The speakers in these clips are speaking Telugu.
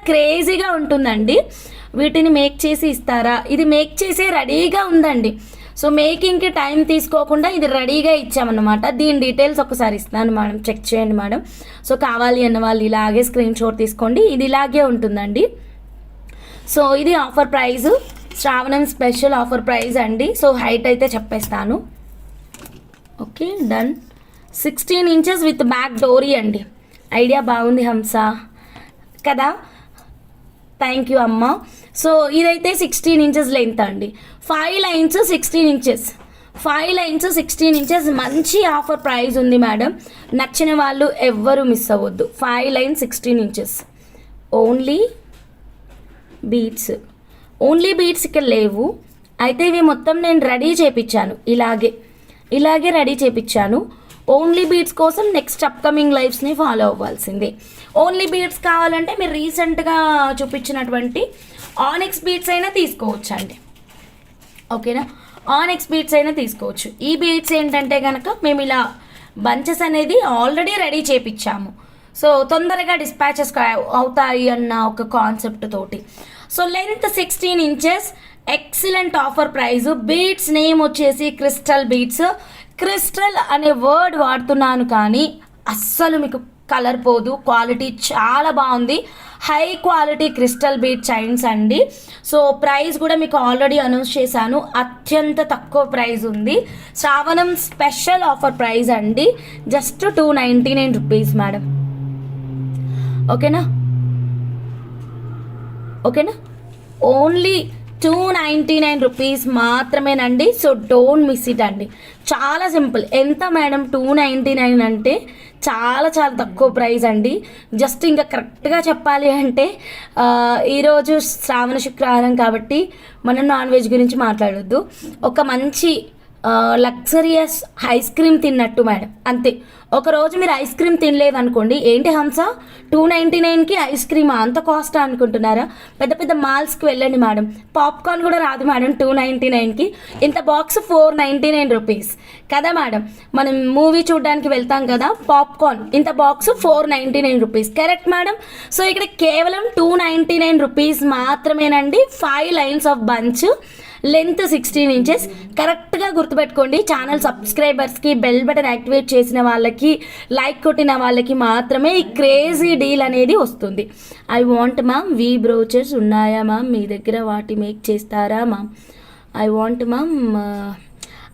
క్రేజీగా ఉంటుందండి. వీటిని మేక్ చేసి ఇస్తారా? ఇది మేక్ చేసే రెడీగా ఉందండి. సో మేకింగ్కి టైం తీసుకోకుండా ఇది రెడీగా ఇచ్చామన్నమాట. దీని డీటెయిల్స్ ఒకసారి ఇస్తాను మేడం, చెక్ చేయండి మేడం. సో కావాలి అన్న వాళ్ళు ఇలాగే స్క్రీన్ షాట్ తీసుకోండి. ఇది ఇలాగే ఉంటుందండి. సో ఇది offer price, Shravanam special offer price అండి. సో హైట్ అయితే చెప్పేస్తాను. Okay done. 16 inches with back డోరీ అండి. ఐడియా బాగుంది హంస కదా, థ్యాంక్ యూ అమ్మ. సో ఇదైతే 16 inches లెంత్ అండి. 5 lines 16 inches, 5 lines 16 inches. మంచి ఆఫర్ ప్రైస్ ఉంది మేడం. నచ్చిన వాళ్ళు ఎవ్వరు మిస్ అవ్వద్దు. 5 lines 16 inches. Only beads, only beads ఇక్కడ లేవు. అయితే ఇవి మొత్తం నేను రెడీ చేయించాను, ఇలాగే రెడీ చేయించాను. ఓన్లీ బీడ్స్ కోసం నెక్స్ట్ అప్కమింగ్ లైవ్స్ని ఫాలో అవ్వాల్సిందే. ఓన్లీ బీడ్స్ కావాలంటే మీరు రీసెంట్గా చూపించినటువంటి ఆనిక్స్ బీడ్స్ అయినా తీసుకోవచ్చు అండి. ఓకేనా, ఆనిక్స్ బీడ్స్ అయినా తీసుకోవచ్చు. ఈ బీడ్స్ ఏంటంటే కనుక మేము ఇలా బంచెస్ అనేది ఆల్రెడీ రెడీ చేయించాము. సో తొందరగా డిస్పాచెస్ అవుతాయి అన్న ఒక కాన్సెప్ట్ తోటి. So length 16 inches, excellent offer price. Beads name వచ్చేసి క్రిస్టల్ బీడ్స్. క్రిస్టల్ అనే వర్డ్ వాడుతున్నాను కానీ అస్సలు మీకు కలర్ పోదు, క్వాలిటీ చాలా బాగుంది. High quality crystal bead chains అండి. సో ప్రైస్ కూడా మీకు ఆల్రెడీ అనౌన్స్ చేశాను, అత్యంత తక్కువ ప్రైస్ ఉంది. శ్రావణం స్పెషల్ ఆఫర్ ప్రైస్ అండి, జస్ట్ 299 రూపీస్ మేడం. ఓకేనా, ఓన్లీ 299 రూపీస్ మాత్రమేనండి. సో డోంట్ మిస్ ఇట్ అండి. చాలా సింపుల్. ఎంత మేడం 299 అంటే చాలా చాలా తక్కువ ప్రైస్ అండి. జస్ట్ ఇంకా కరెక్ట్గా చెప్పాలి అంటే ఈరోజు శ్రావణ శుక్రవారం కాబట్టి మనం నాన్ వెజ్ గురించి మాట్లాడొద్దు. ఒక మంచి లగ్జరియస్ ఐస్ క్రీమ్ తిన్నట్టు మేడం, అంతే. ఒకరోజు మీరు ఐస్ క్రీమ్ తినలేదు అనుకోండి, ఏంటి హంస 299కి ఐస్ క్రీమా, అంత కాస్ట్ అనుకుంటున్నారా? పెద్ద పెద్ద మాల్స్కి వెళ్ళండి మేడం, పాప్కార్న్ కూడా రాదు మేడం 299కి. ఇంత బాక్స్ 499 రూపీస్ కదా మేడం. మనం మూవీ చూడడానికి వెళ్తాం కదా, పాప్కార్న్ ఇంత box 499 rupees, correct madam. So ఇక్కడ కేవలం 299 రూపీస్ మాత్రమేనండి. 5 lines of bunch, length 16 inches. కరెక్ట్గా గుర్తుపెట్టుకోండి. ఛానల్ సబ్స్క్రైబర్స్కి, బెల్ బటన్ యాక్టివేట్ చేసిన వాళ్ళకి, లైక్ కొట్టిన వాళ్ళకి మాత్రమే ఈ క్రేజీ డీల్ అనేది వస్తుంది. I want ma'am we brochures ఉన్నాయా మ్యామ్ మీ దగ్గర, వాటి మేక్ చేస్తారా ma'am? I want ma'am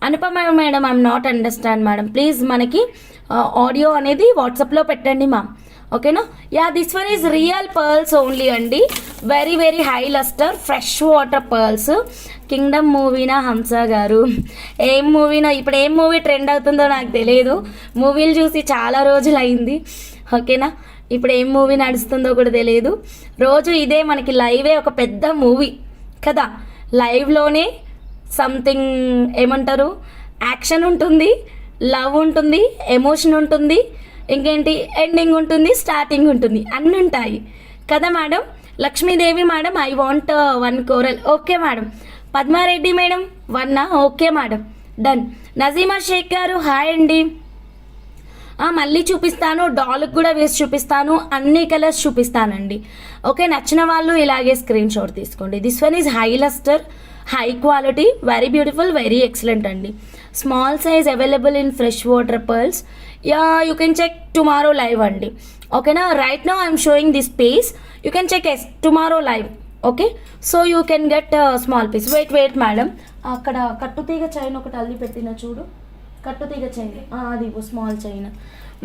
Anupama madam, I'm not understand madam. Please మనకి ఆడియో అనేది వాట్సాప్లో పెట్టండి మ్యామ్. ఓకేనా. Yeah, this one is real pearls only అండి. Very very high lustre fresh water pearls. Kingdom మూవీనా హంస గారు? ఏం మూవీనో, ఇప్పుడు ఏం మూవీ ట్రెండ్ అవుతుందో నాకు తెలియదు. మూవీలు చూసి చాలా రోజులు అయింది. ఓకేనా, ఇప్పుడు ఏం మూవీ నడుస్తుందో కూడా తెలియదు. రోజు ఇదే మనకి లైవే ఒక పెద్ద మూవీ కదా. లైవ్లోనే సంథింగ్ ఏమంటారు, యాక్షన్ ఉంటుంది, లవ్ ఉంటుంది, ఎమోషన్ ఉంటుంది, ఇంకేంటి ఎండింగ్ ఉంటుంది, స్టార్టింగ్ ఉంటుంది, అన్నీ ఉంటాయి కదా madam. Lakshmidevi madam, I want 1 coral. Okay madam. Padmareddy madam 1. Okay madam, done. Nazima Shaik గారు హాయ్ అండి. మళ్ళీ చూపిస్తాను, డాల్కి కూడా వేసి చూపిస్తాను, అన్ని కలర్స్ చూపిస్తానండి. ఓకే, నచ్చిన వాళ్ళు ఇలాగే స్క్రీన్ షాట్ తీసుకోండి. This one is high lustre, high quality, very beautiful, very excellent అండి. Small size available in fresh water pearls. Yeah, you can check tomorrow live అండి. ఓకేనా, right now I'm showing this piece, you can check tomorrow live. Okay, so you can get small piece. Wait madam, అక్కడ కట్టుతీగ చైన్ ఒకటి అల్లి పెట్టిన చూడు, కట్టుతీగ చైన్, అది small chain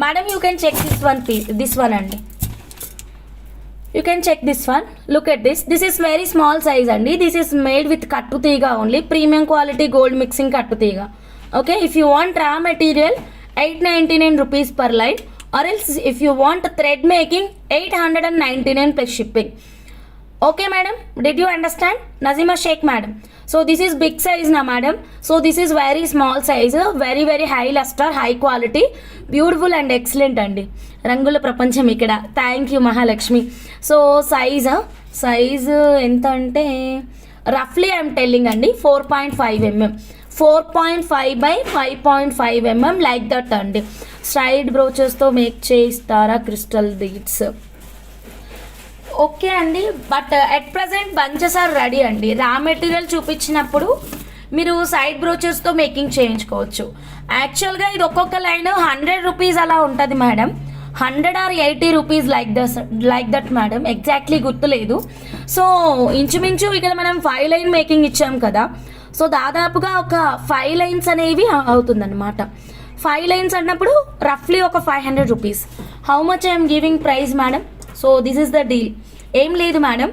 madam. You can check this one piece, this one అండి. You can check this one, look at this. This is very small size అండి. దిస్ ఈస్ మేడ్ విత్ కట్టుతీగ only, premium quality gold mixing కట్టుతీగ. Okay, if you want raw material 899 rupees per line, or else if you want thread making 899 plus shipping. Okay madam, did you understand? Nazima Sheikh madam. So this is big size na madam. So this is very small size, very very high luster, high quality, beautiful and excellent andi. Rangula prapancham ikkada. Thank you Mahalakshmi. So size enta ante roughly I am telling andi 4.5 mm, 4.5 by 5.5 mm like that అండి. సైడ్ బ్రోచెస్తో మేక్ చేయిస్తారా క్రిస్టల్ బీడ్స్? ఓకే అండి, but at present bunches are ready అండి. రా మెటీరియల్ చూపించినప్పుడు మీరు సైడ్ బ్రోచర్స్తో మేకింగ్ చేయించుకోవచ్చు. యాక్చువల్గా ఇది ఒక్కొక్క లైన్ 100 రూపీస్ అలా ఉంటుంది madam, 100 or 80 rupees like that madam, exactly గుర్తులేదు. సో ఇంచుమించు ఇక్కడ మనం 5 లైన్ మేకింగ్ ఇచ్చాం కదా, సో దాదాపుగా ఒక 5 లైన్స్ అనేవి అవుతుందన్నమాట. 5 లైన్స్ అన్నప్పుడు రఫ్లీ ఒక 500 rupees. How much I'm giving price madam? So this is the deal. ఏం లేదు మేడం,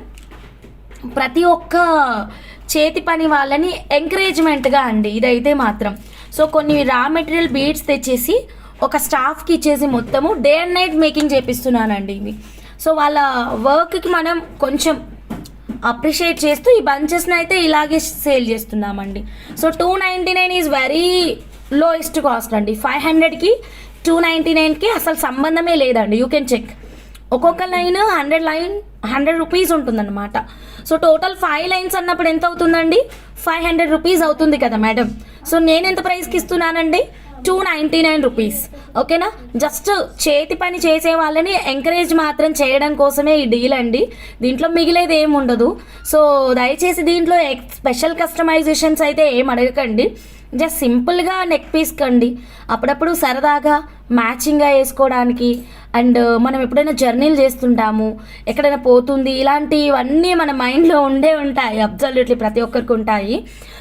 ప్రతి ఒక్క చేతి పని వాళ్ళని ఎంకరేజ్మెంట్గా అండి ఇదైతే మాత్రం. సో కొన్ని రా మెటీరియల్ బీడ్స్ తెచ్చేసి ఒక స్టాఫ్కి ఇచ్చేసి మొత్తము డే అండ్ నైట్ మేకింగ్ చేపిస్తున్నానండి ఇవి. సో వాళ్ళ వర్క్కి మనం కొంచెం అప్రిషియేట్ చేస్తూ ఈ బంచెస్ని అయితే ఇలాగే సేల్ చేస్తున్నామండి. So 299 is very lowest cost అండి. 500కి 299కి అసలు సంబంధమే లేదండి. You can check. ఒక్కొక్క లైన్ 100 రూపీస్ ఉంటుందన్నమాట. సో టోటల్ 5 లైన్స్ అన్నప్పుడు ఎంత అవుతుందండి? 500 రూపీస్ అవుతుంది కదా మేడం. సో నేను ఎంత ప్రైస్కి ఇస్తున్నానండి? 299 రూపీస్. ఓకేనా? జస్ట్ చేతి పని చేసే వాళ్ళని ఎంకరేజ్ మాత్రం చేయడం కోసమే ఈ డీల్ అండి. దీంట్లో మిగిలేది ఏమి ఉండదు. సో దయచేసి దీంట్లో స్పెషల్ కస్టమైజేషన్స్ అయితే ఏం అడగకండి. జస్ట్ సింపుల్గా నెక్ పీస్ కండి, అప్పుడప్పుడు సరదాగా మ్యాచింగ్గా వేసుకోవడానికి. అండ్ మనం ఎప్పుడైనా జర్నీలు చేస్తుంటాము, ఎక్కడైనా పోతుంది, ఇలాంటివన్నీ మన మైండ్లో ఉంటాయి, అబ్జల్యూట్లీ ప్రతి ఒక్కరికి ఉంటాయి.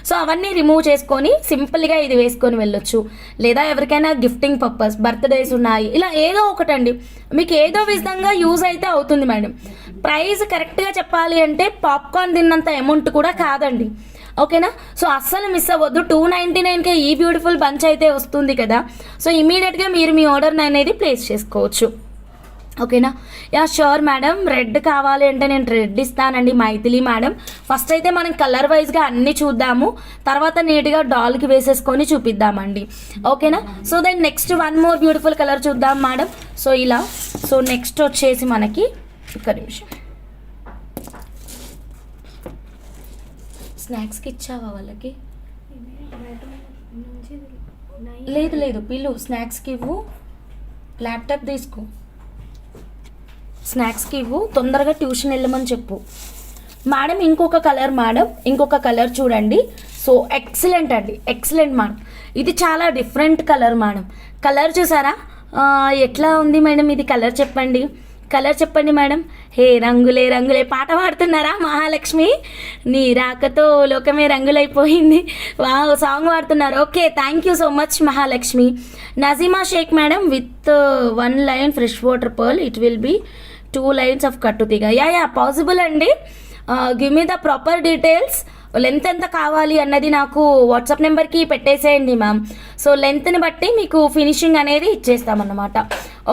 సో అవన్నీ రిమూవ్ చేసుకొని సింపుల్గా ఇది వేసుకొని వెళ్ళొచ్చు. లేదా ఎవరికైనా గిఫ్టింగ్ పర్పస్, బర్త్డేస్ ఉన్నాయి, ఇలా ఏదో ఒకటండి, మీకు ఏదో విధంగా యూజ్ అయితే అవుతుంది మేడం. ప్రైస్ కరెక్ట్గా చెప్పాలి అంటే పాప్కార్న్ తిన్నంత అమౌంట్ కూడా కాదండి. ఓకేనా? సో అస్సలు మిస్ అవ్వద్దు. 299కే ఈ బ్యూటిఫుల్ బంచ్ అయితే వస్తుంది కదా. సో ఇమీడియట్గా మీరు మీ ఆర్డర్ని అనేది ప్లేస్ చేసుకోవచ్చు. ఓకేనా? Yeah sure madam. రెడ్ కావాలి అంటే నేను రెడ్ ఇస్తానండి, మైథిలి మేడం. ఫస్ట్ అయితే మనం కలర్ వైజ్గా అన్నీ చూద్దాము, తర్వాత నీట్గా డాల్కి వేసేసుకొని చూపిద్దామండి. ఓకేనా? So then next one more beautiful colour చూద్దాం మేడం. సో ఇలా. సో నెక్స్ట్ వచ్చేసి మనకి ఒక్క నిమిషం, స్నాక్స్కి ఇచ్చావా వాళ్ళకి? లేదు పిల్లు, స్నాక్స్కి ఇవ్వు, ల్యాప్టాప్ తీసుకో, స్నాక్స్కి ఇవ్వు, తొందరగా ట్యూషన్ వెళ్ళమని చెప్పు మేడం. ఇంకొక కలర్ మేడం, ఇంకొక కలర్ చూడండి. సో ఎక్సలెంట్ అండి, ఎక్సలెంట్ మేడం. ఇది చాలా డిఫరెంట్ కలర్ మేడం. కలర్ చూసారా ఎట్లా ఉంది మేడం? ఇది కలర్ చెప్పండి, కలర్ చెప్పండి మేడం. హే రంగులే రంగులే పాట పాడుతున్నారా మహాలక్ష్మి? నీ రాకతో లోకమే రంగులైపోయింది, వా సాంగ్ పాడుతున్నారు. Okay, thank you so much Mahalakshmi. Nazima Sheikh madam with 1 line fresh water pearl, it will be 2 lines of కట్టుతీగ. యా పాసిబుల్ అండి. Give me the proper details. Length ఎంత కావాలి అన్నది నాకు వాట్సాప్ నెంబర్కి పెట్టేసేయండి మ్యామ్. సో లెంత్ని బట్టి మీకు ఫినిషింగ్ అనేది ఇచ్చేస్తామన్నమాట.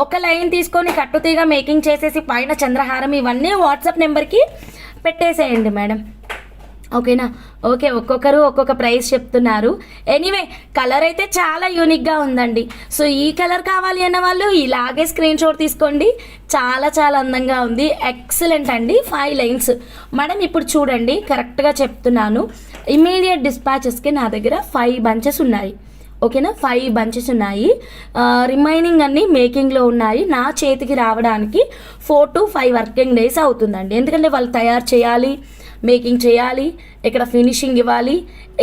ఒక లైన్ తీసుకొని కట్టుతీగా మేకింగ్ చేసేసి పైన చంద్రహారం ఇవన్నీ వాట్సాప్ నెంబర్కి పెట్టేసేయండి మేడం. ఓకేనా? ఓకే, ఒక్కొక్కరు ఒక్కొక్క ప్రైస్ చెప్తున్నారు. ఎనీవే కలర్ అయితే చాలా యూనిక్గా ఉందండి. సో ఈ కలర్ కావాలి అన్న వాళ్ళు ఇలాగే స్క్రీన్ షాట్ తీసుకోండి. చాలా చాలా అందంగా ఉంది, ఎక్సలెంట్ అండి. 5 లైన్స్ మేడం. ఇప్పుడు చూడండి, కరెక్ట్గా చెప్తున్నాను, ఇమీడియట్ డిస్పాచెస్కి నా దగ్గర 5 బంచెస్ ఉన్నాయి. ఓకేనా? 5 బంచెస్ ఉన్నాయి. రిమైనింగ్ అన్నీ మేకింగ్లో ఉన్నాయి. నా చేతికి రావడానికి 4 to 5 వర్కింగ్ డేస్ అవుతుందండి. ఎందుకంటే వాళ్ళు తయారు చేయాలి, మేకింగ్ చేయాలి, ఇక్కడ ఫినిషింగ్ ఇవ్వాలి,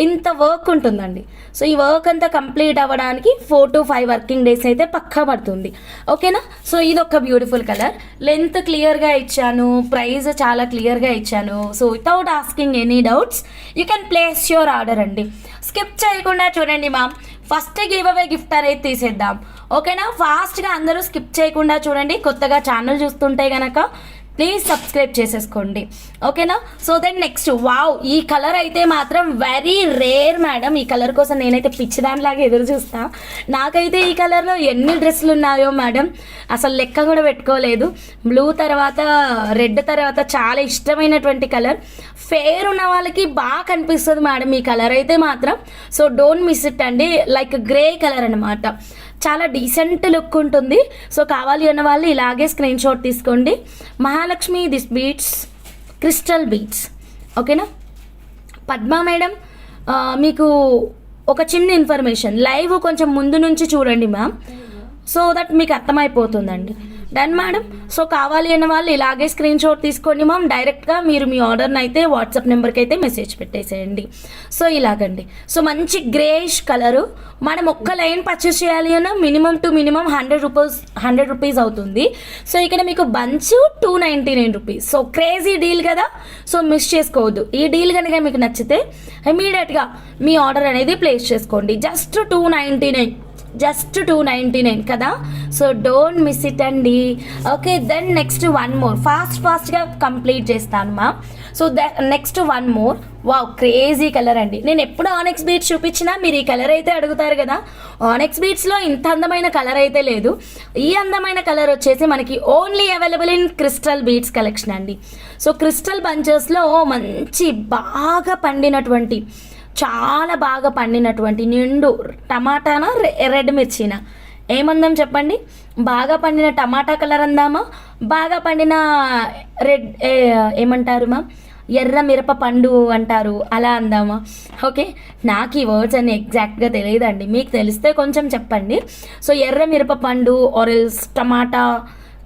ఇంత వర్క్ ఉంటుందండి. సో ఈ వర్క్ అంతా కంప్లీట్ అవ్వడానికి 4 to 5 వర్కింగ్ డేస్ అయితే పక్కా పడుతుంది. ఓకేనా? సో ఇది ఒక బ్యూటిఫుల్ కలర్. లెంత్ క్లియర్గా ఇచ్చాను, ప్రైస్ చాలా క్లియర్గా ఇచ్చాను. So without asking any doubts you can place your order అండి. స్కిప్ చేయకుండా చూడండి ma'am. First give away gift అనేది తీసేద్దాం. ఓకేనా? ఫాస్ట్గా అందరూ స్కిప్ చేయకుండా చూడండి. కొత్తగా ఛానల్ చూస్తుంటే కనుక ప్లీజ్ సబ్స్క్రైబ్ చేసేసుకోండి. ఓకేనా? సో దెన్ నెక్స్ట్, వావ్, ఈ కలర్ అయితే మాత్రం వెరీ రేర్ మేడం. ఈ కలర్ కోసం నేనైతే పిచ్చిదానిలాగా ఎదురు చూస్తా. నాకైతే ఈ కలర్లో ఎన్ని డ్రెస్సులు ఉన్నాయో మేడం, అసలు లెక్క కూడా పెట్టుకోలేదు. బ్లూ తర్వాత రెడ్ తర్వాత చాలా ఇష్టమైనటువంటి కలర్. ఫేర్ ఉన్న వాళ్ళకి బాగా కనిపిస్తుంది మేడం ఈ కలర్ అయితే మాత్రం. సో డోంట్ మిస్ ఇట్ అండి. లైక్ గ్రే కలర్ అనమాట, చాలా డీసెంట్ లుక్ ఉంటుంది. సో కావాలి అన్న వాళ్ళు ఇలాగే స్క్రీన్ షాట్ తీసుకోండి. Mahalakshmi this beads crystal beads. ఓకేనా? పద్మ మేడం, మీకు ఒక చిన్న ఇన్ఫర్మేషన్, లైవ్ కొంచెం ముందు నుంచి చూడండి మ్యామ్, సో దట్ మీకు అర్థమైపోతుందండి. Done madam. సో కావాలి అన్న వాళ్ళు ఇలాగే స్క్రీన్ షాట్ తీసుకోండి మ్యామ్. డైరెక్ట్గా మీరు మీ ఆర్డర్ని అయితే వాట్సాప్ నెంబర్కి అయితే మెసేజ్ పెట్టేసేయండి. సో ఇలాగండి. సో మంచి గ్రేష్ కలరు. మనం ఒక్క లైన్ పర్చేస్ చేయాలి అన్న మినిమం టు మినిమం 100 రూపీస్ అవుతుంది. సో ఇక్కడ మీకు bunch 299 rupees. So crazy deal కదా. సో మిస్ చేసుకోవద్దు. ఈ డీల్ కనుక మీకు నచ్చితే ఇమీడియట్గా మీ ఆర్డర్ అనేది ప్లేస్ చేసుకోండి. జస్ట్ 299 కదా. సో డోంట్ మిస్ ఇట్ అండి. Okay, then next one more ఫాస్ట్గా కంప్లీట్ చేస్తాను మా. So next one more. Wow, crazy colour అండి. నేను ఎప్పుడు ఆనెక్స్ బీట్స్ చూపించినా మీరు ఈ కలర్ అయితే అడుగుతారు కదా. ఆనెక్స్ బీట్స్లో ఇంత అందమైన కలర్ అయితే లేదు. ఈ అందమైన కలర్ వచ్చేసి మనకి only available in crystal beats collection అండి. సో క్రిస్టల్ బంచెస్లో మంచి బాగా పండినటువంటి, చాలా బాగా పండినటువంటి నిండు టమాటానా రెడ్ మిర్చినా ఏమందాం చెప్పండి. బాగా పండిన టమాటా కలర్ అందామా, బాగా పండిన రెడ్ ఏమంటారు మా, ఎర్ర మిరప పండు అంటారు, అలా అందామా. ఓకే, నాకు ఈ వర్డ్స్ అన్ని ఎగ్జాక్ట్గా తెలియదండి. మీకు తెలిస్తే కొంచెం చెప్పండి. సో ఎర్ర మిరప పండు ఆరెల్స్ టమాటా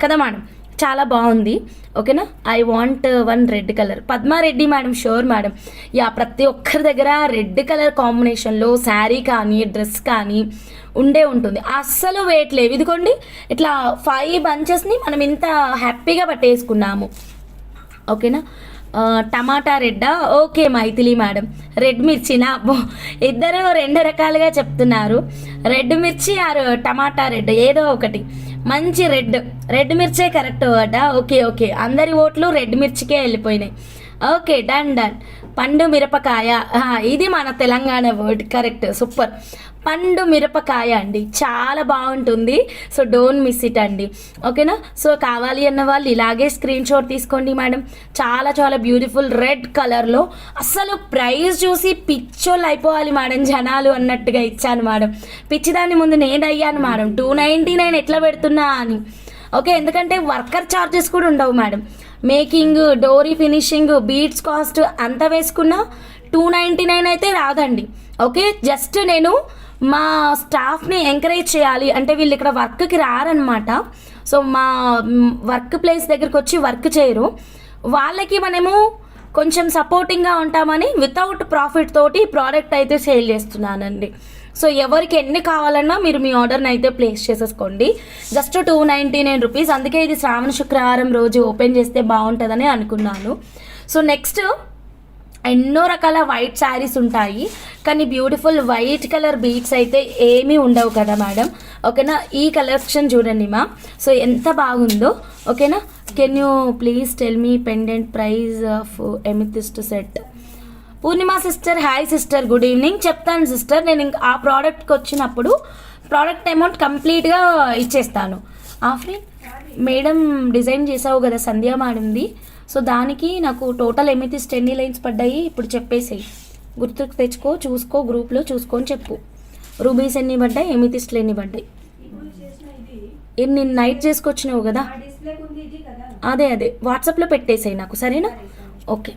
కదా మేడం, చాలా బాగుంది. ఓకేనా. I want one red colour. Padma Reddy madam, sure madam. Yeah, ప్రతి ఒక్కరి దగ్గర రెడ్ కలర్ కాంబినేషన్లో శారీ కానీ డ్రెస్ కానీ ఉంటుంది. అస్సలు వెయిట్ లేవు. ఇదిగోండి, ఇట్లా 5 బంచెస్ని మనం ఇంత హ్యాపీగా పట్టేసుకున్నాము. ఓకేనా. టమాటా రెడ్డా, ఓకే మైథిలి మేడం. రెడ్ మిర్చినా, ఇద్దరు 2 రకాలుగా చెప్తున్నారు. రెడ్ మిర్చి ఆర్ టమాటా రెడ్, ఏదో ఒకటి. మంచి రెడ్ మిర్చే కరెక్ట్ వర్డా. ఓకే, అందరి ఓట్లు రెడ్ మిర్చికే వెళ్ళిపోయినాయి. Okay, done. పండు మిరపకాయ, ఇది మన తెలంగాణ వర్డ్, కరెక్ట్, సూపర్. పండు మిరపకాయ అండి, చాలా బాగుంటుంది. సో డోంట్ మిస్ ఇట్ అండి. ఓకేనా. సో కావాలి అన్న వాళ్ళు ఇలాగే స్క్రీన్ షాట్ తీసుకోండి మేడం. చాలా చాలా బ్యూటిఫుల్ రెడ్ కలర్లో. అసలు ప్రైస్ చూసి పిచ్చోళ్ళు అయిపోవాలి మేడం జనాలు అన్నట్టుగా ఇచ్చాను మేడం. పిచ్చిదాన్ని ముందు నేను అయ్యాను మేడం. 299 ఎట్లా పెడుతున్నా అని. ఓకే, ఎందుకంటే వర్కర్ ఛార్జెస్ కూడా ఉండవు మేడం. మేకింగ్, డోరీ ఫినిషింగ్, బీడ్స్ కాస్ట్ అంతా వేసుకున్నా 299 అయితే రాదండి. ఓకే, జస్ట్ నేను మా స్టాఫ్ని ఎంకరేజ్ చేయాలి అంటే వీళ్ళు ఇక్కడ వర్క్కి రారనమాట. సో మా వర్క్ ప్లేస్ దగ్గరికి వచ్చి వర్క్ చేయరు. వాళ్ళకి మనము కొంచెం సపోర్టింగ్గా ఉంటామని వితౌట్ ప్రాఫిట్ తోటి ప్రోడక్ట్ అయితే సేల్ చేస్తున్నానండి. సో ఎవరికి ఎన్ని కావాలన్నా మీరు మీ ఆర్డర్ని అయితే ప్లేస్ చేసేసుకోండి. Just 299 rupees. అందుకే ఇది శ్రావణ శుక్రవారం రోజు ఓపెన్ చేస్తే బాగుంటుందని అనుకున్నాను. సో నెక్స్ట్ ఎన్నో రకాల వైట్ శారీస్ ఉంటాయి, కానీ బ్యూటిఫుల్ వైట్ కలర్ బీడ్స్ అయితే ఏమీ ఉండవు కదా మేడం. ఓకేనా. ఈ కలెక్షన్ చూడండి మా. సో ఎంత బాగుందో. ఓకేనా. Can you please tell me pendant price of amethyst set. Purnima sister, hi sister, good evening. చెప్తాను సిస్టర్, నేను ఇంకా ఆ ప్రోడక్ట్కి వచ్చినప్పుడు ప్రోడక్ట్ అమౌంట్ కంప్లీట్గా ఇచ్చేస్తాను. ఆఫ్రిన్ మేడం డిజైన్ చేసావు కదా సంధ్యా మేడంది. సో దానికి నాకు టోటల్ ఎమిథిస్ట్ ఎన్ని లైన్స్ పడ్డాయి ఇప్పుడు చెప్పేసేయి. గుర్తుకు తెచ్చుకో, చూసుకో, గ్రూప్లో చూసుకొని చెప్పు. రూబీస్ ఎన్ని పడ్డాయి, ఎమిథిస్ట్లు ఎన్ని పడ్డాయి. నేను నైట్ చేసుకొచ్చినావు కదా, అదే వాట్సాప్లో పెట్టేసాయి నాకు, సరేనా. ఓకే,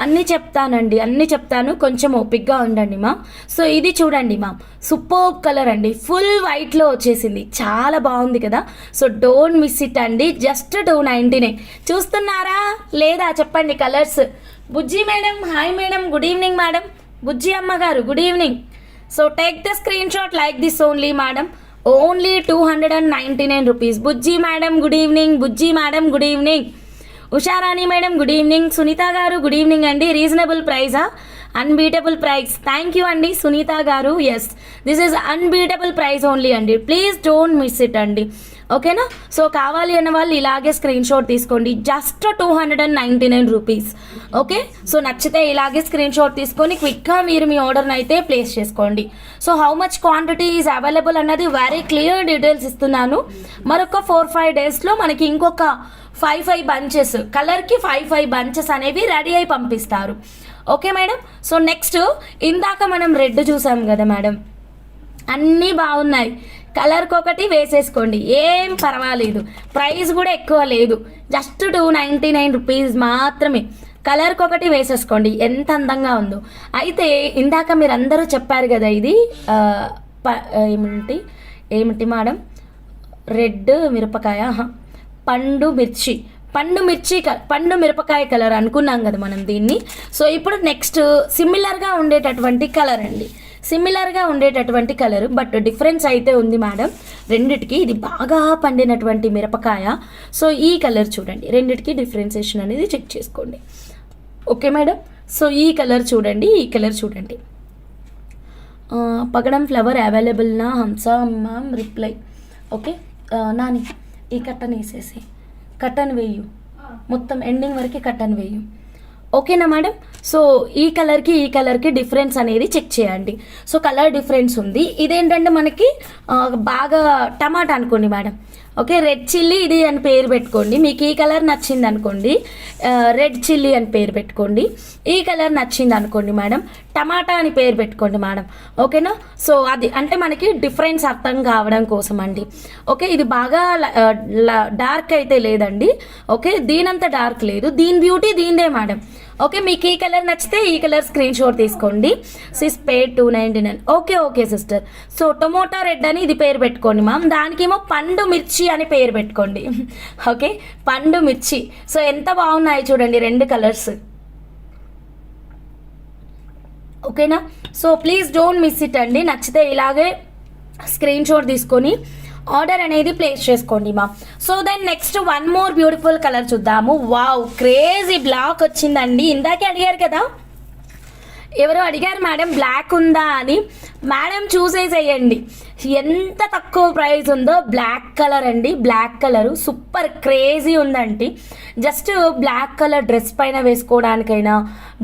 అన్నీ చెప్తానండి, అన్నీ చెప్తాను, కొంచెం ఓపిక్గా ఉండండి మా. సో ఇది చూడండి మా, సూపర్ కలర్ అండి, ఫుల్ వైట్లో వచ్చేసింది, చాలా బాగుంది కదా. సో డోంట్ మిస్ ఇట్ అండి. జస్ట్ 299. చూస్తున్నారా లేదా చెప్పండి colours. Bujji madam, hi madam, good evening madam. Bujji అమ్మగారు, good evening. So take the screen shot like this only madam. Only 299 rupees. Bujji madam good evening. Bujji madam good evening. Usharani madam good evening. Sunitha గారు గుడ్ ఈవినింగ్ అండి. రీజనబుల్ ప్రైజా? Unbeatable price. థ్యాంక్ యూ అండి సునీత గారు. Yes, this is unbeatable price only అండి. ప్లీజ్ డోంట్ మిస్ ఇట్ అండి. ఓకేనా. సో కావాలి అన్న వాళ్ళు ఇలాగే స్క్రీన్ షాట్ తీసుకోండి. Just 299 rupees. ఓకే, సో నచ్చితే ఇలాగే స్క్రీన్ షాట్ తీసుకొని క్విక్గా మీరు మీ ఆర్డర్ని అయితే ప్లేస్ చేసుకోండి. So how much quantity is available అన్నది వెరీ క్లియర్ డీటెయిల్స్ ఇస్తున్నాను. మరొక 4-5 డేస్లో మనకి ఇంకొక 5 బంచెస్, కలర్కి 5 బంచెస్ అనేవి రెడీ అయి పంపిస్తారు. Okay madam. సో నెక్స్ట్ ఇందాక మనం రెడ్ చూసాం కదా మేడం, అన్నీ బాగున్నాయి. కలర్కి ఒకటి వేసేసుకోండి, ఏం పర్వాలేదు. ప్రైస్ కూడా ఎక్కువ లేదు, జస్ట్ 299 రూపీస్ మాత్రమే. కలర్కి ఒకటి వేసేసుకోండి, ఎంత అందంగా ఉందో. అయితే ఇందాక మీరు అందరూ చెప్పారు కదా ఇది ఏమిటి మేడం, రెడ్ మిరపకాయ, పండు మిరపకాయ కలర్ అనుకున్నాం కదా మనం దీన్ని. సో ఇప్పుడు నెక్స్ట్ సిమిలర్గా ఉండేటటువంటి కలర్ అండి, సిమిలర్గా ఉండేటటువంటి కలర్, బట్ డిఫరెన్స్ అయితే ఉంది మేడం రెండిటికి. ఇది బాగా పండినటువంటి మిరపకాయ. సో ఈ కలర్ చూడండి, రెండిటికి డిఫరెన్సియేషన్ అనేది చెక్ చేసుకోండి. Okay madam. సో ఈ కలర్ చూడండి, ఈ కలర్ చూడండి. పగడం ఫ్లవర్ అవైలబుల్ నా Hamsa ma'am reply. Okay Nani, ఈ కట్టను వేసేసి కట్టను వేయు, మొత్తం ఎండింగ్ వరకు కట్టను వేయు. ఓకేనా మేడం. సో ఈ కలర్కి డిఫరెన్స్ అనేది చెక్ చేయండి. సో కలర్ డిఫరెన్స్ ఉంది. ఇదేంటంటే మనకి బాగా టమాటా అనుకోండి మేడం. ఓకే, రెడ్ చిల్లీ ఇది అని పేరు పెట్టుకోండి. మీకు ఈ కలర్ నచ్చింది అనుకోండి, రెడ్ చిల్లీ అని పేరు పెట్టుకోండి. ఈ కలర్ నచ్చింది అనుకోండి మేడం, టమాటా అని పేరు పెట్టుకోండి మేడం. ఓకేనా. సో అది అంటే మనకి డిఫరెన్స్ అర్థం కావడం కోసం అండి. ఓకే, ఇది బాగా డార్క్ అయితే లేదండి. ఓకే, దీనంత డార్క్ లేదు, దీని బ్యూటీ దీనిదే మేడం. ఓకే, మీకు ఈ కలర్ నచ్చితే ఈ కలర్ స్క్రీన్ షాట్ తీసుకోండి. సిస్ పేడ్ 299. Okay sister. So tomato red అని ఇది పేరు పెట్టుకోండి మ్యామ్, దానికేమో పండు మిర్చి అని పేరు పెట్టుకోండి. ఓకే, పండు మిర్చి. సో ఎంత బాగున్నాయి చూడండి రెండు కలర్స్. ఓకేనా. So please don't miss it అండి. నచ్చితే ఇలాగే స్క్రీన్ షాట్ తీసుకొని ఆర్డర్ అనేది ప్లేస్ చేసుకోండి మా. So then next one more beautiful colour చూద్దాము. వావ్, క్రేజీ బ్లాక్ వచ్చిందండి. ఇందాకే అడిగారు కదా, ఎవరో అడిగారు మేడం బ్లాక్ ఉందా అని. మేడం చూసేసేయండి, ఎంత తక్కువ ప్రైస్ ఉందో. బ్లాక్ కలర్ అండి, బ్లాక్ కలర్ సూపర్ క్రేజీ ఉందండి. జస్ట్ బ్లాక్ కలర్ డ్రెస్ పైన వేసుకోవడానికైనా,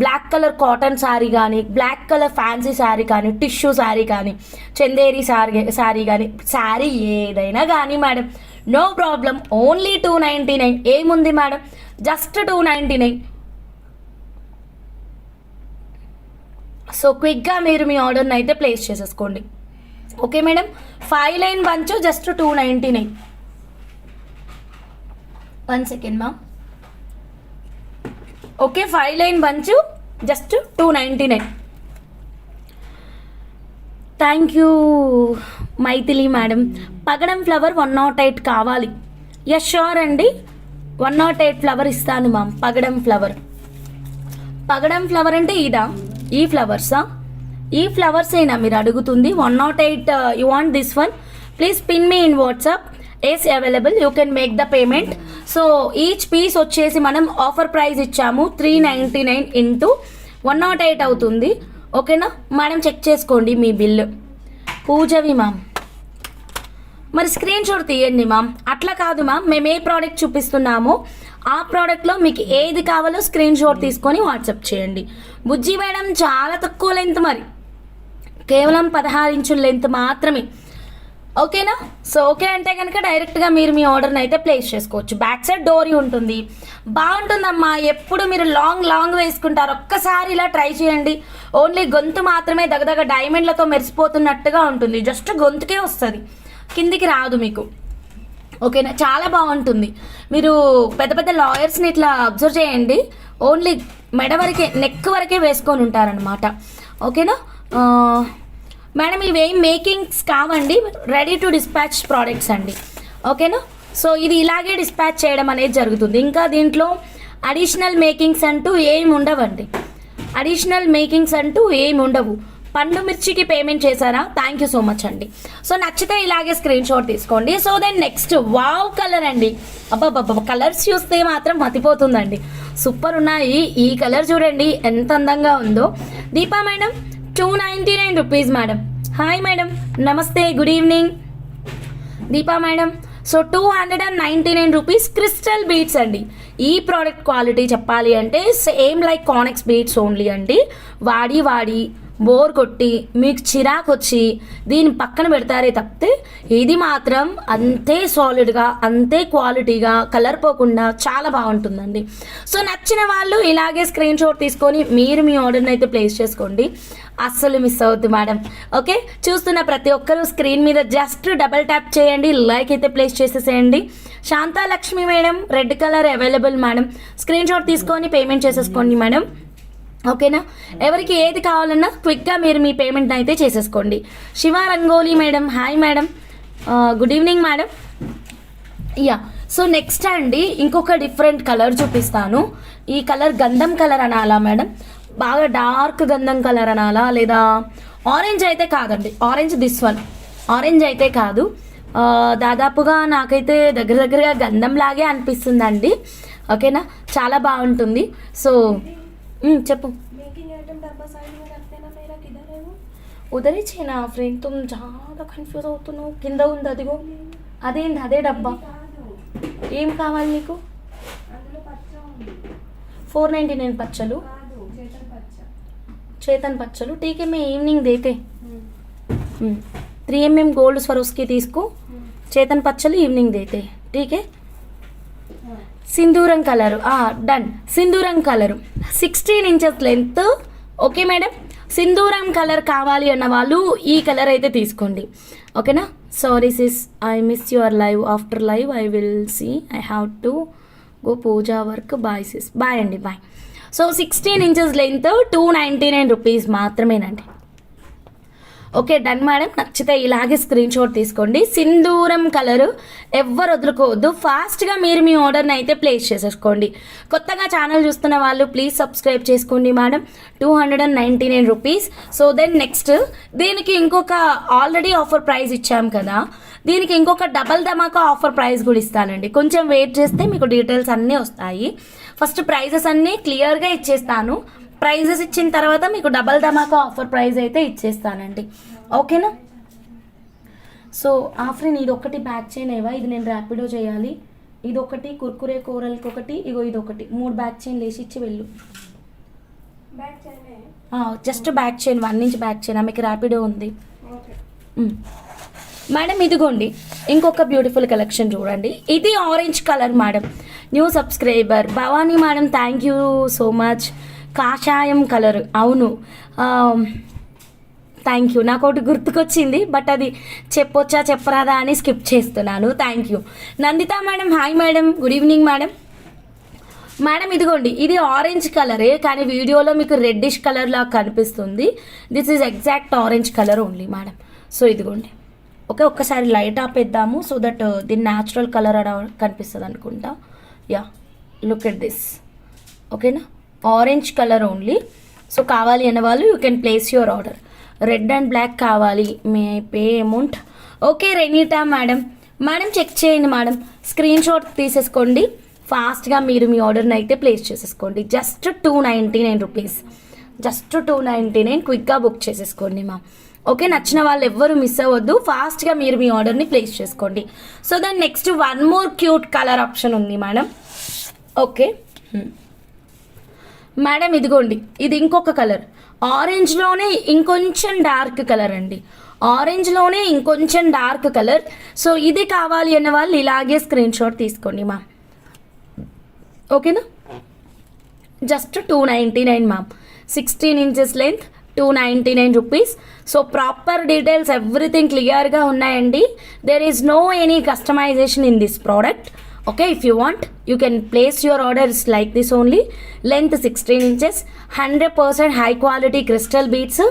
బ్లాక్ కలర్ కాటన్ శారీ కానీ, బ్లాక్ కలర్ ఫ్యాన్సీ శారీ కానీ, టిష్యూ శారీ కానీ, చందేరి శారీ కానీ, శారీ ఏదైనా కానీ మేడం నో ప్రాబ్లం. ఓన్లీ 299. ఏముంది మేడం, జస్ట్ 299. సో క్విక్గా మీరు మీ ఆర్డర్ని అయితే ప్లేస్ చేసేసుకోండి. Okay madam. 5 line bunch just 299. 1 second ma'am. Okay, 5 line bunch just 299. Thank you Maithili madam. పగడం ఫ్లవర్ 108 కావాలి. ఎస్ షూర్ అండి, 108 ఫ్లవర్ ఇస్తాను మ్యామ్. పగడం ఫ్లవర్ అంటే ఇదా, ఈ ఫ్లవర్సా? ఈ ఫ్లవర్స్ అయినా మీరు అడుగుతుంది. 108 you want this one, please pin me in WhatsApp. Yes available, you can make the payment. So each piece వచ్చేసి మనం ఆఫర్ ప్రైస్ ఇచ్చాము 399 ఇంటూ 108 అవుతుంది. ఓకేనా మేడం, చెక్ చేసుకోండి మీ బిల్లు. పూజవి మ్యామ్, మరి స్క్రీన్ షాట్ తీయండి మ్యామ్. అట్లా కాదు మ్యామ్, మేము ఏ ప్రోడక్ట్ చూపిస్తున్నామో ఆ ప్రోడక్ట్లో మీకు ఏది కావాలో స్క్రీన్ షాట్ తీసుకొని వాట్సాప్ చేయండి. బుజ్జి మేడం చాలా తక్కువ లెంత్, మరి కేవలం 16 ఇంచుల లెంత్ మాత్రమే. ఓకేనా. సో ఓకే అంటే కనుక డైరెక్ట్గా మీరు మీ ఆర్డర్ని అయితే ప్లేస్ చేసుకోవచ్చు. బ్యాక్ సైడ్ డోరీ ఉంటుంది, బాగుంటుందమ్మా. ఎప్పుడు మీరు లాంగ్ వేసుకుంటారు, ఒక్కసారి ఇలా ట్రై చేయండి. ఓన్లీ గొంతు మాత్రమే దగదగ డైమండ్లతో మెరిసిపోతున్నట్టుగా ఉంటుంది. జస్ట్ గొంతుకే వస్తుంది, కిందికి రాదు మీకు. ఓకేనా, చాలా బాగుంటుంది. మీరు పెద్ద లాయర్స్ని ఇట్లా అబ్జర్వ్ చేయండి, ఓన్లీ మెడ వరకే, నెక్ వరకే వేసుకొని ఉంటారనమాట. ఓకేనా మేడం, ఇవేం మేకింగ్స్ కావండి, రెడీ టు డిస్పాచ్ ప్రోడక్ట్స్ అండి. ఓకేనా. సో ఇది ఇలాగే డిస్పాచ్ చేయడం అనేది జరుగుతుంది. ఇంకా దీంట్లో అడిషనల్ మేకింగ్స్ అంటూ ఏమి ఉండవు. పండు మిర్చికి పేమెంట్ చేశారా? థ్యాంక్ యూ సో మచ్ అండి. సో నచ్చితే ఇలాగే స్క్రీన్ షాట్ తీసుకోండి. So then next wow colour అండి. అబ్బాబ్బా, కలర్స్ చూస్తే మాత్రం మతిపోతుందండి, సూపర్ ఉన్నాయి. ఈ కలర్ చూడండి ఎంత అందంగా ఉందో. Deepa madam 299 rupees madam. Hi madam, namaste, good evening Deepa madam. So 299 rupees crystal beads అండి. ఈ ప్రోడక్ట్ క్వాలిటీ చెప్పాలి అంటే సేమ్ లైక్ కానెక్స్ బీడ్స్ ఓన్లీ అండి. వాడి బోర్ కొట్టి మీకు చిరాకు వచ్చి దీని పక్కన పెడతారే తప్పితే ఇది మాత్రం అంతే సాలిడ్గా, అంతే క్వాలిటీగా, కలర్ పోకుండా చాలా బాగుంటుందండి. సో నచ్చిన వాళ్ళు ఇలాగే స్క్రీన్ షాట్ తీసుకొని మీరు మీ ఆర్డర్ని అయితే ప్లేస్ చేసుకోండి, అస్సలు మిస్ అవుద్ది మేడం. ఓకే, చూస్తున్న ప్రతి ఒక్కరూ స్క్రీన్ మీద జస్ట్ డబల్ ట్యాప్ చేయండి, లైక్ అయితే ప్లేస్ చేసేసేయండి. Shanthalakshmi madam, red colour available madam. Screen shot తీసుకొని పేమెంట్ చేసేసుకోండి మేడం. ఓకేనా, ఎవరికి ఏది కావాలన్నా క్విక్గా మీరు మీ పేమెంట్ అయితే చేసేసుకోండి. Shiva rangoli madam, hi madam, good evening madam. Yeah. So next అండి ఇంకొక డిఫరెంట్ కలర్ చూపిస్తాను. ఈ కలర్ గంధం కలర్ అనాలా మేడం, బాగా డార్క్ గంధం కలర్ అనాలా, లేదా ఆరెంజ్ అయితే కాదండి, ఆరెంజ్ దిస్ వన్ ఆరెంజ్ అయితే కాదు. దాదాపుగా నాకైతే దగ్గరగా గంధం లాగే అనిపిస్తుందండి. ఓకేనా, చాలా బాగుంటుంది. సో చెప్పు. ఉదరి చేయనా ఫ్రెండ్, తుమ్ చాలా కన్ఫ్యూజ్ అవుతున్నావు. కింద ఉంది అదిగో, అదేంటి అదే డబ్బా. ఏం కావాలి నీకు? 499 పచ్చలు, చేతన్ పచ్చలు. టీకే మే ఈవినింగ్ దేతే 3 mm गोल्ड स्वरोस्की తీసుకో. చేతన్ పచ్చలు ఈవినింగ్ దేతే, టీకే. సింధూరం కలరు డన్. సింధూరం colour 16 inches length. Okay madam, సింధూరం కలర్ కావాలి అన్న వాళ్ళు ఈ కలర్ అయితే తీసుకోండి. ఓకేనా. Sorry sis, I miss your live. After live I will see. I have to go puja work. Bye sis. Bye అండి, bye. So 16 inches length 299 rupees మాత్రమేనండి. Okay done madam. నచ్చితే ఇలాగే స్క్రీన్ షాట్ తీసుకోండి. సింధూరం కలరు ఎవ్వరు వదులుకోవద్దు. ఫాస్ట్గా మీరు మీ ఆర్డర్ని అయితే ప్లేస్ చేసేసుకోండి. కొత్తగా ఛానల్ చూస్తున్న వాళ్ళు ప్లీజ్ సబ్స్క్రైబ్ చేసుకోండి madam. 299 rupees. So then next దీనికి ఇంకొక ఆల్రెడీ ఆఫర్ ప్రైస్ ఇచ్చాం కదా, దీనికి ఇంకొక డబల్ ధమాకా ఆఫర్ ప్రైస్ కూడా ఇస్తానండి. కొంచెం వెయిట్ చేస్తే మీకు డీటెయిల్స్ అన్నీ వస్తాయి. ఫస్ట్ ప్రైజెస్ అన్నీ క్లియర్గా ఇచ్చేస్తాను. ప్రైజెస్ ఇచ్చిన తర్వాత మీకు డబల్ ధమాకా ఆఫర్ ప్రైస్ అయితే ఇచ్చేస్తానండి. ఓకేనా. సో ఆఫ్రిన్ ఇది ఒకటి బ్యాక్ చైన్ ఏవా, ఇది నేను ర్యాపిడో చేయాలి. ఇది ఒకటి కుర్కురే కోరల్కి ఒకటి, ఇగో ఇది ఒకటి, 3 బ్యాక్ చైన్ లేచి ఇచ్చి వెళ్ళు. Just back chain 1 inch back chain. ఆమెకి ర్యాపిడో ఉంది మేడం. ఇదిగోండి ఇంకొక బ్యూటిఫుల్ కలెక్షన్ చూడండి. ఇది orange colour madam. New subscriber Bhavani madam, thank you so much. కాషాయం కలర్, అవును థ్యాంక్ యూ. నాకు ఒకటి గుర్తుకొచ్చింది బట్ అది చెప్పొచ్చా చెప్పరాదా అని స్కిప్ చేస్తున్నాను. Thank you. Nandita madam, hi madam, good evening madam. Madam ఇదిగోండి ఇది ఆరెంజ్ కలరే, కానీ వీడియోలో మీకు రెడ్డిష్ కలర్ లాగా కనిపిస్తుంది. This is exact orange colour only madam. So ఇదిగోండి. ఓకే, ఒక్కసారి లైట్ ఆపేద్దాము సో దట్ దీని న్యాచురల్ కలర్ అలా కనిపిస్తుంది అనుకుంటా. Yeah, look at this. ఓకేనా, ఆరెంజ్ కలర్ ఓన్లీ. సో కావాలి అనే వాళ్ళు you can place your order. Red and black కావాలి. May pay amount. Okay Renita madam. Madam check చేయండి మేడం, స్క్రీన్ షాట్ తీసేసుకోండి. ఫాస్ట్గా మీరు మీ ఆర్డర్ని అయితే ప్లేస్ చేసేసుకోండి. Just 299 rupees, just 299. క్విక్గా బుక్ చేసేసుకోండి మా. ఓకే, నచ్చిన వాళ్ళు ఎవ్వరు మిస్ అవ్వద్దు. ఫాస్ట్గా మీరు మీ ఆర్డర్ని ప్లేస్ చేసుకోండి. సో దాని next one more cute colour option ఉంది మేడం. ఓకే మేడం ఇదిగోండి ఇది ఇంకొక కలర్. ఆరెంజ్లోనే ఇంకొంచెం డార్క్ కలర్ అండి, ఆరెంజ్లోనే ఇంకొంచెం డార్క్ కలర్. సో ఇది కావాలి అన్న వాళ్ళు ఇలాగే స్క్రీన్ షాట్ తీసుకోండి మా. ఓకేనా, just 299 ma'am. 16 inches length, 299 rupees. So proper details everything క్లియర్గా ఉన్నాయండి. There is no any customization in this product. Okay, if you want you can place your orders like this only. Length 16 inches, 100% high quality crystal beads.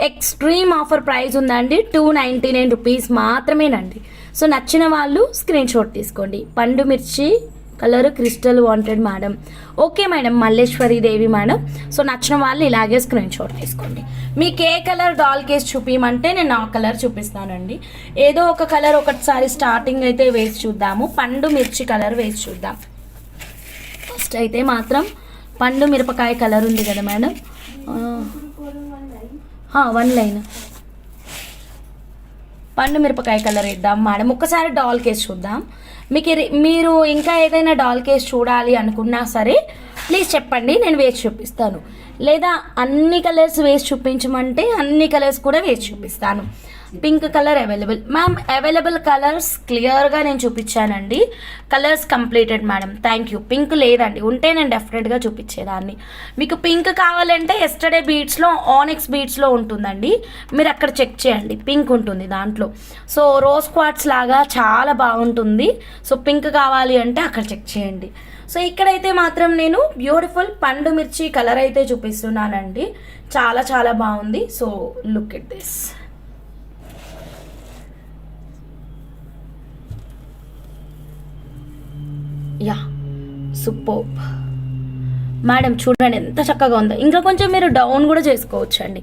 Extreme offer price ఉందండి, 299 రూపీస్ మాత్రమేనండి. సో నచ్చిన వాళ్ళు స్క్రీన్ షాట్ తీసుకోండి. పండు మిర్చి colour crystal wanted madam. Okay madam, Malleswari Devi madam. So నచ్చిన వాళ్ళు ఇలాగే స్క్రీన్ షాట్ తీసుకోండి. మీకు ఏ కలర్ డాల్ కేస్ చూపించమంటే నేను ఆ కలర్ చూపిస్తానండి. ఏదో ఒక కలర్ ఒకసారి స్టార్టింగ్ అయితే వేసి చూద్దాము. పండు మిర్చి కలర్ వేసి చూద్దాం. ఫస్ట్ అయితే మాత్రం పండు మిరపకాయ కలర్ ఉంది కదా మేడం, 1 లైన్ పండు మిరపకాయ కలర్ వేద్దాం మేడం. ఒక్కసారి డాల్ కేస్ చూద్దాం. మీరు ఇంకా ఏదైనా డాల్ కేస్ చూడాలి అనుకున్నా సరే ప్లీజ్ చెప్పండి, నేను వేసి చూపిస్తాను. లేదా అన్ని కలర్స్ వేసి చూపించమంటే అన్ని కలర్స్ కూడా వేసి చూపిస్తాను. Pink colour available ma'am. Available colours క్లియర్గా నేను చూపించానండి. Colours completed madam. Thank you. Pink లేదండి, ఉంటే నేను డెఫినెట్గా చూపించేదాన్ని. మీకు పింక్ కావాలంటే ఎస్టర్డే బీట్స్లో ఆనిక్స్ బీట్స్లో ఉంటుందండి, మీరు అక్కడ చెక్ చేయండి, పింక్ ఉంటుంది దాంట్లో. సో రోజ్ క్వార్ట్స్ లాగా చాలా బాగుంటుంది. సో పింక్ కావాలి అంటే అక్కడ చెక్ చేయండి. సో ఇక్కడైతే మాత్రం నేను బ్యూటిఫుల్ పండు మిర్చి కలర్ అయితే చూపిస్తున్నానండి. చాలా చాలా బాగుంది. So look at this. Yeah super madam, చూడండి ఎంత చక్కగా ఉందో. ఇంకా కొంచెం మీరు డౌన్ కూడా చేసుకోవచ్చు అండి,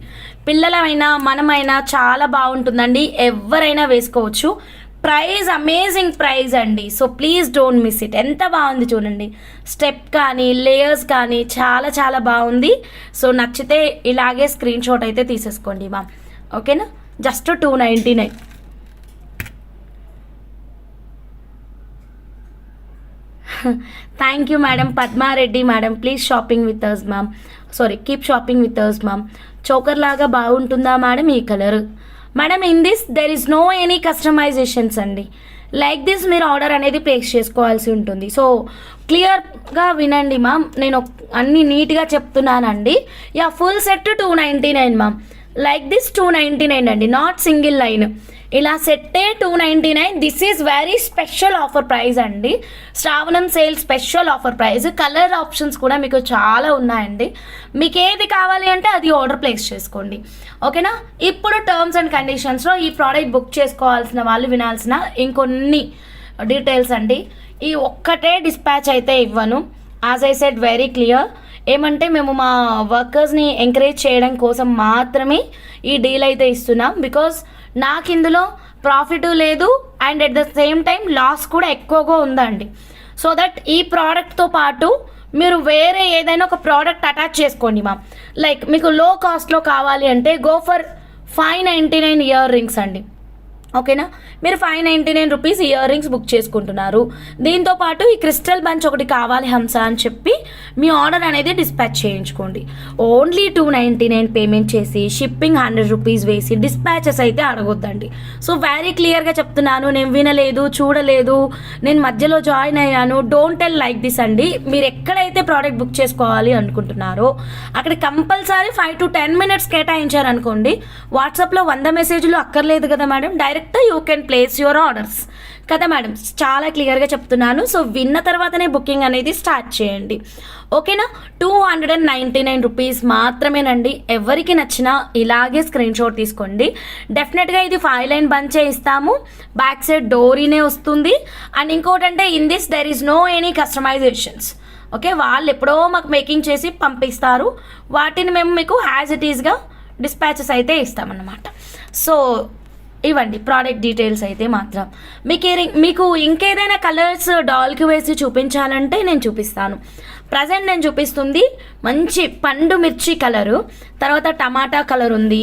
పిల్లలమైనా మనమైనా చాలా బాగుంటుందండి, ఎవరైనా వేసుకోవచ్చు. ప్రైస్ అమేజింగ్ ప్రైస్ అండి, so please don't miss it. ఎంత బాగుంది చూడండి, స్టెప్ కానీ లేయర్స్ కానీ చాలా చాలా బాగుంది. సో నచ్చితే ఇలాగే స్క్రీన్ షాట్ అయితే తీసేసుకోండి మ్యామ్, ఓకేనా. Just 299. Thank you madam. Padmareddy madam, please shopping with us ma'am, sorry keep shopping with us ma'am. Choker లాగా బాగుంటుందా మేడం ఈ colour? Madam in this there is no any customizations అండి, లైక్ దిస్ మీరు ఆర్డర్ అనేది ప్లేస్ చేసుకోవాల్సి ఉంటుంది. సో క్లియర్గా వినండి మ్యామ్, నేను అన్ని నీట్గా చెప్తున్నానండి. Yeah full set 299 ma'am, like this 299 అండి, నాట్ సింగిల్ లైన్. ఇలా సెట్టే 299. This is very special offer price అండి, శ్రావణం sale special offer price. Colour options కూడా మీకు చాలా ఉన్నాయండి, మీకు ఏది కావాలి అంటే అది ఆర్డర్ ప్లేస్ చేసుకోండి, ఓకేనా. ఇప్పుడు టర్మ్స్ అండ్ కండిషన్స్లో ఈ ప్రోడక్ట్ బుక్ చేసుకోవాల్సిన వాళ్ళు వినాల్సిన ఇంకొన్ని డీటెయిల్స్ అండి. ఈ ఒక్కటే డిస్పాచ్ అయితే ఇవ్వను, as I said very clear. ఏమంటే మేము మా వర్కర్స్ని ఎంకరేజ్ చేయడం కోసం మాత్రమే ఈ డీల్ అయితే ఇస్తున్నాం, బికాజ్ నాకు ఇందులో ప్రాఫిట్ లేదు and at the same time loss కూడా ఎక్కువగా ఉందండి. సో దట్ ఈ ప్రోడక్ట్తో పాటు మీరు వేరే ఏదైనా ఒక ప్రోడక్ట్ అటాచ్ చేసుకోండి మ్యామ్. లైక్ మీకు లో కాస్ట్లో కావాలి అంటే గో ఫర్ 599 ఇయర్ రింగ్స్ అండి, ఓకేనా. మీరు 599 రూపీస్ ఇయర్ రింగ్స్ బుక్ చేసుకుంటున్నారు, దీంతోపాటు ఈ క్రిస్టల్ బంచ్ ఒకటి కావాలి హంస అని చెప్పి మీ ఆర్డర్ అనేది డిస్పాచ్ చేయించుకోండి. ఓన్లీ 299 పేమెంట్ చేసి షిప్పింగ్ 100 రూపీస్ వేసి డిస్పాచెస్ అయితే అడగొద్దండి. సో వెరీ క్లియర్గా చెప్తున్నాను, నేను వినలేదు చూడలేదు నేను మధ్యలో జాయిన్ అయ్యాను, డోంట్ టెల్ లైక్ దిస్ అండి. మీరు ఎక్కడైతే ప్రోడక్ట్ బుక్ చేసుకోవాలి అనుకుంటున్నారో అక్కడ కంపల్సరీ 5 to 10 minutes కేటాయించారనుకోండి, వాట్సాప్లో 100 మెసేజ్లు అక్కర్లేదు కదా madam, direct you can place your orders కదా మేడం. చాలా క్లియర్గా చెప్తున్నాను, సో విన్న తర్వాతనే బుకింగ్ అనేది స్టార్ట్ చేయండి, ఓకేనా. 299 రూపీస్ మాత్రమేనండి. ఎవరికి నచ్చినా ఇలాగే స్క్రీన్ షాట్ తీసుకోండి. డెఫినెట్గా ఇది 5 లైన్ బంచే ఇస్తాము, బ్యాక్ సైడ్ డోరీనే వస్తుంది. అండ్ ఇంకోటంటే in this there is no any customisations, okay. వాళ్ళు ఎప్పుడో మాకు మేకింగ్ చేసి పంపిస్తారు, వాటిని మేము మీకు యాజ్ ఇట్ ఈస్గా డిస్పాచెస్ అయితే ఇస్తామన్నమాట. సో ఇవ్వండి ప్రోడక్ట్ డీటెయిల్స్ అయితే మాత్రం. మీకు ఇంకేదైనా కలర్స్ డాల్కి వేసి చూపించాలంటే నేను చూపిస్తాను. ప్రజెంట్ నేను చూపిస్తుంది మంచి పండు మిర్చి కలరు, తర్వాత టమాటా కలర్ ఉంది,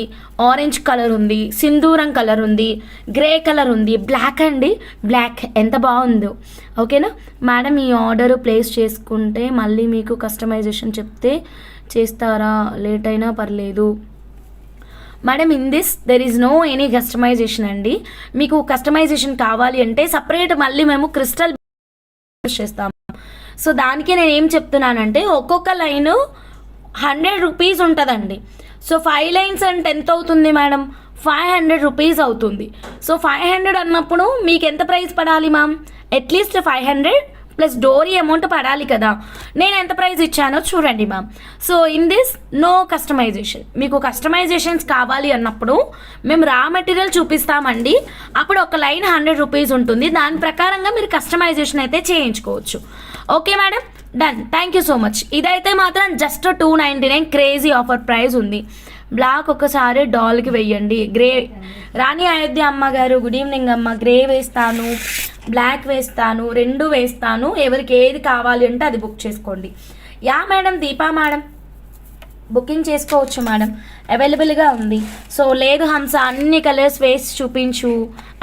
ఆరెంజ్ కలర్ ఉంది, సింధూరం కలర్ ఉంది, గ్రే కలర్ ఉంది, బ్లాక్ అండి. బ్లాక్ ఎంత బాగుందో, ఓకేనా మేడం. ఈ ఆర్డర్ ప్లేస్ చేసుకుంటే మళ్ళీ మీకు కస్టమైజేషన్ చెప్తే చేస్తారా, లేట్ అయినా పర్లేదు madam. In this there is no any customization అండి. మీకు కస్టమైజేషన్ కావాలి అంటే సపరేట్ మళ్ళీ మేము క్రిస్టల్ చేస్తాము. సో దానికి నేను ఏం చెప్తున్నానంటే ఒక్కొక్క లైను 100 రూపీస్ ఉంటుందండి. సో 5 లైన్స్ అంటే ఎంత అవుతుంది మేడం? 500 రూపీస్ అవుతుంది. సో 500 అన్నప్పుడు మీకు ఎంత ప్రైస్ పడాలి మ్యామ్? అట్లీస్ట్ 500 ప్లస్ డోరీ అమౌంట్ పడాలి కదా. నేను ఎంత ప్రైస్ ఇచ్చానో చూడండి ma'am. So in this no customization. మీకు కస్టమైజేషన్స్ కావాలి అన్నప్పుడు మేము రా మెటీరియల్ చూపిస్తామండి. అప్పుడు ఒక లైన్ 100 రూపీస్ ఉంటుంది, దాని ప్రకారంగా మీరు కస్టమైజేషన్ అయితే చేయించుకోవచ్చు. Okay madam, done. Thank you so much. ఇదైతే మాత్రం జస్ట్ 299 క్రేజీ ఆఫర్ ప్రైస్ ఉంది. బ్లాక్ ఒకసారి డాల్కి వెయ్యండి. గ్రే రాణి అయోధ్య అమ్మ గారు గుడ్ ఈవినింగ్ అమ్మ. గ్రే వేస్తాను, బ్లాక్ వేస్తాను, 2 వేస్తాను. ఎవరికి ఏది కావాలి అంటే అది బుక్ చేసుకోండి. Yeah madam, Deepa madam booking చేసుకోవచ్చు మేడం, అవైలబుల్గా ఉంది. సో లేదు హంస అన్ని కలర్స్ వేసి చూపించు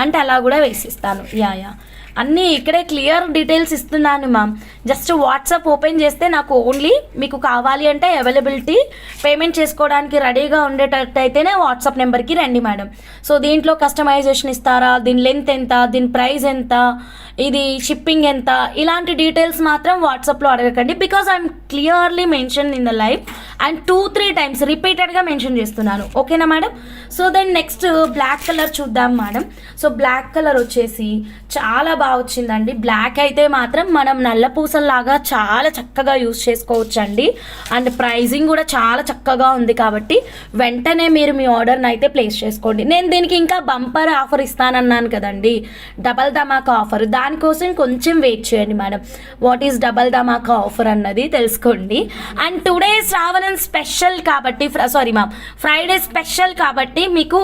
అంటే అలా కూడా వేసిస్తాను. యా అన్నీ ఇక్కడే క్లియర్ డీటెయిల్స్ ఇస్తున్నాను మ్యామ్. జస్ట్ వాట్సాప్ ఓపెన్ చేస్తే నాకు ఓన్లీ మీకు కావాలి అంటే అవైలబిలిటీ పేమెంట్ చేసుకోవడానికి రెడీగా ఉండేటట్టయితేనే వాట్సాప్ నెంబర్కి రండి మేడం. సో దీంట్లో కస్టమైజేషన్ ఇస్తారా, దీని లెంత్ ఎంత, దీని ప్రైస్ ఎంత, ఇది షిప్పింగ్ ఎంత, ఇలాంటి డీటెయిల్స్ మాత్రం వాట్సాప్లో అడగకండి. Because I'm clearly mention in the live and 2-3 times రిపీటెడ్గా మెన్షన్ చేస్తున్నాను. ఓకేనా madam? So then next black colour చూద్దాం మేడం. సో బ్లాక్ కలర్ వచ్చేసి చాలా బాగా వచ్చిందండి. బ్లాక్ అయితే మాత్రం మనం నల్ల పూసల్లాగా చాలా చక్కగా యూస్ చేసుకోవచ్చండి. అండ్ ప్రైజింగ్ కూడా చాలా చక్కగా ఉంది కాబట్టి వెంటనే మీరు మీ ఆర్డర్ని అయితే ప్లేస్ చేసుకోండి. నేను దీనికి ఇంకా బంపర్ ఆఫర్ ఇస్తానన్నాను కదండి, డబల్ ధమాకా ఆఫర్. దానికోసం కొంచెం వెయిట్ చేయండి madam. What is double Dhamaka offer అన్నది తెలుసుకోండి. అండ్ టుడే శ్రావణం స్పెషల్ కాబట్టి ఫ్రైడే స్పెషల్ కాబట్టి మీకు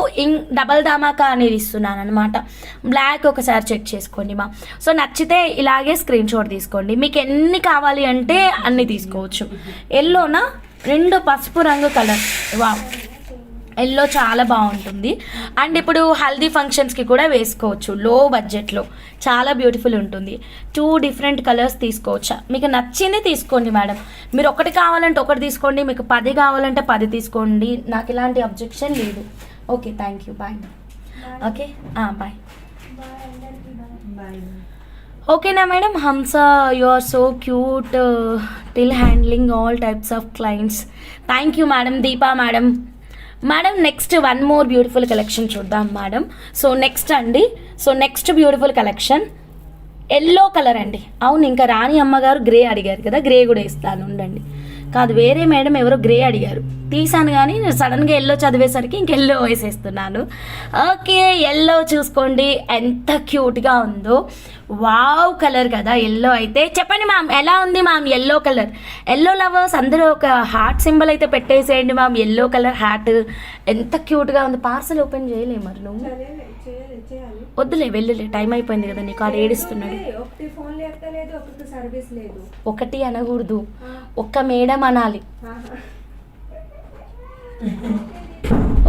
డబల్ ధమాకా అనేది ఇస్తున్నాను అనమాట. బ్లాక్ ఒకసారి చెక్ చేసుకోండి మా. సో నచ్చితే ఇలాగే స్క్రీన్ షాట్ తీసుకోండి. మీకు ఎన్ని కావాలి అంటే అన్ని తీసుకోవచ్చు. ఎల్లోనా 2 పసుపు రంగు కలర్, వావ్ ఎల్లో చాలా బాగుంటుంది. అండ్ ఇప్పుడు హల్దీ ఫంక్షన్స్కి కూడా వేసుకోవచ్చు. లో బడ్జెట్లో చాలా బ్యూటిఫుల్ ఉంటుంది. 2 డిఫరెంట్ కలర్స్ తీసుకోవచ్చా, మీకు నచ్చింది తీసుకోండి మేడం. మీరు ఒకటి కావాలంటే ఒకటి తీసుకోండి, మీకు 10 కావాలంటే 10 తీసుకోండి. నాకు ఇలాంటి అబ్జెక్షన్ లేదు. Okay, thank you, bye. Okay bye. ఓకేనా madam? Hamsa, you are so cute till handling all types of clients. Thank you madam. Deepa madam. Madam next 1 more beautiful collection చూద్దాం madam. So next beautiful collection yellow colour అండి. అవును, ఇంకా రాణి అమ్మగారు గ్రే అడిగారు కదా, గ్రే కూడా ఇస్తాను ఉండండి. కాదు, వేరే మేడం ఎవరో గ్రే అడిగారు, తీసాను కానీ సడన్గా ఎల్లో చదివేసరికి ఇంక ఎల్లో వేసేస్తున్నాను. ఓకే, ఎల్లో చూసుకోండి ఎంత క్యూట్గా ఉందో. వావ్ కలర్ కదా ఎల్లో అయితే. చెప్పండి మ్యామ్, ఎలా ఉంది ma'am yellow colour? Yellow lovers అందరూ ఒక హార్ట్ సింబల్ అయితే పెట్టేసేయండి మ్యామ్. ఎల్లో కలర్ హార్ట్ ఎంత క్యూట్గా ఉంది. పార్సల్ ఓపెన్ చేయలే మరి నువ్వు? వద్దులే, వెళ్ళలే, టైం అయిపోయింది కదా నీకు. ఆడు ఏడుస్తున్నాడు. ఒకటి అనకూడదు, ఒక్క మేడం అనాలి.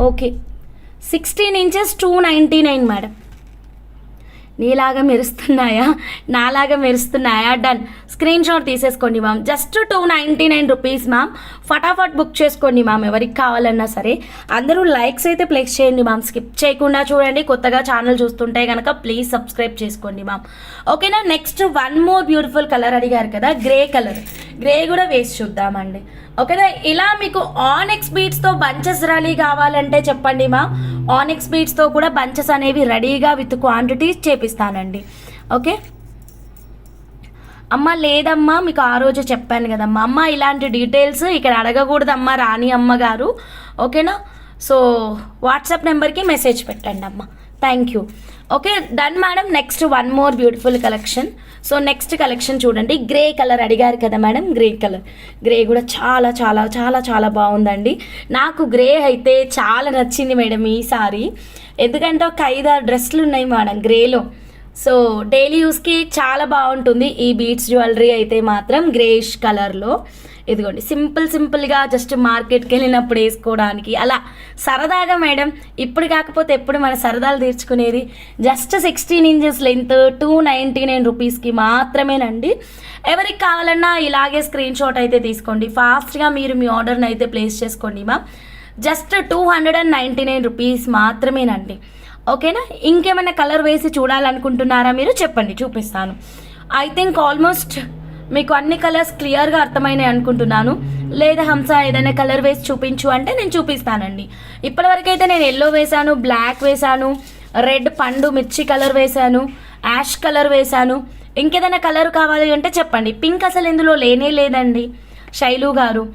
Okay, 16 inches 299 madam. నీలాగా మెరుస్తున్నాయా, నాలాగా మెరుస్తున్నాయా? డన్. స్క్రీన్ షాట్ తీసేసుకోండి మ్యామ్. Just 299 rupees ma'am. ఫటాఫట్ బుక్ చేసుకోండి మ్యామ్, ఎవరికి కావాలన్నా సరే. అందరూ లైక్స్ అయితే ప్లేస్ చేయండి మ్యామ్, స్కిప్ చేయకుండా చూడండి. కొత్తగా ఛానల్ చూస్తుంటే కనుక ప్లీజ్ సబ్స్క్రైబ్ చేసుకోండి మ్యామ్. ఓకేనా? నెక్స్ట్ 1 మోర్ బ్యూటిఫుల్ కలర్ అడిగారు కదా, గ్రే కలర్. గ్రే కూడా వేసి చూద్దామండి. ఓకేనా? ఇలా మీకు ఆనెక్స్ బీట్స్తో బంచెస్ రెడీ కావాలంటే చెప్పండి మా. ఆనెక్స్ బీట్స్తో కూడా బంచెస్ అనేవి రెడీగా విత్ క్వాంటిటీస్ చేపిస్తానండి. ఓకే అమ్మ, లేదమ్మా మీకు ఆ రోజు చెప్పాను కదమ్మా. అమ్మ ఇలాంటి డీటెయిల్స్ ఇక్కడ అడగకూడదమ్మా రాణి అమ్మగారు. ఓకేనా? సో వాట్సాప్ నెంబర్కి మెసేజ్ పెట్టండి అమ్మ. Thank you. Okay, done madam. Next 1 more beautiful collection. So next collection చూడండి. గ్రే కలర్ అడిగారు కదా మేడం, గ్రే కలర్. గ్రే కూడా చాలా చాలా చాలా చాలా బాగుందండి. నాకు గ్రే అయితే చాలా నచ్చింది మేడం ఈసారి. ఎందుకంటే ఒక 5-6 డ్రెస్సులు ఉన్నాయి మేడం గ్రేలో. సో డైలీ యూస్కి చాలా బాగుంటుంది ఈ బీట్స్ జ్యువెలరీ అయితే మాత్రం గ్రేష్ కలర్లో. ఇదిగోండి, సింపుల్గా జస్ట్ మార్కెట్కి వెళ్ళినప్పుడు వేసుకోవడానికి అలా సరదాగా మేడం. ఇప్పుడు కాకపోతే ఎప్పుడు మన సరదాలు తీర్చుకునేది. జస్ట్ 16 ఇంచెస్ లెంత్ 299 రూపీస్కి మాత్రమేనండి. ఎవరికి కావాలన్నా ఇలాగే స్క్రీన్ షాట్ అయితే తీసుకోండి. ఫాస్ట్గా మీరు మీ ఆర్డర్ని అయితే ప్లేస్ చేసుకోండి మా. జస్ట్ 299 రూపీస్ మాత్రమేనండి. ఓకేనా? ఇంకేమైనా కలర్ వేసి చూడాలనుకుంటున్నారా మీరు? చెప్పండి, చూపిస్తాను. ఐ థింక్ ఆల్మోస్ట్ మీకు అన్ని కలర్స్ క్లియర్గా అర్థమైనాయి అనుకుంటున్నాను. లేదా హంస ఏదైనా కలర్ వేసి చూపించు అంటే నేను చూపిస్తానండి. ఇప్పటివరకు అయితే నేను ఎల్లో వేశాను, బ్లాక్ వేశాను, రెడ్ పండు మిర్చి కలర్ వేశాను, యాష్ కలర్ వేశాను. ఇంకేదైనా కలర్ కావాలి అంటే చెప్పండి. పింక్ అసలు ఇందులో లేనే లేదండి శైలు గారు.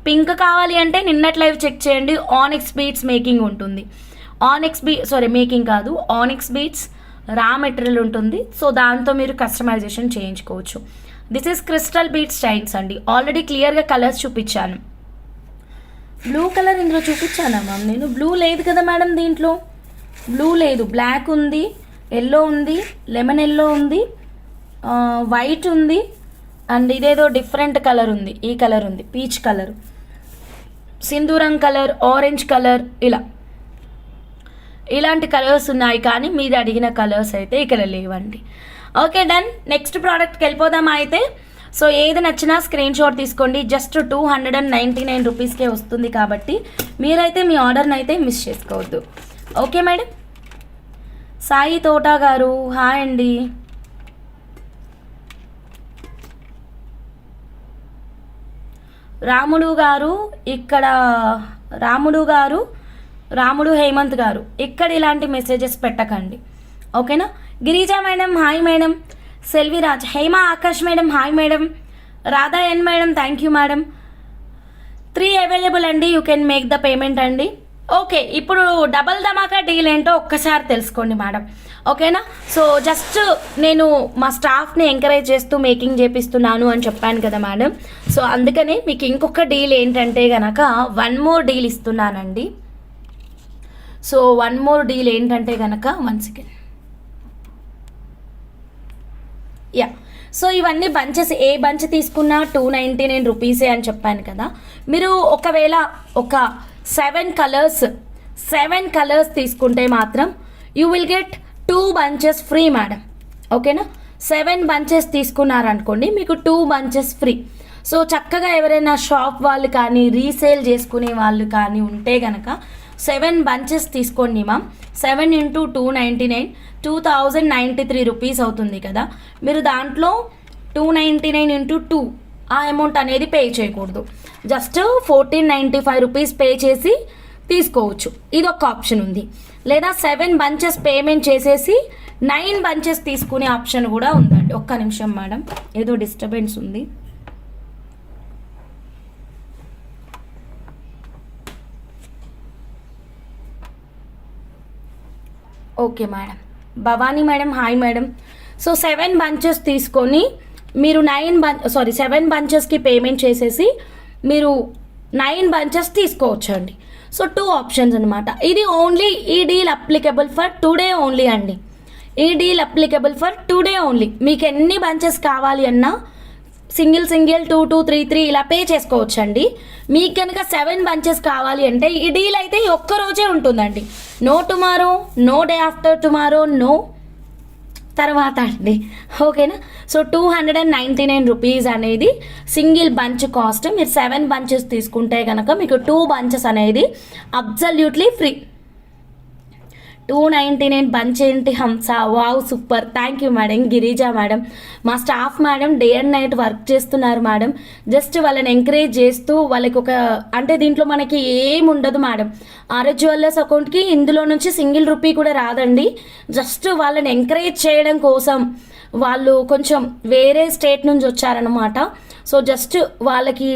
పింక్ కావాలి అంటే నిన్నటి లైవ్ చెక్ చేయండి. ఆనెక్స్ బీట్స్ మేకింగ్ ఉంటుంది. మేకింగ్ కాదు, ఆనెక్స్ బీట్స్ రా మెటీరియల్ ఉంటుంది. సో దాంతో మీరు కస్టమైజేషన్ చేయించుకోవచ్చు. This is crystal beat styles అండి. ఆల్రెడీ క్లియర్గా కలర్స్ చూపించాను. బ్లూ కలర్ ఇందులో చూపించానా మ్యామ్ నేను? బ్లూ లేదు కదా మేడం దీంట్లో. బ్లూ లేదు, బ్లాక్ ఉంది, ఎల్లో ఉంది, లెమన్ ఎల్లో ఉంది, వైట్ ఉంది, అండ్ ఇదేదో డిఫరెంట్ కలర్ ఉంది. ఈ కలర్ ఉంది, పీచ్ కలర్, సింధూరం కలర్, ఆరెంజ్ కలర్, ఇలాంటి కలర్స్ ఉన్నాయి. కానీ మీరు అడిగిన కలర్స్ అయితే ఇక్కడ లేవండి. Okay, done. నెక్స్ట్ ప్రోడక్ట్కి వెళ్ళిపోదామా అయితే? సో ఏది నచ్చినా స్క్రీన్ షాట్ తీసుకోండి. జస్ట్ 299 రూపీస్కే వస్తుంది కాబట్టి మీరైతే మీ ఆర్డర్ని అయితే మిస్ చేసుకోవద్దు. Okay madam. సాయి తోట గారు హాయ్ అండి. రాముడు గారు ఇక్కడ, రాముడు హేమంత్ గారు ఇక్కడ ఇలాంటి మెసేజెస్ పెట్టకండి, ఓకేనా. Girija madam hi madam, Selvaraj, Hema Akash madam hi madam, Radha N madam thank you madam. 3 available అండి, you can make the payment అండి. ఓకే, ఇప్పుడు డబల్ ధమాకా డీల్ ఏంటో ఒక్కసారి తెలుసుకోండి మేడం, ఓకేనా. సో జస్ట్ నేను మా స్టాఫ్ని ఎంకరేజ్ చేస్తూ మేకింగ్ చేపిస్తున్నాను అని చెప్పాను కదా మేడం. సో అందుకని మీకు ఇంకొక డీల్ ఏంటంటే కనుక 1 మోర్ డీల్ ఇస్తున్నానండి. సో 1 మోర్ డీల్ ఏంటంటే కనుక 1 సెకండ్, యా. సో ఇవన్నీ బంచెస్, ఏ బంచ్ తీసుకున్నా 299 రూపీసే అని చెప్పాను కదా. మీరు ఒకవేళ ఒక 7 కలర్స్ తీసుకుంటే మాత్రం you will get 2 bunches free madam, ఓకేనా. 7 బంచెస్ తీసుకున్నారనుకోండి మీకు 2 బంచెస్ ఫ్రీ. సో చక్కగా ఎవరైనా షాప్ వాళ్ళు కానీ రీసేల్ చేసుకునే వాళ్ళు కానీ ఉంటే కనుక 7 బంచెస్ తీసుకోండి మ్యామ్. 7 × 299 2093 రూపీస్ అవుతుంది కదా. మీరు దాంట్లో 299 × 2 ఆ అమౌంట్ అనేది పే చేయకూడదు, జస్ట్ 1495 రూపీస్ పే చేసి తీసుకోవచ్చు. ఇది ఒక ఆప్షన్ ఉంది. లేదా 7 బంచెస్ పేమెంట్ చేసేసి 9 బంచెస్ తీసుకునే ఆప్షన్ కూడా ఉందండి. ఒక్క నిమిషం మేడం, ఏదో డిస్టర్బెన్స్ ఉంది. Okay madam, Bhavani madam hi madam. So 7 bunches తీసుకొని మీరు 7 బంచెస్కి పేమెంట్ చేసేసి మీరు 9 బంచెస్ తీసుకోవచ్చండి. సో 2 ఆప్షన్స్ అనమాట. ఇది ఓన్లీ ఈ deal applicable for today only అండి. ఈ deal applicable for today only. మీకు ఎన్ని బంచెస్ కావాలి అన్నా సింగిల్ 2, 2, 3, 3 ఇలా పే చేసుకోవచ్చండి. మీకు కనుక 7 బంచెస్ కావాలి అంటే ఈ డీల్ అయితే ఒక్కరోజే ఉంటుందండి. No tomorrow, no day after tomorrow, no తర్వాత అండి, ఓకేనా. సో 299 రూపీస్ అనేది సింగిల్ బంచ్ కాస్ట్. మీరు 7 బంచెస్ తీసుకుంటే కనుక మీకు 2 బంచెస్ అనేది అబ్సల్యూట్లీ ఫ్రీ. 299 బంచ్ ఏంటి Hamsa, wow super, thank you madam. Girija madam, మా staff madam day and night work చేస్తున్నారు మేడం. జస్ట్ వాళ్ళని ఎంకరేజ్ చేస్తూ వాళ్ళకి ఒక అంటే దీంట్లో మనకి ఏం ఉండదు మేడం. ఆర్ఎస్ జ్యువెలర్స్ అకౌంట్కి ఇందులో నుంచి సింగిల్ రూపీ కూడా రాదండి. జస్ట్ వాళ్ళని ఎంకరేజ్ చేయడం కోసం, వాళ్ళు కొంచెం వేరే స్టేట్ నుంచి వచ్చారనమాట. సో జస్ట్ వాళ్ళకి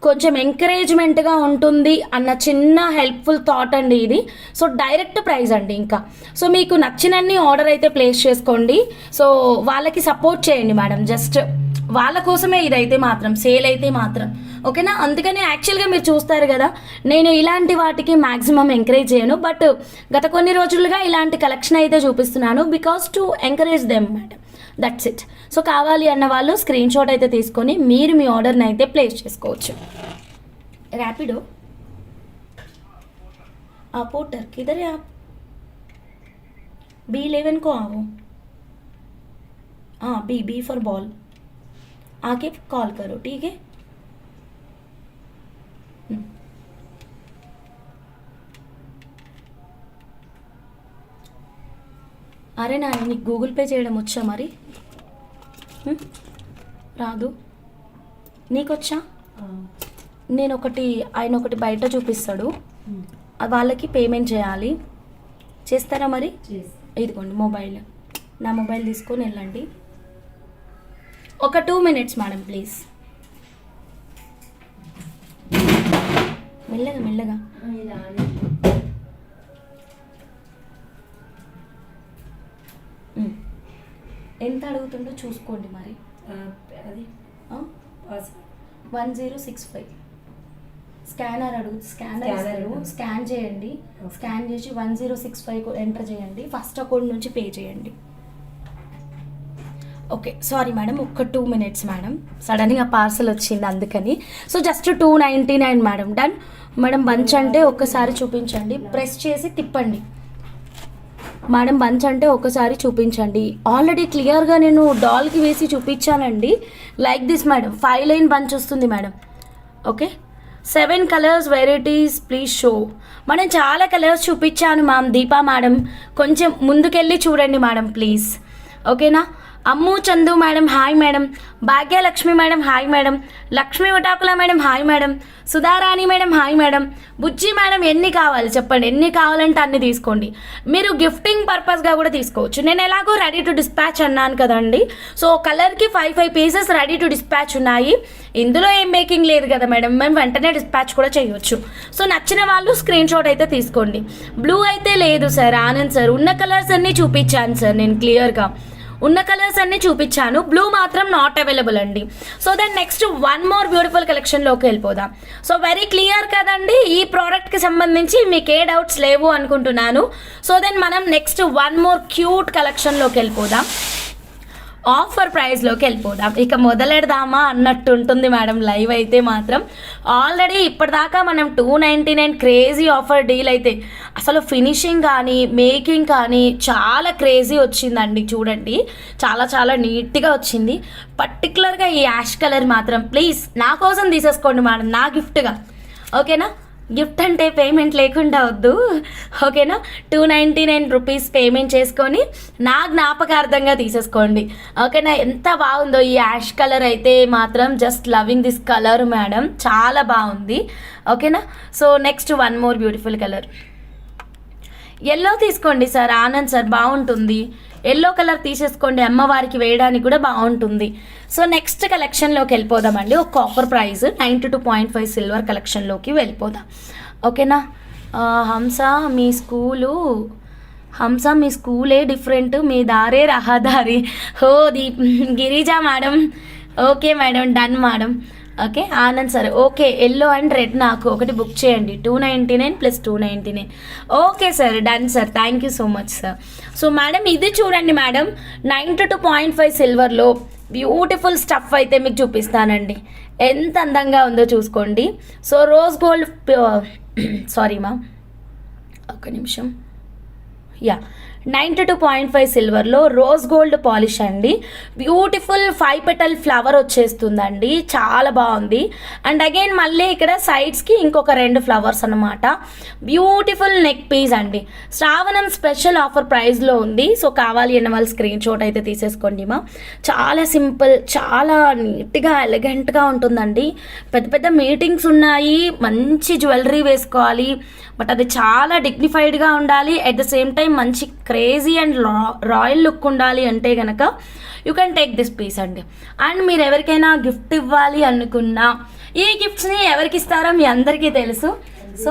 కొంచెం ఎంకరేజ్మెంట్గా ఉంటుంది అన్న చిన్న హెల్ప్ఫుల్ థాట్ అండి ఇది. సో డైరెక్ట్ ప్రైజ్ అండి. ఇంకా సో మీకు నచ్చినన్ని ఆర్డర్ అయితే ప్లేస్ చేసుకోండి. సో వాళ్ళకి సపోర్ట్ చేయండి మేడం. జస్ట్ వాళ్ళ కోసమే ఇదైతే మాత్రం, సేల్ అయితే మాత్రం, ఓకేనా. అందుకని యాక్చువల్గా మీరు చూస్తారు కదా, నేను ఇలాంటి వాటికి మ్యాక్సిమం ఎంకరేజ్ చేయను, బట్ గత కొన్ని రోజులుగా ఇలాంటి కలెక్షన్ అయితే చూపిస్తున్నాను because to encourage them madam, that's it. So కావాలి అన్న వాళ్ళు స్క్రీన్ షాట్ అయితే తీసుకొని మీరు మీ ఆర్డర్ని అయితే ప్లేస్ చేసుకోవచ్చు. ర్యాపిడో पोर्टर किधर है आप? B11 को आओ. हाँ बी फॉर बॉल. आके कॉल करो, ठीक है. అరే నా నీకు గూగుల్ పే చేయడం వచ్చా మరి? రాదు. నీకొచ్చా? నేను ఆయన ఒకటి బయట చూపిస్తాడు, వాళ్ళకి పేమెంట్ చేయాలి. చేస్తారా మరి? ఇదిగోండి మొబైల్, నా మొబైల్ తీసుకొని వెళ్ళండి. ఒక 2 minutes మేడం ప్లీజ్. మెల్లగా మెల్లగా. ఎంత అడుగుతుండో చూసుకోండి మరి. అది 1065 స్కానర్ స్కాన్ చేయండి. స్కాన్ చేసి 1065 ఎంటర్ చేయండి. ఫస్ట్ అకౌంట్ నుంచి పే చేయండి. ఓకే సారీ మేడం, ఒక్క 2 minutes మేడం, సడన్గా పార్సల్ వచ్చింది అందుకని. So just 299 madam. Done madam. Bunch అంటే ఒక్కసారి చూపించండి, ప్రెస్ చేసి తిప్పండి మేడం. బంచ్ అంటే ఒకసారి చూపించండి. ఆల్రెడీ క్లియర్గా నేను డాల్కి వేసి చూపించానండి. Like this madam, 5 line bunch వస్తుంది madam. Okay 7 colours varieties please show. మనం చాలా కలర్స్ చూపించాను మ్యామ్. దీపా మేడం కొంచెం ముందుకెళ్ళి చూడండి మేడం ప్లీజ్, ఓకేనా. Ammu Chandu madam hi madam, Bhagyalakshmi madam hi madam, Lakshmi Vitakula madam hi madam, Sudharani madam hi madam, Bujji madam ఎన్ని కావాలి చెప్పండి, ఎన్ని కావాలంటే అన్ని తీసుకోండి. మీరు గిఫ్టింగ్ పర్పస్గా కూడా తీసుకోవచ్చు. నేను ఎలాగో రెడీ టు డిస్పాచ్ అన్నాను కదండి. సో కలర్కి 5 పీసెస్ రెడీ టు డిస్పాచ్ ఉన్నాయి. ఇందులో ఏం మేకింగ్ లేదు కదా మేడం, మేము వెంటనే డిస్పాచ్ కూడా చేయొచ్చు. సో నచ్చిన వాళ్ళు స్క్రీన్ షాట్ అయితే తీసుకోండి. బ్లూ అయితే లేదు సార్, ఆనంద్ సార్. ఉన్న కలర్స్ అన్నీ చూపించాను సార్, నేను క్లియర్గా ఉన్న కలర్స్ అన్నీ చూపించాను. బ్లూ మాత్రం నాట్ అవైలబుల్ అండి. So then next one more beautiful కలెక్షన్లోకి వెళ్ళిపోదాం. సో వెరీ క్లియర్ కదండి, ఈ ప్రోడక్ట్కి సంబంధించి మీకు ఏ డౌట్స్ లేవు అనుకుంటున్నాను. సో దెన్ మనం నెక్స్ట్ వన్ మోర్ క్యూట్ కలెక్షన్లోకి వెళ్ళిపోదాం, ఆఫర్ ప్రైస్లోకి వెళ్ళిపోదాం. ఇక మొదలెడదామా అన్నట్టు ఉంటుంది మేడం లైవ్ అయితే మాత్రం. ఆల్రెడీ ఇప్పటిదాకా మనం 299 క్రేజీ ఆఫర్ డీల్ అయితే అసలు ఫినిషింగ్ కానీ మేకింగ్ కానీ చాలా క్రేజీ వచ్చిందండి. చూడండి చాలా చాలా నీట్గా వచ్చింది. పర్టికులర్గా ఈ యాష్ కలర్ మాత్రం ప్లీజ్ నా కోసం తీసేసుకోండి మేడం, నా గిఫ్ట్గా. ఓకేనా, గిఫ్ట్ అంటే పేమెంట్ లేకుండా వద్దు. ఓకేనా, 299 రూపీస్ పేమెంట్ చేసుకొని నా జ్ఞాపకార్థంగా తీసేసుకోండి. ఓకేనా, ఎంత బాగుందో ఈ యాష్ కలర్ అయితే మాత్రం, just loving this colour madam, చాలా బాగుంది. ఓకేనా, so next one more beautiful colour yellow తీసుకోండి సార్, ఆనంద్ సార్ బాగుంటుంది. ఎల్లో కలర్ తీసేసుకోండి, అమ్మవారికి వేయడానికి కూడా బాగుంటుంది. సో నెక్స్ట్ కలెక్షన్లోకి వెళ్ళిపోదామండి. ఒక కాపర్ ప్రైస్ 92.5 సిల్వర్ కలెక్షన్లోకి వెళ్ళిపోదాం. ఓకేనా, హంస మీ స్కూలే డిఫరెంట్, మీ దారే రహదారి. హో Girija madam, okay madam, done madam. Okay, Anand sir okay, yellow and red నాకు ఒకటి బుక్ చేయండి, 299 + 299. Okay sir, done sir, thank you so much sir. So madam ఇది చూడండి మేడం, 92.5 సిల్వర్లో బ్యూటిఫుల్ స్టఫ్ అయితే మీకు చూపిస్తానండి. ఎంత అందంగా ఉందో చూసుకోండి. సో రోజ్ గోల్డ్, సారీ మా ఒక్క నిమిషం, 92.5 సిల్వర్లో రోజ్ గోల్డ్ పాలిష్ అండి. బ్యూటిఫుల్ 5 పెటల్ ఫ్లవర్ వచ్చేస్తుందండి, చాలా బాగుంది. అండ్ అగైన్ మళ్ళీ ఇక్కడ సైడ్స్కి ఇంకొక 2 ఫ్లవర్స్ అనమాట. బ్యూటిఫుల్ నెక్ పీస్ అండి. శ్రావణం స్పెషల్ ఆఫర్ ప్రైస్లో ఉంది. సో కావాలి అన్న వాళ్ళు స్క్రీన్ షాట్ అయితే తీసేసుకోండి మా. చాలా సింపుల్, చాలా నీట్గా ఎలిగెంట్గా ఉంటుందండి. పెద్ద పెద్ద మీటింగ్స్ ఉన్నాయి, మంచి జ్యువెలరీ వేసుకోవాలి, బట్ అది చాలా డిగ్నిఫైడ్గా ఉండాలి. అట్ ద సేమ్ టైం మంచి క్రేజీ అండ్ రాయల్ లుక్ ఉండాలి అంటే కనుక you can take this piece అండి. అండ్ మీరు ఎవరికైనా గిఫ్ట్ ఇవ్వాలి అనుకున్నా, ఈ గిఫ్ట్స్ని ఎవరికి ఇస్తారో మీ అందరికీ తెలుసు. సో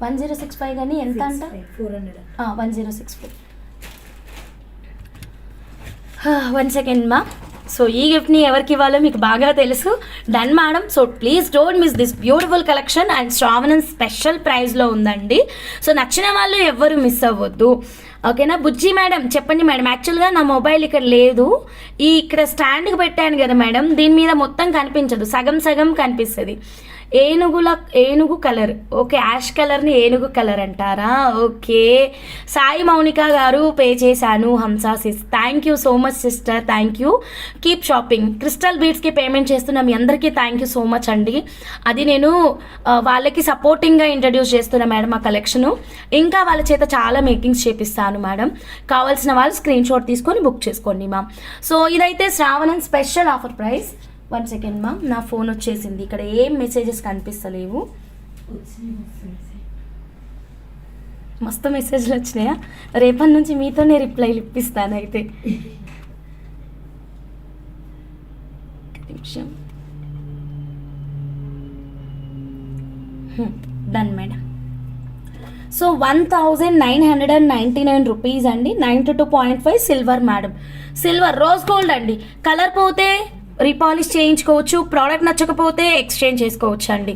1065 కానీ ఎంత అంట, 1065. 1 సెకండ్ మా. సో ఈ గిఫ్ట్ని ఎవరికి ఇవ్వాలో మీకు బాగా తెలుసు. Done madam. So please don't miss this beautiful collection and శ్రావణం స్పెషల్ ప్రైస్లో ఉందండి. సో నచ్చిన వాళ్ళు ఎవ్వరు మిస్ అవ్వద్దు. ఓకేనా, బుజ్జి మేడం చెప్పండి మేడం. యాక్చువల్గా నా మొబైల్ ఇక్కడ లేదు, ఇక్కడ స్టాండ్కి పెట్టాను కదా మేడం, దీని మీద మొత్తం కనిపించదు, సగం సగం కనిపిస్తుంది. ఏనుగు కలర్, ఓకే, యాష్ కలర్ని ఏనుగు కలర్ అంటారా? ఓకే, సాయి మౌనిక గారు పే చేశాను. Hamsa sis, thank you so much sister, thank you. Keep shopping. Crystal బీడ్స్కి పేమెంట్ చేస్తున్న మీ అందరికీ థ్యాంక్ యూ సో మచ్ అండి. అది నేను వాళ్ళకి సపోర్టింగ్గా ఇంట్రడ్యూస్ చేస్తున్నా మేడం ఆ కలెక్షను. ఇంకా వాళ్ళ చేత చాలా మేకింగ్స్ చేపిస్తాను మేడం. కావాల్సిన వాళ్ళు స్క్రీన్ షాట్ తీసుకొని బుక్ చేసుకోండి మ్యామ్. సో ఇదైతే శ్రావణం special offer price. 1 second ma'am, నా ఫోన్ వచ్చేసింది, ఇక్కడ ఏం మెసేజెస్ కనిపిస్తలేవు. మస్తు మెసేజ్లు వచ్చినాయా? రేపటి నుంచి మీతోనే రిప్లైలు ఇప్పిస్తాను అయితే. నిమిషం. Done madam. సో 1999 రూపీస్ అండి, 92.5 silver madam. Silver rose gold అండి. కలర్ పోతే రీపాలిష్ చేయించుకోవచ్చు, ప్రోడక్ట్ నచ్చకపోతే ఎక్స్చేంజ్ చేసుకోవచ్చు అండి.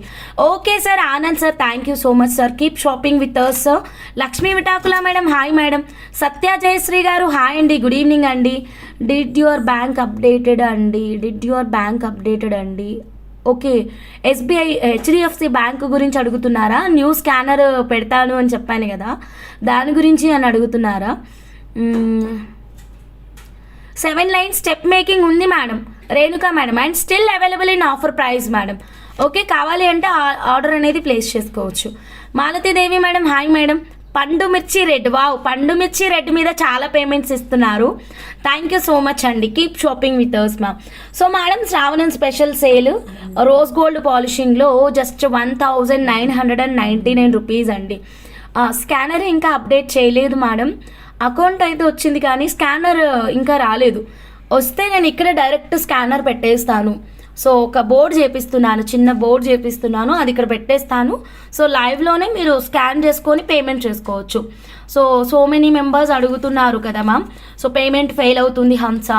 Okay sir, Anand sir, thank you so much sir. Keep shopping with us sir. Lakshmi Vitakula madam hi madam. Satya Jayashree గారు హాయ్ అండి, గుడ్ ఈవినింగ్ అండి. డిడ్ యువర్ బ్యాంక్ అప్డేటెడ్ అండి. ఓకే, ఎస్బీఐ హెచ్డిఎఫ్సి బ్యాంక్ గురించి అడుగుతున్నారా? న్యూ స్కానర్ పెడతాను అని చెప్పాను కదా, దాని గురించి అని అడుగుతున్నారా? 7 లైన్ స్టెప్ మేకింగ్ ఉంది madam, Renuka madam, and still available in offer price madam. Okay, కావాలి అంటే ఆర్డర్ అనేది ప్లేస్ చేసుకోవచ్చు. Malathi Devi madam hi madam. పండు మిర్చి రెడ్, వావ్, పండు మిర్చి రెడ్ మీద చాలా పేమెంట్స్ ఇస్తున్నారు. థ్యాంక్ యూ సో మచ్ అండి. Keep shopping with us ma'am. So madam Shravanam special sale rose gold పాలిషింగ్లో జస్ట్ 1999 రూపీస్ అండి. స్కానర్ ఇంకా అప్డేట్ చేయలేదు మేడం. అకౌంట్ అయితే వచ్చింది కానీ స్కానర్ ఇంకా రాలేదు. వస్తే నేను ఇక్కడ డైరెక్ట్ స్కానర్ పెట్టేస్తాను. సో ఒక బోర్డు చేపిస్తున్నాను, చిన్న బోర్డు చేపిస్తున్నాను, అది ఇక్కడ పెట్టేస్తాను. సో లైవ్లోనే మీరు స్కాన్ చేసుకొని పేమెంట్ చేసుకోవచ్చు. సో మెనీ మెంబర్స్ అడుగుతున్నారు కదా మ్యామ్, సో పేమెంట్ ఫెయిల్ అవుతుంది హంస,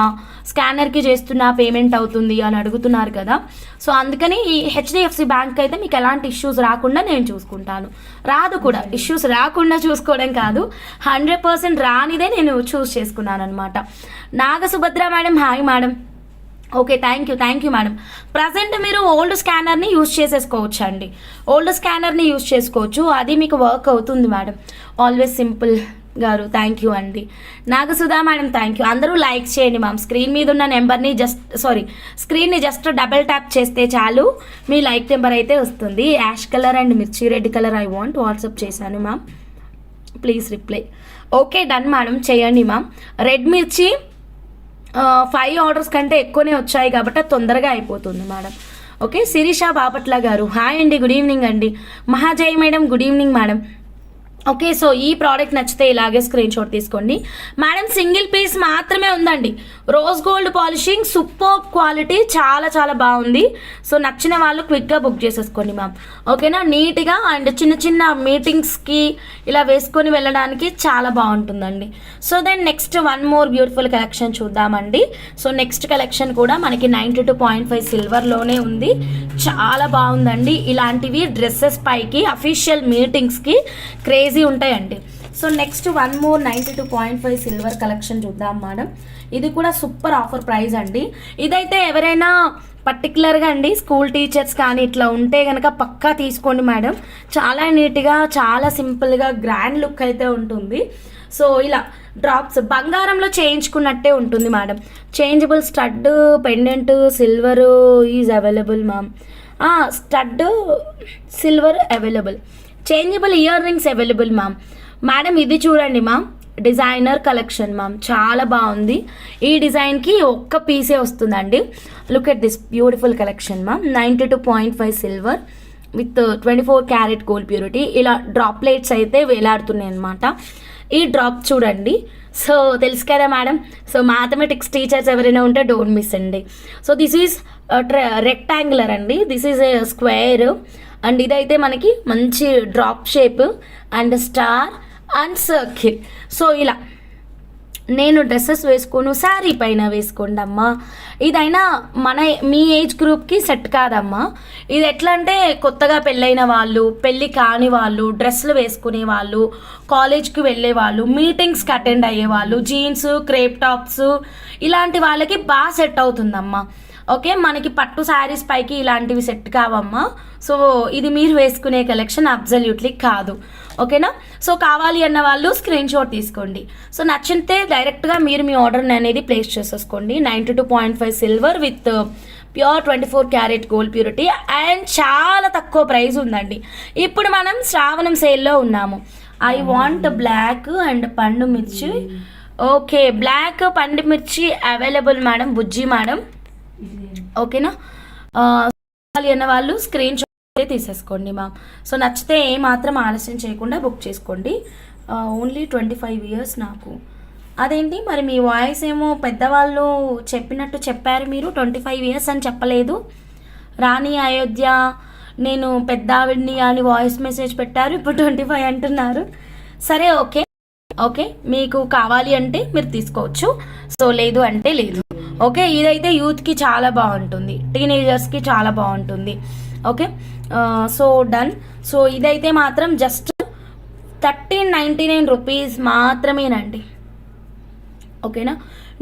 స్కానర్కి చేస్తున్నా పేమెంట్ అవుతుంది అని అడుగుతున్నారు కదా. సో అందుకని ఈ హెచ్డిఎఫ్సి బ్యాంక్ అయితే మీకు ఎలాంటి ఇష్యూస్ రాకుండా నేను చూసుకుంటాను. రాదు కూడా, ఇష్యూస్ రాకుండా చూసుకోవడం కాదు, 100% రానిదే నేను చూస్ చేసుకున్నాను అనమాట. Nagasubhadra madam, hi madam. Okay, thank you madam. Present మీరు ఓల్డ్ స్కానర్ని యూజ్ చేసేసుకోవచ్చు అండి, ఓల్డ్ స్కానర్ని యూజ్ చేసుకోవచ్చు, అది మీకు వర్క్ అవుతుంది మేడం. ఆల్వేస్ సింపుల్ గారు థ్యాంక్ యూ అండి. Nagasudha madam thank you. అందరూ లైక్ చేయండి మ్యామ్. స్క్రీన్ మీద ఉన్న నెంబర్ని స్క్రీన్ని జస్ట్ డబల్ ట్యాప్ చేస్తే చాలు మీ లైక్ నెంబర్ అయితే వస్తుంది. Ash colour and mirchi red colour I want WhatsApp చేశాను ma'am, please reply. Okay done madam, చేయండి మ్యామ్. రెడ్ మిర్చి 5 ఆర్డర్స్ కంటే ఎక్కువనే వచ్చాయి కాబట్టి తొందరగా అయిపోతుంది మేడం. ఓకే, శిరీష బాపట్ల గారు హాయ్ అండి, గుడ్ ఈవినింగ్ అండి. Mahajay madam good evening madam. Okay, so ఈ ప్రోడక్ట్ నచ్చితే ఇలాగే స్క్రీన్ షాట్ తీసుకోండి మేడం. సింగిల్ పీస్ మాత్రమే ఉందండి. Rose gold polishing super quality, చాలా చాలా బాగుంది. సో నచ్చిన వాళ్ళు క్విక్గా బుక్ చేసేసుకోండి మ్యామ్. ఓకేనా, నీట్గా అండ్ చిన్న చిన్న మీటింగ్స్కి ఇలా వేసుకొని వెళ్ళడానికి చాలా బాగుంటుందండి. So then next one more beautiful collection చూద్దామండి. సో నెక్స్ట్ కలెక్షన్ కూడా మనకి 92.5 సిల్వర్లోనే ఉంది, చాలా బాగుందండి. ఇలాంటివి డ్రెస్సెస్ పైకి అఫీషియల్ మీటింగ్స్కి క్రేజీ ఉంటాయండి. So next one more 92.5 silver collection చూద్దాం మేడం. ఇది కూడా సూపర్ ఆఫర్ ప్రైస్ అండి. ఇదైతే ఎవరైనా పర్టికులర్గా అండి స్కూల్ టీచర్స్ కానీ ఇట్లా ఉంటే కనుక పక్కా తీసుకోండి మేడం. చాలా నీట్గా, చాలా సింపుల్గా గ్రాండ్ లుక్ అయితే ఉంటుంది. సో ఇలా డ్రాప్స్ బంగారంలో చేయించుకున్నట్టే ఉంటుంది madam. Changeable stud pendant silver is available ma'am. Stud silver available, changeable ear rings available ma'am. Madam ఇది చూడండి మ్యామ్, డిజైనర్ కలెక్షన్ మ్యామ్, చాలా బాగుంది. ఈ డిజైన్కి ఒక్క పీసే వస్తుందండి. Look at this beautiful collection ma'am. 92.5 silver with 24 carat gold purity. ఇలా డ్రాప్లెట్స్ అయితే వేలాడుతున్నాయి అనమాట. ఈ డ్రాప్ చూడండి. సో తెలుసు కదా మేడం, సో మ్యాథమెటిక్స్ టీచర్స్ ఎవరైనా ఉంటే డోంట్ మిస్ అండి. సో దిస్ ఈజ్ రెక్టాంగులర్ అండి, this is a square and ఇదైతే మనకి మంచి drop shape and star and circle. So ఇలా నేను డ్రెస్సెస్ వేసుకోను, శారీ పైన వేసుకోండి అమ్మా. ఇదైనా మీ ఏజ్ గ్రూప్కి సెట్ కాదమ్మా. ఇది ఎట్లా అంటే కొత్తగా పెళ్ళైన వాళ్ళు, పెళ్ళి కాని వాళ్ళు, డ్రెస్సులు వేసుకునే వాళ్ళు, కాలేజ్కి వెళ్ళే వాళ్ళు, మీటింగ్స్కి అటెండ్ అయ్యే వాళ్ళు, జీన్స్ క్రేప్ టాప్స్ ఇలాంటి వాళ్ళకి బాగా సెట్ అవుతుందమ్మా. ఓకే, మనకి పట్టు శారీస్ పైకి ఇలాంటివి సెట్ కావమ్మా. సో ఇది మీరు వేసుకునే కలెక్షన్ అబ్జల్యూట్లీ కాదు. ఓకేనా, సో కావాలి అన్న వాళ్ళు స్క్రీన్ షాట్ తీసుకోండి. సో నచ్చితే డైరెక్ట్గా మీరు మీ ఆర్డర్ అనేది ప్లేస్ చేసేసుకోండి. 92.5 silver with pure 24 carat gold purity and చాలా తక్కువ ప్రైస్ ఉందండి. ఇప్పుడు మనం శ్రావణం సేల్లో ఉన్నాము. ఐ వాంట్ బ్లాక్ అండ్ పండు మిర్చి. ఓకే, బ్లాక్ పండు మిర్చి అవైలబుల్ మేడం, బుజ్జి మేడం. ఓకేనా, అన్న వాళ్ళు స్క్రీన్ షాట్ తీసేసుకోండి మ్యామ్. సో నచ్చితే ఏమాత్రం ఆలస్యం చేయకుండా బుక్ చేసుకోండి. ఓన్లీ 25 ఇయర్స్ నాకు. అదేంటి మరి మీ వాయిస్ ఏమో పెద్దవాళ్ళు చెప్పినట్టు చెప్పారు, మీరు 25 ఇయర్స్ అని చెప్పలేదు. రాణి అయోధ్య నేను పెద్ద ఆవిడ్ని అని వాయిస్ మెసేజ్ పెట్టారు, ఇప్పుడు 25 అంటున్నారు. సరే ఓకే మీకు కావాలి అంటే మీరు తీసుకోవచ్చు, సో లేదు అంటే లేదు. ఓకే, ఇదైతే యూత్కి చాలా బాగుంటుంది, టీనేజర్స్కి చాలా బాగుంటుంది. Okay, so done. సో ఇదైతే మాత్రం జస్ట్ 1399 రూపీస్ మాత్రమేనండి. ఓకేనా,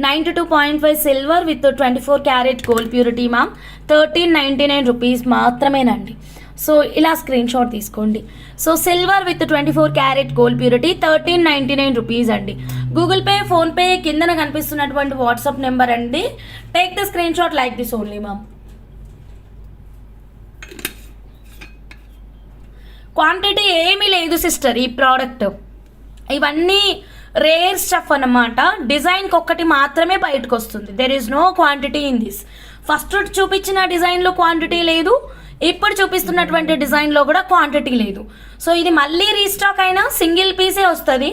92.5 silver with 24 carat gold purity ma'am, 1399 rupees మాత్రమేనండి. సో ఇలా స్క్రీన్ షాట్ తీసుకోండి. So silver with 24 carat gold purity 1399 rupees అండి. గూగుల్ పే, ఫోన్పే కిందన కనిపిస్తున్నటువంటి వాట్సాప్ నెంబర్ అండి. Take the screen shot like this only ma'am. Quantity ఏమీ లేదు సిస్టర్, ఈ ప్రోడక్ట్ ఇవన్నీ రేర్ స్టఫ్ అన్నమాట. డిజైన్కి ఒక్కటి మాత్రమే బయటకు వస్తుంది. There is no quantity in this. First చూపించిన డిజైన్లో క్వాంటిటీ లేదు, ఇప్పుడు చూపిస్తున్నటువంటి డిజైన్లో కూడా క్వాంటిటీ లేదు. సో ఇది మళ్ళీ రీస్టాక్ అయినా సింగిల్ పీసే వస్తుంది.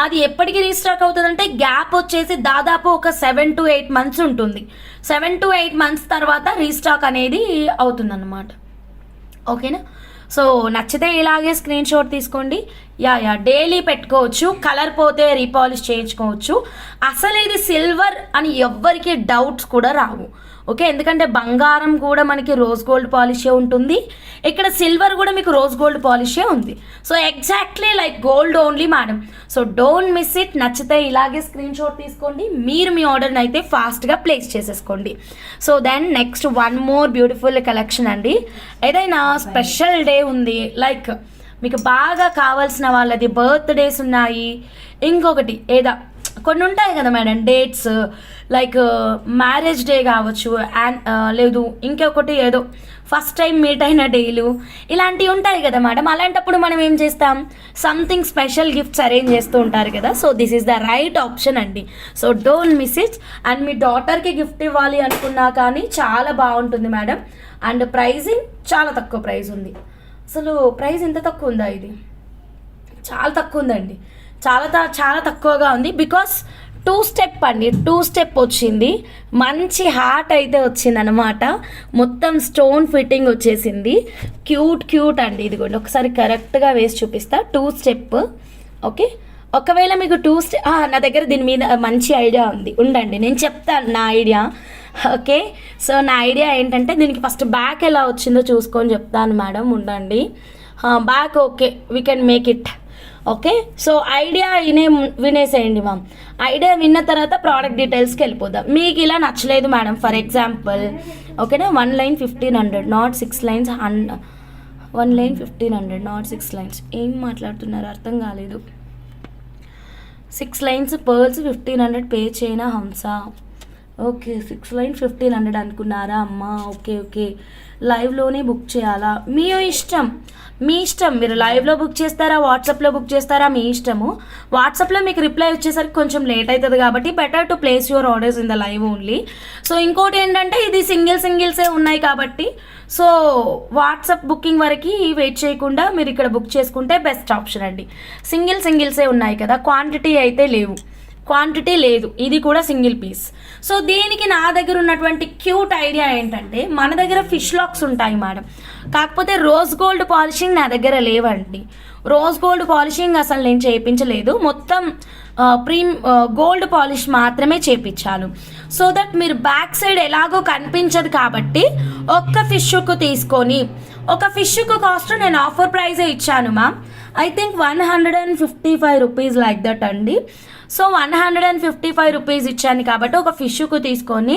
అది ఎప్పటికీ రీస్టాక్ అవుతుందంటే గ్యాప్ వచ్చేసి దాదాపు ఒక 7 to 8 months ఉంటుంది. 7 to 8 months తర్వాత రీస్టాక్ అనేది అవుతుందన్నమాట. ఓకేనా? సో నచ్చితే ఇలాగే స్క్రీన్ షాట్ తీసుకోండి. యా డైలీ పెట్టుకోవచ్చు, కలర్ పోతే రీపాలిష్ చేయించుకోవచ్చు. అసలు ఇది సిల్వర్ అని ఎవ్వరికి డౌట్స్ కూడా రావు. ఓకే, ఎందుకంటే బంగారం కూడా మనకి రోజ్ గోల్డ్ పాలిషే ఉంటుంది, ఇక్కడ సిల్వర్ కూడా మీకు రోజ్ గోల్డ్ పాలిషే ఉంది. So exactly like gold only madam. So don't miss it. నచ్చితే ఇలాగే స్క్రీన్ షాట్ తీసుకోండి, మీరు మీ ఆర్డర్ని అయితే ఫాస్ట్గా ప్లేస్ చేసేసుకోండి. So then next one more beautiful collection అండి. ఏదైనా స్పెషల్ డే ఉంది, లైక్ మీకు బాగా కావాల్సిన వాళ్ళది బర్త్డేస్ ఉన్నాయి, ఇంకొకటి ఏదా కొన్ని ఉంటాయి కదా madam dates, like marriage day కావచ్చు, అండ్ లేదు ఇంకొకటి ఏదో ఫస్ట్ టైం మీట్ అయిన డేలు, ఇలాంటివి ఉంటాయి కదా మేడం. అలాంటప్పుడు మనం ఏం చేస్తాం, సంథింగ్ స్పెషల్ గిఫ్ట్స్ అరేంజ్ చేస్తూ ఉంటారు కదా. So this is the right option అండి. So don't miss it. And మీ డాటర్కి గిఫ్ట్ ఇవ్వాలి అనుకున్నా కానీ చాలా బాగుంటుంది మేడం. అండ్ ప్రైజింగ్ చాలా తక్కువ ప్రైస్ ఉంది. అసలు ప్రైస్ ఎంత తక్కువ ఉందా, ఇది చాలా తక్కువ ఉందండి, చాలా తక్కువగా ఉంది. బికాస్ 2 స్టెప్ అండి, 2 స్టెప్ వచ్చింది, మంచి హార్ట్ అయితే వచ్చింది అనమాట, మొత్తం స్టోన్ ఫిట్టింగ్ వచ్చేసింది, క్యూట్ అండి. ఇది కూడా ఒకసారి కరెక్ట్గా వేసి చూపిస్తా. 2 స్టెప్. ఓకే, ఒకవేళ మీకు 2 స్టెప్ నా దగ్గర దీని మీద మంచి ఐడియా ఉంది, ఉండండి నేను చెప్తాను నా ఐడియా. ఓకే, సో నా ఐడియా ఏంటంటే దీనికి ఫస్ట్ బ్యాక్ ఎలా వచ్చిందో చూసుకొని చెప్తాను మేడం, ఉండండి. Back okay, we can make it. Okay, so idea వినేసేయండి మ్యామ్. ఐడియా విన్న తర్వాత ప్రోడక్ట్ డీటెయిల్స్కి వెళ్ళిపోదాం. మీకు ఇలా నచ్చలేదు మేడం, ఫర్ ఎగ్జాంపుల్ ఓకేనా, 1 line 1500 not 6 lines, 1 line 1500 not 6 lines. ఏం మాట్లాడుతున్నారు అర్థం కాలేదు. 6 lines పర్ల్స్ 1500 పే చేయనా హంస? ఓకే, 6 line 1500 అనుకున్నారా అమ్మా? ఓకే, లైవ్లోనే బుక్ చేయాలా? మీ ఇష్టం. మీరు లైవ్లో బుక్ చేస్తారా, వాట్సాప్లో బుక్ చేస్తారా, మీ ఇష్టము. వాట్సాప్లో మీకు రిప్లై వచ్చేసరికి కొంచెం లేట్ అవుతుంది కాబట్టి better to place your orders in the live only. So ఇంకోటి ఏంటంటే ఇది సింగిల్సే ఉన్నాయి కాబట్టి సో వాట్సాప్ బుకింగ్ వరకు వెయిట్ చేయకుండా మీరు ఇక్కడ బుక్ చేసుకుంటే బెస్ట్ ఆప్షన్ అండి. సింగిల్సే ఉన్నాయి కదా, క్వాంటిటీ అయితే క్వాంటిటీ లేదు, ఇది కూడా సింగిల్ పీస్. సో దీనికి నా దగ్గర ఉన్నటువంటి క్యూట్ ఐడియా ఏంటంటే, మన దగ్గర ఫిష్ లాక్స్ ఉంటాయి మేడం, కాకపోతే రోజ్ గోల్డ్ పాలిషింగ్ నా దగ్గర లేవండి. రోజ్ గోల్డ్ పాలిషింగ్ అసలు నేను చేయించలేదు, మొత్తం గోల్డ్ పాలిష్ మాత్రమే చేయించాను. సో దట్ మీరు బ్యాక్ సైడ్ ఎలాగో కనిపించదు కాబట్టి ఒక్క ఫిష్కు తీసుకొని, ఒక ఫిష్కు కాస్ట్ నేను ఆఫర్ ప్రైజే ఇచ్చాను ma'am, I think 155 rupees like that అండి. సో 155 రూపీస్ ఇచ్చాను కాబట్టి ఒక ఫిష్కు తీసుకొని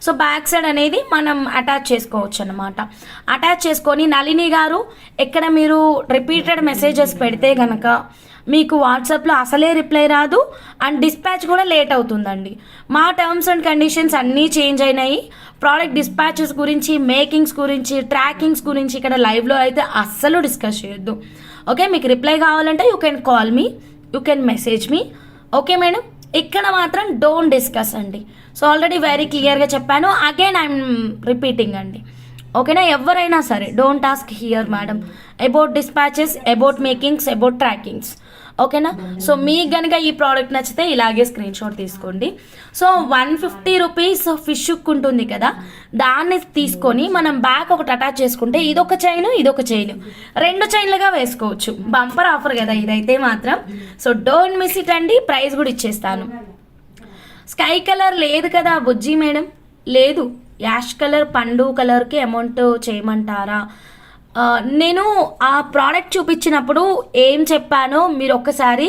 సో బ్యాక్ సైడ్ అనేది మనం అటాచ్ చేసుకోవచ్చు అనమాట. అటాచ్ చేసుకొని నళిని గారు ఎక్కడ మీరు రిపీటెడ్ మెసేజెస్ పెడితే కనుక మీకు వాట్సాప్లో అసలే రిప్లై రాదు అండ్ డిస్పాచ్ కూడా లేట్ అవుతుందండి. మా టర్మ్స్ అండ్ కండిషన్స్ అన్నీ చేంజ్ అయినాయి. ప్రోడక్ట్ డిస్పాచెస్ గురించి, మేకింగ్స్ గురించి, ట్రాకింగ్స్ గురించి ఇక్కడ లైవ్లో అయితే అస్సలు డిస్కస్ చేయొద్దు. ఓకే, మీకు రిప్లై కావాలంటే you can call me, you can message me. Okay madam, ఇక్కడ మాత్రం డోంట్ డిస్కస్ అండి. సో ఆల్రెడీ వెరీ క్లియర్గా చెప్పాను, అగైన్ ఐఎమ్ రిపీటింగ్ అండి. ఓకేనా, ఎవరైనా సరే don't ask here madam about dispatches, about makings, about trackings. ఓకేనా, సో మీకు కనుక ఈ ప్రోడక్ట్ నచ్చితే ఇలాగే స్క్రీన్ షాట్ తీసుకోండి. సో 150 రూపీస్ ఫిష్ హుక్ ఉంటుంది కదా, దాన్ని తీసుకొని మనం బ్యాక్ ఒకటి అటాచ్ చేసుకుంటే ఇదొక చైన్, ఇదొక చైన్, 2 చైన్లుగా వేసుకోవచ్చు. బంపర్ ఆఫర్ కదా ఇదైతే మాత్రం. సో డోంట్ మిస్ ఇట్ అండి. ప్రైస్ కూడా ఇచ్చేస్తాను. స్కై కలర్ లేదు కదా బుజ్జి మేడం, లేదు. యాష్ కలర్, పండు కలర్కి అమౌంట్ చేయమంటారా? నేను ఆ ప్రోడక్ట్ చూపించినప్పుడు ఏం చెప్పానో మీరు ఒక్కసారి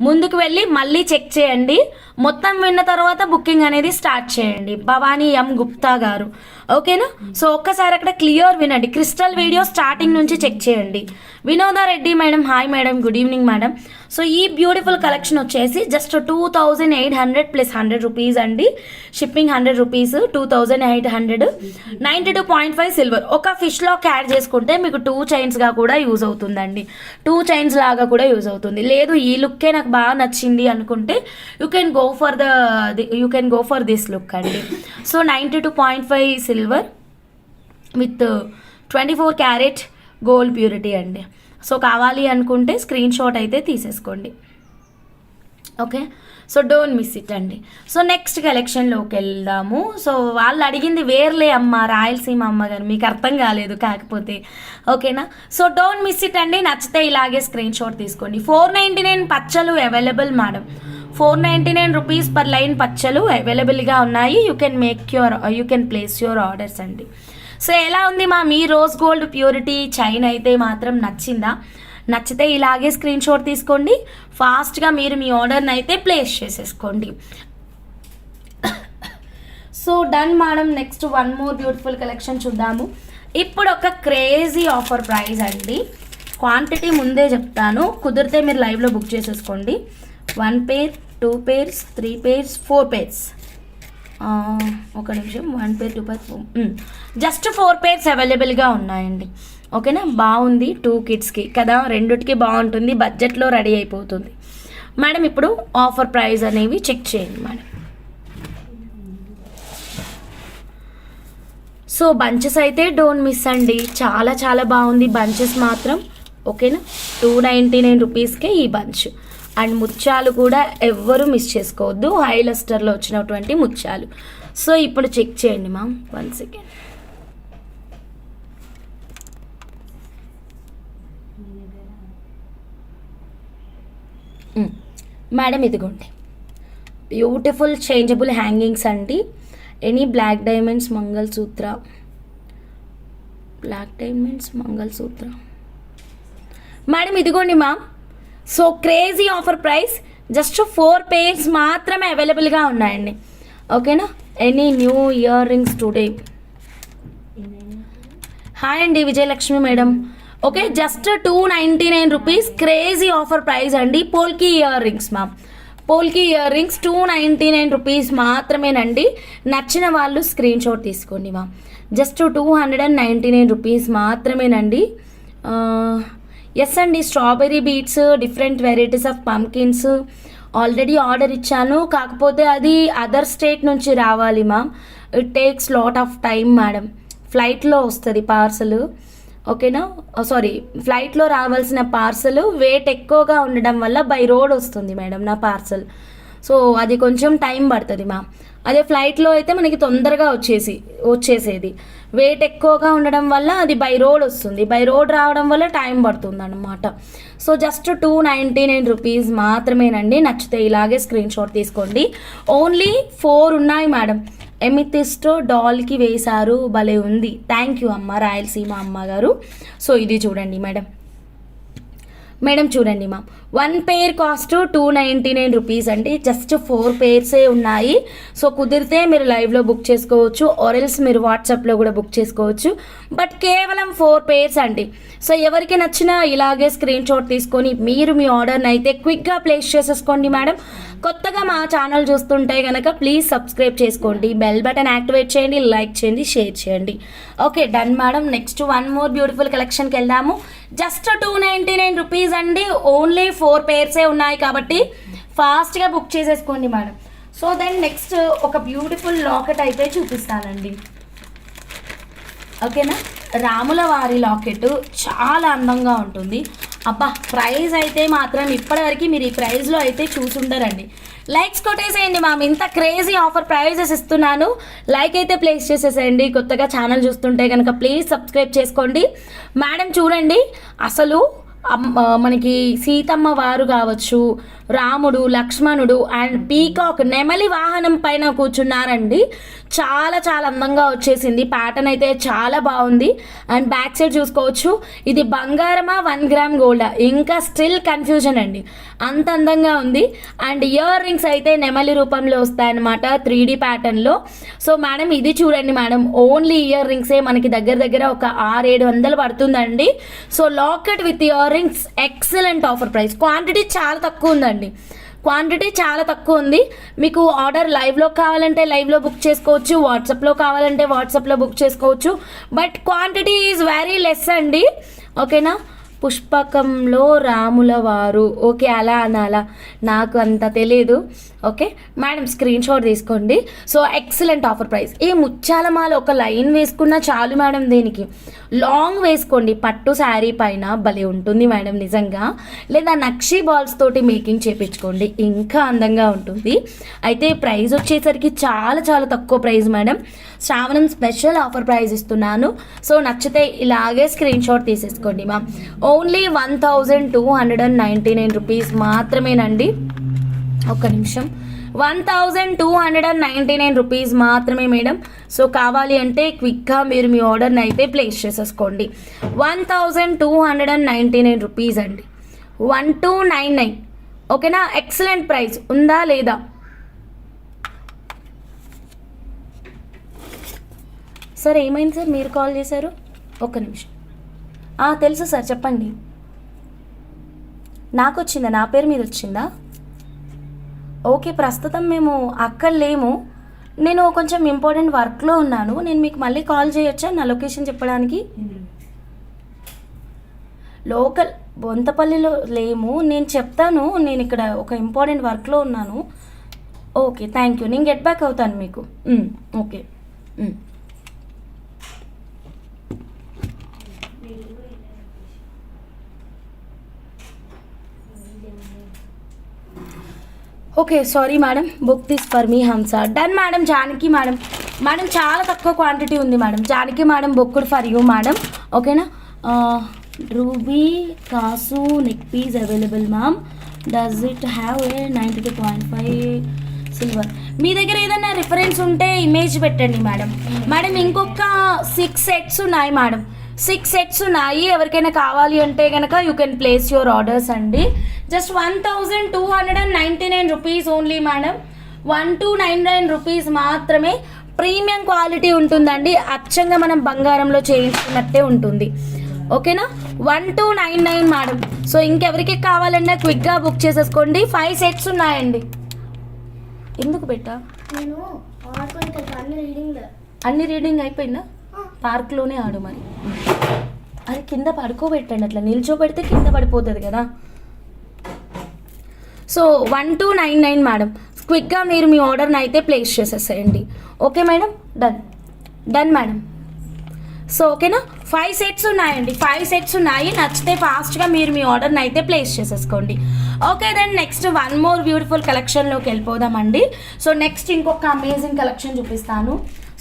ముందుకు వెళ్ళి మళ్ళీ చెక్ చేయండి. మొత్తం విన్న తర్వాత బుకింగ్ అనేది స్టార్ట్ చేయండి. భవానీ ఎం గుప్తా గారు. ఓకేనా. సో ఒక్కసారి అక్కడ క్లియర్ వినండి, క్రిస్టల్ వీడియో స్టార్టింగ్ నుంచి చెక్ చేయండి. Vinodareddy madam, hi madam, good evening madam. So ఈ బ్యూటిఫుల్ కలెక్షన్ వచ్చేసి జస్ట్ 2800 ప్లస్ 100 రూపీస్ అండి. Shipping 100 rupees, 2800. 92.5 సిల్వర్. ఒక ఫిష్లో యాడ్ చేసుకుంటే మీకు 2 చైన్స్గా కూడా యూజ్ అవుతుందండి, 2 చైన్స్ లాగా కూడా యూజ్ అవుతుంది. లేదు ఈ లుక్కే నాకు బాగా నచ్చింది అనుకుంటే you can go for this look అండి. So 92.5 silver with 24 carat gold purity అండి. సో కావాలి అనుకుంటే స్క్రీన్ షాట్ అయితే తీసేసుకోండి. Okay, so don't miss it అండి. సో నెక్స్ట్ కలెక్షన్లోకి వెళ్దాము. సో వాళ్ళు అడిగింది వేర్లే అమ్మ, రాయలసీమ అమ్మగారు, మీకు అర్థం కాలేదు కాకపోతే. ఓకేనా, సో డోంట్ మిస్ ఇట్ అండి. నచ్చితే ఇలాగే స్క్రీన్ షాట్ తీసుకోండి. 499 పచ్చలు available madam, 499 rupees per line పచ్చలు అవైలబుల్గా ఉన్నాయి. You can place your orders అండి. సో ఎలా ఉంది me rose gold purity chain అయితే మాత్రం నచ్చిందా? నచ్చితే ఇలాగే స్క్రీన్ షాట్ తీసుకోండి, ఫాస్ట్గా మీరు మీ ఆర్డర్ని అయితే ప్లేస్ చేసేసుకోండి. So done madam. Next one more beautiful collection చూద్దాము. ఇప్పుడు ఒక క్రేజీ ఆఫర్ ప్రైస్ అండి. క్వాంటిటీ ముందే చెప్తాను, కుదిరితే మీరు లైవ్లో బుక్ చేసేసుకోండి. 1 పేర్, 2 పేర్స్, 3 పేర్స్, 4 పేర్స్. ఒక నిమిషం, 1 పేర్, 2 పేర్, 4, జస్ట్ 4 పేర్స్ అవైలబుల్గా ఉన్నాయండి. ఓకేనా, బాగుంది 2 కిడ్స్కి కదా, రెండుటికి బాగుంటుంది, బడ్జెట్లో రెడీ అయిపోతుంది మేడం. ఇప్పుడు ఆఫర్ ప్రైస్ అనేవి చెక్ చేయండి మేడం. సో బంచెస్ అయితే డోంట్ మిస్ అండి, చాలా చాలా బాగుంది బంచెస్ మాత్రం. ఓకేనా, 299 రూపీస్కే ఈ బంచ్. అండ్ ముత్యాలు కూడా ఎవ్వరూ మిస్ చేసుకోవద్దు, హై లస్టర్లో వచ్చినటువంటి ముత్యాలు. సో ఇప్పుడు చెక్ చేయండి మ్యామ్, 1 సెకండ్. మేడం ఇదిగోండి, బ్యూటిఫుల్ చేంజబుల్ హ్యాంగింగ్స్ అండి. Any black diamonds mangalsutra, madam ఇదిగోండి ma'am. So crazy offer price, just 4 pairs మాత్రమే అవైలబుల్గా ఉన్నాయండి. ఓకేనా, any new year rings today. Hi అండి Vijayalakshmi madam. Okay, just 299 rupees crazy offer price అండి. Polki ear rings ma'am, polki ear rings 299 rupees మాత్రమేనండి. నచ్చిన వాళ్ళు స్క్రీన్ షాట్ తీసుకోండి మ్యామ్. జస్ట్ 299 రూపీస్ మాత్రమేనండి. ఎస్ అండి, strawberry beats, different varieties of pumpkins already order ఇచ్చాను, కాకపోతే అది అదర్ స్టేట్ నుంచి రావాలి ma'am. It takes lot of time madam, ఫ్లైట్లో వస్తుంది పార్సల్. ఓకేనా, సారీ, ఫ్లైట్లో రావాల్సిన పార్సల్ వెయిట్ ఎక్కువగా ఉండడం వల్ల బై రోడ్ వస్తుంది మేడం నా పార్సల్. సో అది కొంచెం టైం పడుతుంది మ్యామ్. అదే ఫ్లైట్లో అయితే మనకి తొందరగా వచ్చేసేది. వెయిట్ ఎక్కువగా ఉండడం వల్ల అది బై రోడ్ వస్తుంది, బై రోడ్ రావడం వల్ల టైం పడుతుంది అన్నమాట. సో జస్ట్ 299 రూపీస్ మాత్రమేనండి. నచ్చితే ఇలాగే స్క్రీన్ షాట్ తీసుకోండి. ఓన్లీ 4 ఉన్నాయి మేడం. ఎమితిస్ట్ డాల్కి వేశారు, భలే ఉంది. థ్యాంక్ యూ అమ్మ, రాయలసీమ అమ్మగారు. సో ఇది చూడండి మేడం, చూడండి మ్యామ్. 1 పేర్ కాస్ట్ 299 రూపీస్ అండి. జస్ట్ 4 పేర్సే ఉన్నాయి. సో కుదిరితే మీరు లైవ్లో బుక్ చేసుకోవచ్చు, ఆర్ఎల్స్ మీరు వాట్సాప్లో కూడా బుక్ చేసుకోవచ్చు. బట్ కేవలం 4 పేర్స్ అండి. సో ఎవరికి నచ్చినా ఇలాగే స్క్రీన్ షాట్ తీసుకొని మీరు మీ ఆర్డర్ని అయితే క్విక్గా ప్లేస్ చేసేసుకోండి మేడం. కొత్తగా మా ఛానల్ చూస్తుంటే కనుక ప్లీజ్ సబ్స్క్రైబ్ చేసుకోండి, బెల్ బటన్ యాక్టివేట్ చేయండి, లైక్ చేయండి, షేర్ చేయండి. Okay done madam. Next 1 more beautiful కలెక్షన్కి వెళ్దాము. జస్ట్ 299 రూపీస్ అండి. ఓన్లీ 4 పేర్సే ఉన్నాయి కాబట్టి ఫాస్ట్గా బుక్ చేసేసుకోండి మేడం. సో దెన్ నెక్స్ట్ ఒక బ్యూటిఫుల్ లాకెట్ అయితే చూపిస్తానండి. ఓకేనా, రాముల వారి లాకెట్ చాలా అందంగా ఉంటుంది. అబ్బా, ప్రైస్ అయితే మాత్రం ఇప్పటివరకు మీరు ఈ ప్రైస్లో అయితే చూసుండరండి. లైక్స్ కొట్టేసేయండి మ్యామ్, ఇంత క్రేజీ ఆఫర్ ప్రైజెస్ ఇస్తున్నాను. లైక్ అయితే ప్లేస్ చేసేసేయండి. కొత్తగా ఛానల్ చూస్తుంటే కనుక ప్లీజ్ సబ్స్క్రైబ్ చేసుకోండి మేడం. చూడండి, అసలు మనకి సీతమ్మ వారు కావచ్చు, రాముడు, లక్ష్మణుడు అండ్ పీకాక్ నెమలి వాహనం పైన కూర్చున్నారండి. చాలా చాలా అందంగా వచ్చేసింది. ప్యాటర్న్ అయితే చాలా బాగుంది. అండ్ బ్యాక్ సైడ్ చూసుకోవచ్చు, ఇది బంగారమా 1 గ్రామ్ గోల్డా ఇంకా స్టిల్ కన్ఫ్యూజన్ అండి, అంత అందంగా ఉంది. అండ్ ఇయర్ రింగ్స్ అయితే నెమలి రూపంలో వస్తాయన్నమాట 3D ప్యాటర్న్లో. సో మేడం ఇది చూడండి మేడం, ఓన్లీ ఇయర్ రింగ్సే మనకి దగ్గర దగ్గర ఒక 600-700 పడుతుందండి. So locket with ear rings excellent offer price. Quantity చాలా తక్కువ ఉందండి, క్వాంటిటీ చాలా తక్కువ ఉంది. మీకు ఆర్డర్ లైవ్లో కావాలంటే లైవ్లో బుక్ చేసుకోవచ్చు, వాట్సాప్లో కావాలంటే వాట్సాప్లో బుక్ చేసుకోవచ్చు. But quantity is very less అండి, ఓకేనా. పుష్పకంలో రాముల వారు, ఓకే అలా అనాలా, నాకు అంత తెలియదు. ఓకే మేడం స్క్రీన్ షాట్ తీసుకోండి. So excellent offer price. ఈ ముత్యాల మాల ఒక లైన్ వేసుకున్నా చాలు మేడం, దీనికి లాంగ్ వేసుకోండి, పట్టు శారీ పైన భలే ఉంటుంది మేడం నిజంగా. లేదా నక్షీ బాల్స్ తోటి మేకింగ్ చేయించుకోండి, ఇంకా అందంగా ఉంటుంది. అయితే ప్రైస్ వచ్చేసరికి చాలా చాలా తక్కువ price madam, Shravanam special offer price ఇస్తున్నాను. సో నచ్చితే ఇలాగే స్క్రీన్ షాట్ తీసేసుకోండి మ్యామ్. ఓన్లీ 1299 రూపీస్ మాత్రమేనండి. ఒక్క నిమిషం, 1299 రూపీస్ మాత్రమే మేడం. సో కావాలి అంటే క్విక్గా మీరు మీ ఆర్డర్ని అయితే ప్లేస్ చేసేసుకోండి. 1299 రూపీస్ అండి, 1299. ఓకేనా, ఎక్సలెంట్ ప్రైస్ ఉందా లేదా? సార్ ఏమైంది సార్, మీరు కాల్ చేశారు? ఒక్క నిమిషం. తెలుసు సార్ చెప్పండి. నాకు వచ్చిందా, నా పేరు మీద వచ్చిందా? ఓకే ప్రస్తుతం మేము అక్కడ లేము, నేను కొంచెం ఇంపార్టెంట్ వర్క్లో ఉన్నాను. నేను మీకు మళ్ళీ కాల్ చేయొచ్చా నా లొకేషన్ చెప్పడానికి? లోకల్ బొంతపల్లిలో లేము, నేను చెప్తాను. నేను ఇక్కడ ఒక ఇంపార్టెంట్ వర్క్లో ఉన్నాను. ఓకే థ్యాంక్ యూ, నేను గెట్ బ్యాక్ అవుతాను మీకు. Okay okay sorry madam, book this for me Hamsa. Done madam. Janaki madam, madam చాలా తక్కువ క్వాంటిటీ ఉంది madam. Janaki madam booked for you madam, ఓకేనా. రూబీ కాసు neck piece available ma'am. Does it have a 92.5 silver? మీ దగ్గర ఏదైనా రిఫరెన్స్ ఉంటే ఇమేజ్ పెట్టండి మేడం. మేడం ఇంకొక 6 సెట్స్ ఉన్నాయి మేడం, 6 సెట్స్ ఉన్నాయి. ఎవరికైనా కావాలి అంటే కనుక you can place your orders అండి. Just 1299 rupees only madam, 1299 rupees మాత్రమే. ప్రీమియం క్వాలిటీ ఉంటుందండి, అచ్చంగా మనం బంగారంలో చేయించుకున్నట్టే ఉంటుంది, ఓకేనా. 1299 మేడం. సో ఇంకెవరికి కావాలన్నా క్విక్గా బుక్ చేసేసుకోండి. 5 సెట్స్ ఉన్నాయండి. ఎందుకు పెట్టా అన్ని రీడింగ్ అయిపోయిందా? పార్క్లోనే ఆడు మరి. అది కింద పడుకోబెట్టండి, అట్లా నిల్చోబెడితే కింద పడిపోతుంది కదా. So 1299 madam. క్విక్గా మీరు మీ ఆర్డర్ని అయితే ప్లేస్ చేసేసేయండి. Okay madam, done done madam. So ఓకేనా, 5 సెట్స్ ఉన్నాయండి, 5 సెట్స్ ఉన్నాయి. నచ్చితే ఫాస్ట్గా మీరు మీ ఆర్డర్ని అయితే ప్లేస్ చేసేసుకోండి. Okay then next one more beautiful కలెక్షన్లోకి వెళ్ళిపోదామండి. సో నెక్స్ట్ ఇంకొక అమేజింగ్ కలెక్షన్ చూపిస్తాను.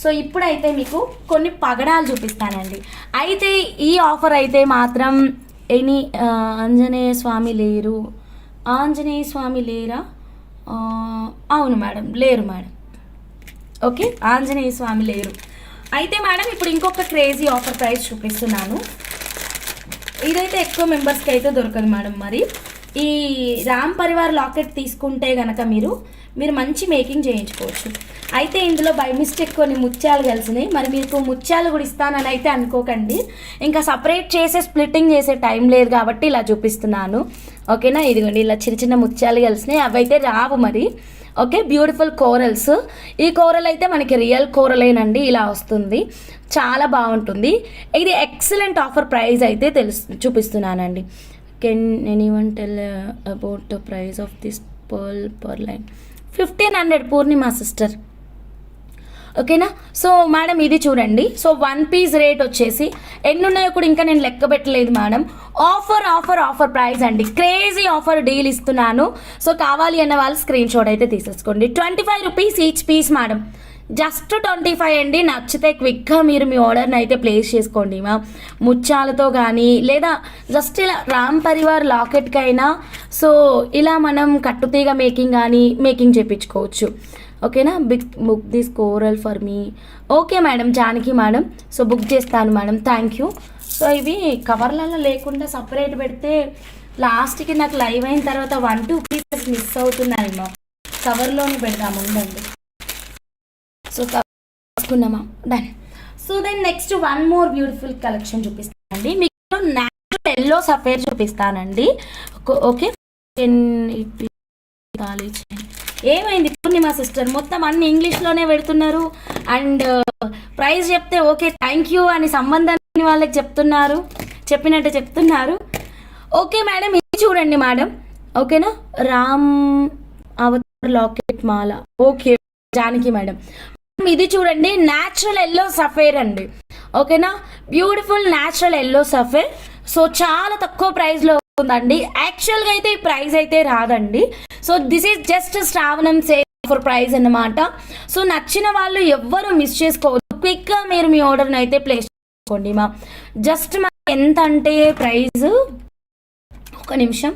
సో ఇప్పుడైతే మీకు కొన్ని పగడాలు చూపిస్తానండి. అయితే ఈ ఆఫర్ అయితే మాత్రం ఆంజనేయ స్వామి లేరు, ఆంజనేయ స్వామి లేరా? అవును మేడం, లేరు మేడం. ఓకే ఆంజనేయ స్వామి లేరు. అయితే మేడం ఇప్పుడు ఇంకొక క్రేజీ ఆఫర్ ప్రైస్ చూపిస్తున్నాను. ఇదైతే ఎక్కువ మెంబర్స్కి అయితే దొరకదు మేడం. మరి ఈ రామ్ పరివార్ లాకెట్ తీసుకుంటే కనుక మీరు మంచి మేకింగ్ చేయించుకోవచ్చు. అయితే ఇందులో బై మిస్టేక్ కొన్ని ముత్యాలు కలిసినాయి. మరి మీకు ముత్యాలు కూడా ఇస్తానని అయితే అనుకోకండి, ఇంకా సపరేట్ చేసే స్ప్లిట్టింగ్ చేసే టైం లేదు కాబట్టి ఇలా చూపిస్తున్నాను, ఓకేనా. ఇదిగోండి ఇలా చిన్న చిన్న ముత్యాలు కలిసినాయి, అవి అయితే రావు మరి. Okay beautiful corals. ఈ కోరల్ అయితే మనకి రియల్ కోరలేనండి, ఇలా వస్తుంది, చాలా బాగుంటుంది. ఇది ఎక్సలెంట్ ఆఫర్ ప్రైస్ అయితే చూపిస్తున్నానండి. Can anyone tell about the price of this per line? 1500 Purnima sister, ఓకేనా. సో మేడం ఇది చూడండి. సో 1 పీస్ రేట్ వచ్చేసి ఎన్ని ఉన్నాయో కూడా ఇంకా నేను లెక్క పెట్టలేదు madam. Offer offer offer price అండి, క్రేజీ ఆఫర్ డీల్ ఇస్తున్నాను. సో కావాలి అన్న వాళ్ళు స్క్రీన్ షాట్ అయితే తీసేసుకోండి. 25 rupees each piece madam. Just 25 అండి. నచ్చితే క్విక్గా మీరు మీ ఆర్డర్ని అయితే ప్లేస్ చేసుకోండి మ్యామ్. ముత్యాలతో కానీ లేదా జస్ట్ ఇలా రామ్ పరివార్ లాకెట్కైనా సో ఇలా మనం కట్టుతీగ మేకింగ్ కానీ మేకింగ్ చేయించుకోవచ్చు. ఓకేనా. Book this coral for me. Okay madam, Janaki madam. So book చేస్తాను మేడం, థ్యాంక్ యూ. సో ఇవి కవర్లలో లేకుండా సపరేట్ పెడితే లాస్ట్కి నాకు లైవ్ అయిన తర్వాత 1-2 పీసెస్ మిస్ అవుతున్నాయి మ్యామ్. కవర్లోనే పెడదాము ఉండండి. సో తీసుకున్నామా, done. So then next one more beautiful collection చూపిస్తానండి మీకు. న్యాచురల్ ఎల్లో సఫేర్ చూపిస్తానండి. ఓకే. ఏమైంది పూర్ణిమ సిస్టర్, మొత్తం అన్ని ఇంగ్లీష్లోనే పెడుతున్నారు అండ్ ప్రైస్ చెప్తే ఓకే థ్యాంక్ యూ అని సంబంధం వాళ్ళకి చెప్తున్నారు, చెప్పినట్టు చెప్తున్నారు. ఓకే మేడం, ఇది చూడండి మేడం. ఓకేనా. రామ్ అవతార్ లాకెట్ మాల. ఓకే జానకి మేడం, ఇది చూడండి న్యాచురల్ ఎల్లో సఫేర్ అండి. ఓకేనా. Beautiful natural yellow సఫేర్. సో చాలా తక్కువ ప్రైస్లో ఉందండి. యాక్చువల్గా అయితే ఈ ప్రైస్ అయితే రాదండి. సో దిస్ ఈజ్ జస్ట్ శ్రావణం సేల్ ఫర్ ప్రైస్ అన్నమాట. సో నచ్చిన వాళ్ళు ఎవ్వరు మిస్ చేసుకోవద్దు. క్విక్గా మీరు మీ ఆర్డర్ని అయితే ప్లేస్ చేసుకోండి మా. జస్ట్ మా ఎంత అంటే ప్రైస్ ఒక నిమిషం,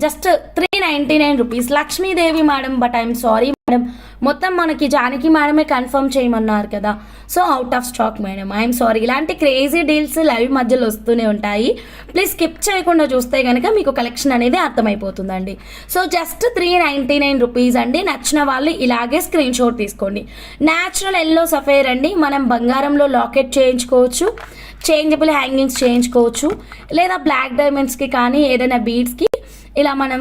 just 399 rupees. Lakshmidevi madam, but I'm sorry madam, మొత్తం మనకి జానకి మేడమే కన్ఫర్మ్ చేయమన్నారు కదా. So out of stock madam, I'm sorry. ఇలాంటి క్రేజీ డీల్స్ లైవ్ మధ్యలో వస్తూనే ఉంటాయి. ప్లీజ్ స్కిప్ చేయకుండా చూస్తే కనుక మీకు కలెక్షన్ అనేది అర్థమైపోతుందండి. సో జస్ట్ 399 రూపీస్ అండి. నచ్చిన వాళ్ళు ఇలాగే స్క్రీన్ షాట్ తీసుకోండి. న్యాచురల్ ఎల్లో సఫేర్ అండి. మనం బంగారంలో లాకెట్ చేయించుకోవచ్చు, చేంజబుల్ హ్యాంగింగ్స్ చేయించుకోవచ్చు, లేదా బ్లాక్ డైమండ్స్కి కానీ ఏదైనా బీడ్స్కి ఇలా మనం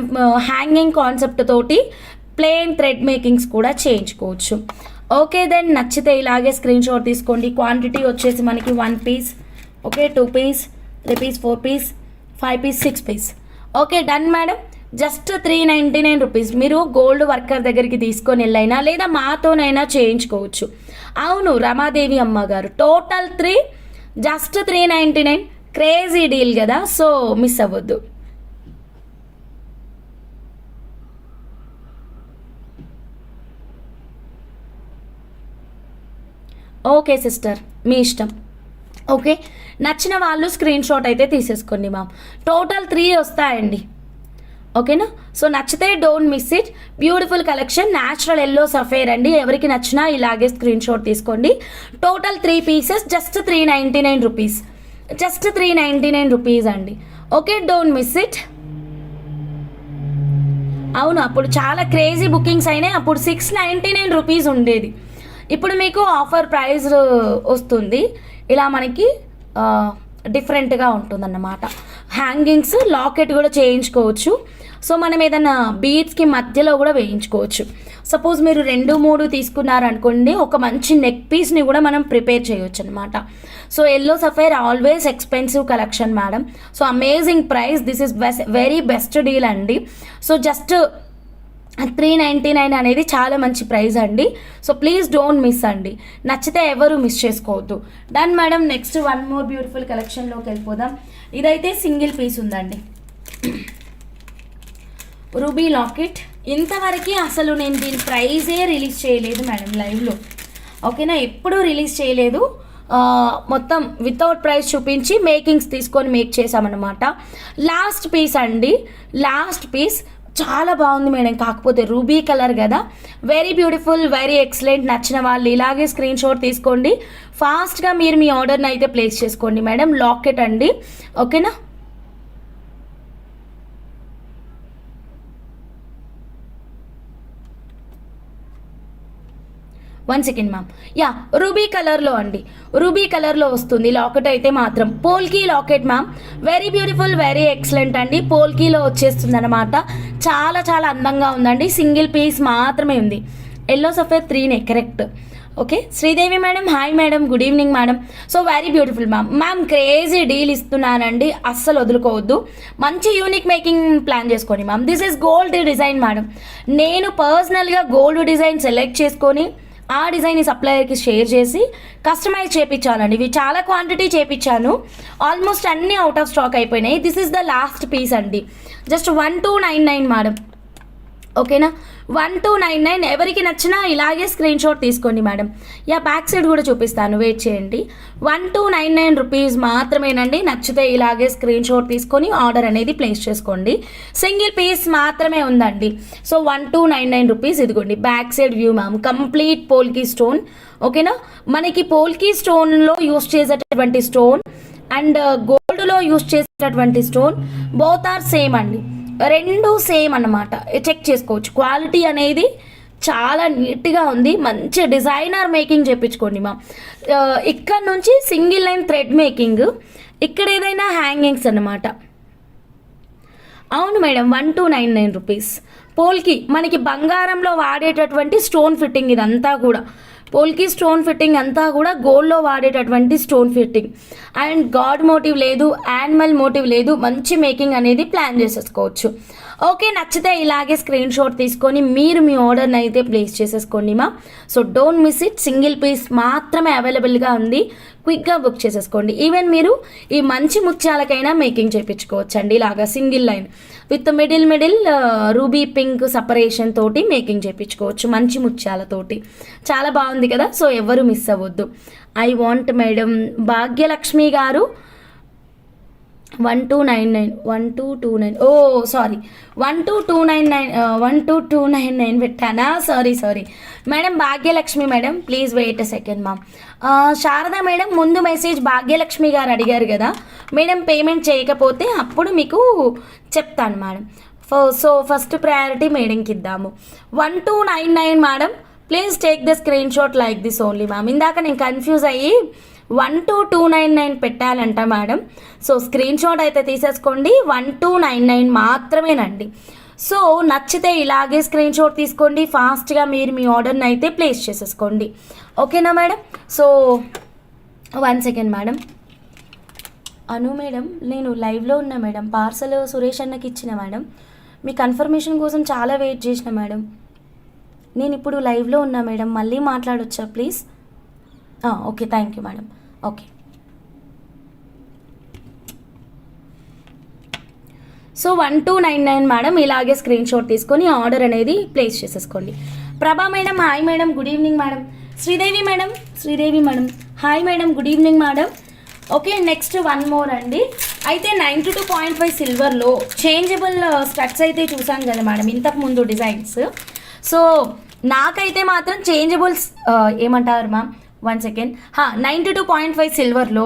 హ్యాంగింగ్ కాన్సెప్ట్ తోటి ప్లెయిన్ థ్రెడ్ మేకింగ్స్ కూడా చేయించుకోవచ్చు. ఓకే దెన్ నచ్చితే ఇలాగే స్క్రీన్ షాట్ తీసుకోండి. క్వాంటిటీ వచ్చేసి మనకి 1 piece, okay 2 piece, 3 piece, 4 piece, 5 piece, 6 piece. Okay done madam. Just 399 rupees. మీరు గోల్డ్ వర్కర్ దగ్గరికి తీసుకొని వెళ్ళైనా లేదా మాతోనైనా చేయించుకోవచ్చు. అవును రమాదేవి అమ్మ గారు, టోటల్ 3 జస్ట్ 399. క్రేజీ డీల్ కదా, సో మిస్ అవ్వద్దు. ఓకే సిస్టర్, మీ ఇష్టం. ఓకే, నచ్చిన వాళ్ళు స్క్రీన్ షాట్ అయితే తీసేసుకోండి మ్యామ్. టోటల్ 3 వస్తాయండి. ఓకేనా. సో నచ్చితే don't miss it. Beautiful collection natural yellow sapphire అండి. ఎవరికి నచ్చినా ఇలాగే స్క్రీన్ షాట్ తీసుకోండి. Total 3 pieces just 399 rupees. Just 399 rupees అండి. Okay don't miss it. అవును, అప్పుడు చాలా క్రేజీ బుకింగ్స్ అయినాయి. అప్పుడు 699 రూపీస్ ఉండేది. ఇప్పుడు మీకు ఆఫర్ ప్రైస్ వస్తుంది. ఇలా మనకి డిఫరెంట్గా ఉంటుందన్నమాట. హ్యాంగింగ్స్ లాకెట్ కూడా చేయించుకోవచ్చు. సో మనం ఏదైనా బీడ్స్కి మధ్యలో కూడా వేయించుకోవచ్చు. సపోజ్ మీరు 2-3 తీసుకున్నారనుకోండి, ఒక మంచి నెక్ పీస్ని కూడా మనం ప్రిపేర్ చేయొచ్చు అనమాట. So yellow sapphire always expensive collection madam. So amazing price. This is very best deal అండి. సో జస్ట్ 399 అనేది చాలా మంచి ప్రైస్ అండి. సో ప్లీజ్ డోంట్ మిస్ అండి. నచ్చితే ఎవరు మిస్ చేసుకోవద్దు. Done madam. Next one more beautiful కలెక్షన్లోకి వెళ్ళిపోదాం. ఇదైతే సింగిల్ పీస్ ఉందండి. Ruby locket. ఇంతవరకు అసలు నేను దీని ప్రైజే రిలీజ్ చేయలేదు మేడం లైవ్లో. ఓకేనా, ఎప్పుడూ రిలీజ్ చేయలేదు. మొత్తం వితౌట్ ప్రైస్ చూపించి మేకింగ్స్ తీసుకొని మేక్ చేసామన్నమాట. లాస్ట్ పీస్ అండి. లాస్ట్ పీస్ చాలా బాగుంది మేడం. కాకపోతే రూబీ కలర్ కదా, వెరీ బ్యూటిఫుల్, వెరీ ఎక్సలెంట్. నచ్చిన వాళ్ళు ఇలాగే స్క్రీన్ షాట్ తీసుకోండి. ఫాస్ట్గా మీరు మీ ఆర్డర్ని అయితే ప్లేస్ చేసుకోండి మేడం. లాకెట్ అండి. ఓకేనా. One second ma'am. Yeah, ruby కలర్లో అండి. రూబీ కలర్లో వస్తుంది లాకెట్ అయితే మాత్రం. Polki locket ma'am. Very beautiful, very excellent అండి. పోల్కీలో వచ్చేస్తుంది అనమాట. చాలా చాలా అందంగా ఉందండి. సింగిల్ పీస్ మాత్రమే ఉంది. Yellow sapphire 3 correct. Okay Sridevi madam, hi madam, good evening madam. So very beautiful ma'am. Crazy deal ఇస్తున్నానండి, అస్సలు వదులుకోవద్దు. మంచి యూనిక్ మేకింగ్ ప్లాన్ చేసుకోండి ma'am. This is gold design madam. నేను పర్సనల్గా గోల్డ్ డిజైన్ సెలెక్ట్ చేసుకొని ఆ డిజైన్ని సప్లయర్కి షేర్ చేసి కస్టమైజ్ చేయించానండి. ఇవి చాలా క్వాంటిటీ చేయించాను. ఆల్మోస్ట్ అన్నీ అవుట్ ఆఫ్ స్టాక్ అయిపోయినాయి. This is the last piece అండి. Just 1299 madam. ఓకేనా, 1299. ఎవరికి నచ్చినా ఇలాగే స్క్రీన్ షాట్ తీసుకోండి మేడం. యా బ్యాక్ సైడ్ కూడా చూపిస్తాను, వెయిట్ చేయండి. 1299 రూపీస్ మాత్రమేనండి. నచ్చితే ఇలాగే స్క్రీన్ షాట్ తీసుకొని ఆర్డర్ అనేది ప్లేస్ చేసుకోండి. సింగిల్ పీస్ మాత్రమే ఉందండి. So 1299 rupees. ఇదిగోండి back side view ma'am, complete polki stone. ఓకేనా, మనకి పోల్కి స్టోన్లో యూస్ చేసేటటువంటి స్టోన్ అండ్ గోల్డ్లో యూస్ చేసేటటువంటి స్టోన్ బోత్ ఆర్ సేమ్ అండి. రెండు సేమ్ అన్నమాట. చెక్ చేసుకోవచ్చు. క్వాలిటీ అనేది చాలా నీట్గా ఉంది. మంచి డిజైనర్ మేకింగ్ చేయించుకోండి మా. ఇక్కడ నుంచి సింగిల్ లైన్ థ్రెడ్ మేకింగ్, ఇక్కడ ఏదైనా హ్యాంగింగ్స్ అన్నమాట. అవును మేడం, 1299 రూపీస్. పోల్కి మనకి బంగారంలో వాడేటటువంటి స్టోన్ ఫిట్టింగ్ ఇదంతా కూడా. పోల్కి స్టోన్ ఫిట్టింగ్ అంతా కూడా గోల్డ్లో వాడేటటువంటి stone fitting. And god motif లేదు, యానిమల్ మోటివ్ లేదు. మంచి మేకింగ్ అనేది ప్లాన్ చేసేసుకోవచ్చు. ఓకే, నచ్చితే ఇలాగే స్క్రీన్ షాట్ తీసుకొని మీరు మీ ఆర్డర్ని అయితే ప్లేస్ చేసేసుకోండి మా. So don't miss it. Single piece మాత్రమే అవైలబుల్గా ఉంది. క్విక్గా బుక్ చేసేసుకోండి. ఈవెన్ మీరు ఈ మంచి ముత్యాలకైనా మేకింగ్ చేయించుకోవచ్చు అండి. ఇలాగా single line with middle ruby pink separation తోటి మేకింగ్ చేయించుకోవచ్చు మంచి ముత్యాలతోటి. చాలా బాగుంది కదా. సో ఎవరు మిస్ అవ్వద్దు. ఐ వాంట్ మేడం భాగ్యలక్ష్మి గారు 1299 ఓ సారీ 1299 పెట్టానా? Sorry madam. Bhagyalakshmi madam, please wait a second ma'am. Sharada madam, ముందు మెసేజ్ భాగ్యలక్ష్మి గారు అడిగారు కదా మేడం, పేమెంట్ చేయకపోతే అప్పుడు మీకు చెప్తాను మేడం. సో ఫస్ట్ ప్రయారిటీ మేడంకి ఇద్దాము. 1299 madam, please take the screen shot like this only ma'am. ఇందాక నేను కన్ఫ్యూజ్ అయ్యి 12299 పెట్టాలంట మేడం. సో స్క్రీన్ షాట్ అయితే తీసేసుకోండి. 1299 మాత్రమేనండి. సో నచ్చితే ఇలాగే స్క్రీన్ షాట్ తీసుకోండి. ఫాస్ట్గా మీరు మీ ఆర్డర్ని అయితే ప్లేస్ చేసేసుకోండి. ఓకేనా madam? So 1 second madam. Anu madam, నేను లైవ్లో ఉన్నా మేడం. పార్సల్ సురేష్ అన్నకి ఇచ్చిన మేడం. మీ కన్ఫర్మేషన్ కోసం చాలా వెయిట్ చేసిన మేడం. నేను ఇప్పుడు లైవ్లో ఉన్నా మేడం, మళ్ళీ మాట్లాడొచ్చా please? Okay, thank you madam. Okay, so 1299 madam. ఇలాగే స్క్రీన్ షాట్ తీసుకొని ఆర్డర్ అనేది ప్లేస్ చేసేసుకోండి. Prabha madam, hi madam, good evening madam. Sridevi madam hi madam, good evening madam. Okay, next one more అండి. అయితే 92.5 సిల్వర్లో చేంజబుల్ స్టడ్స్ అయితే చూసాం కదా మేడం ఇంతకుముందు డిజైన్స్. సో నాకైతే మాత్రం చేంజబుల్స్ ఏమంటారు మ్యామ్, 1 సెకండ్. 92.5 సిల్వర్లో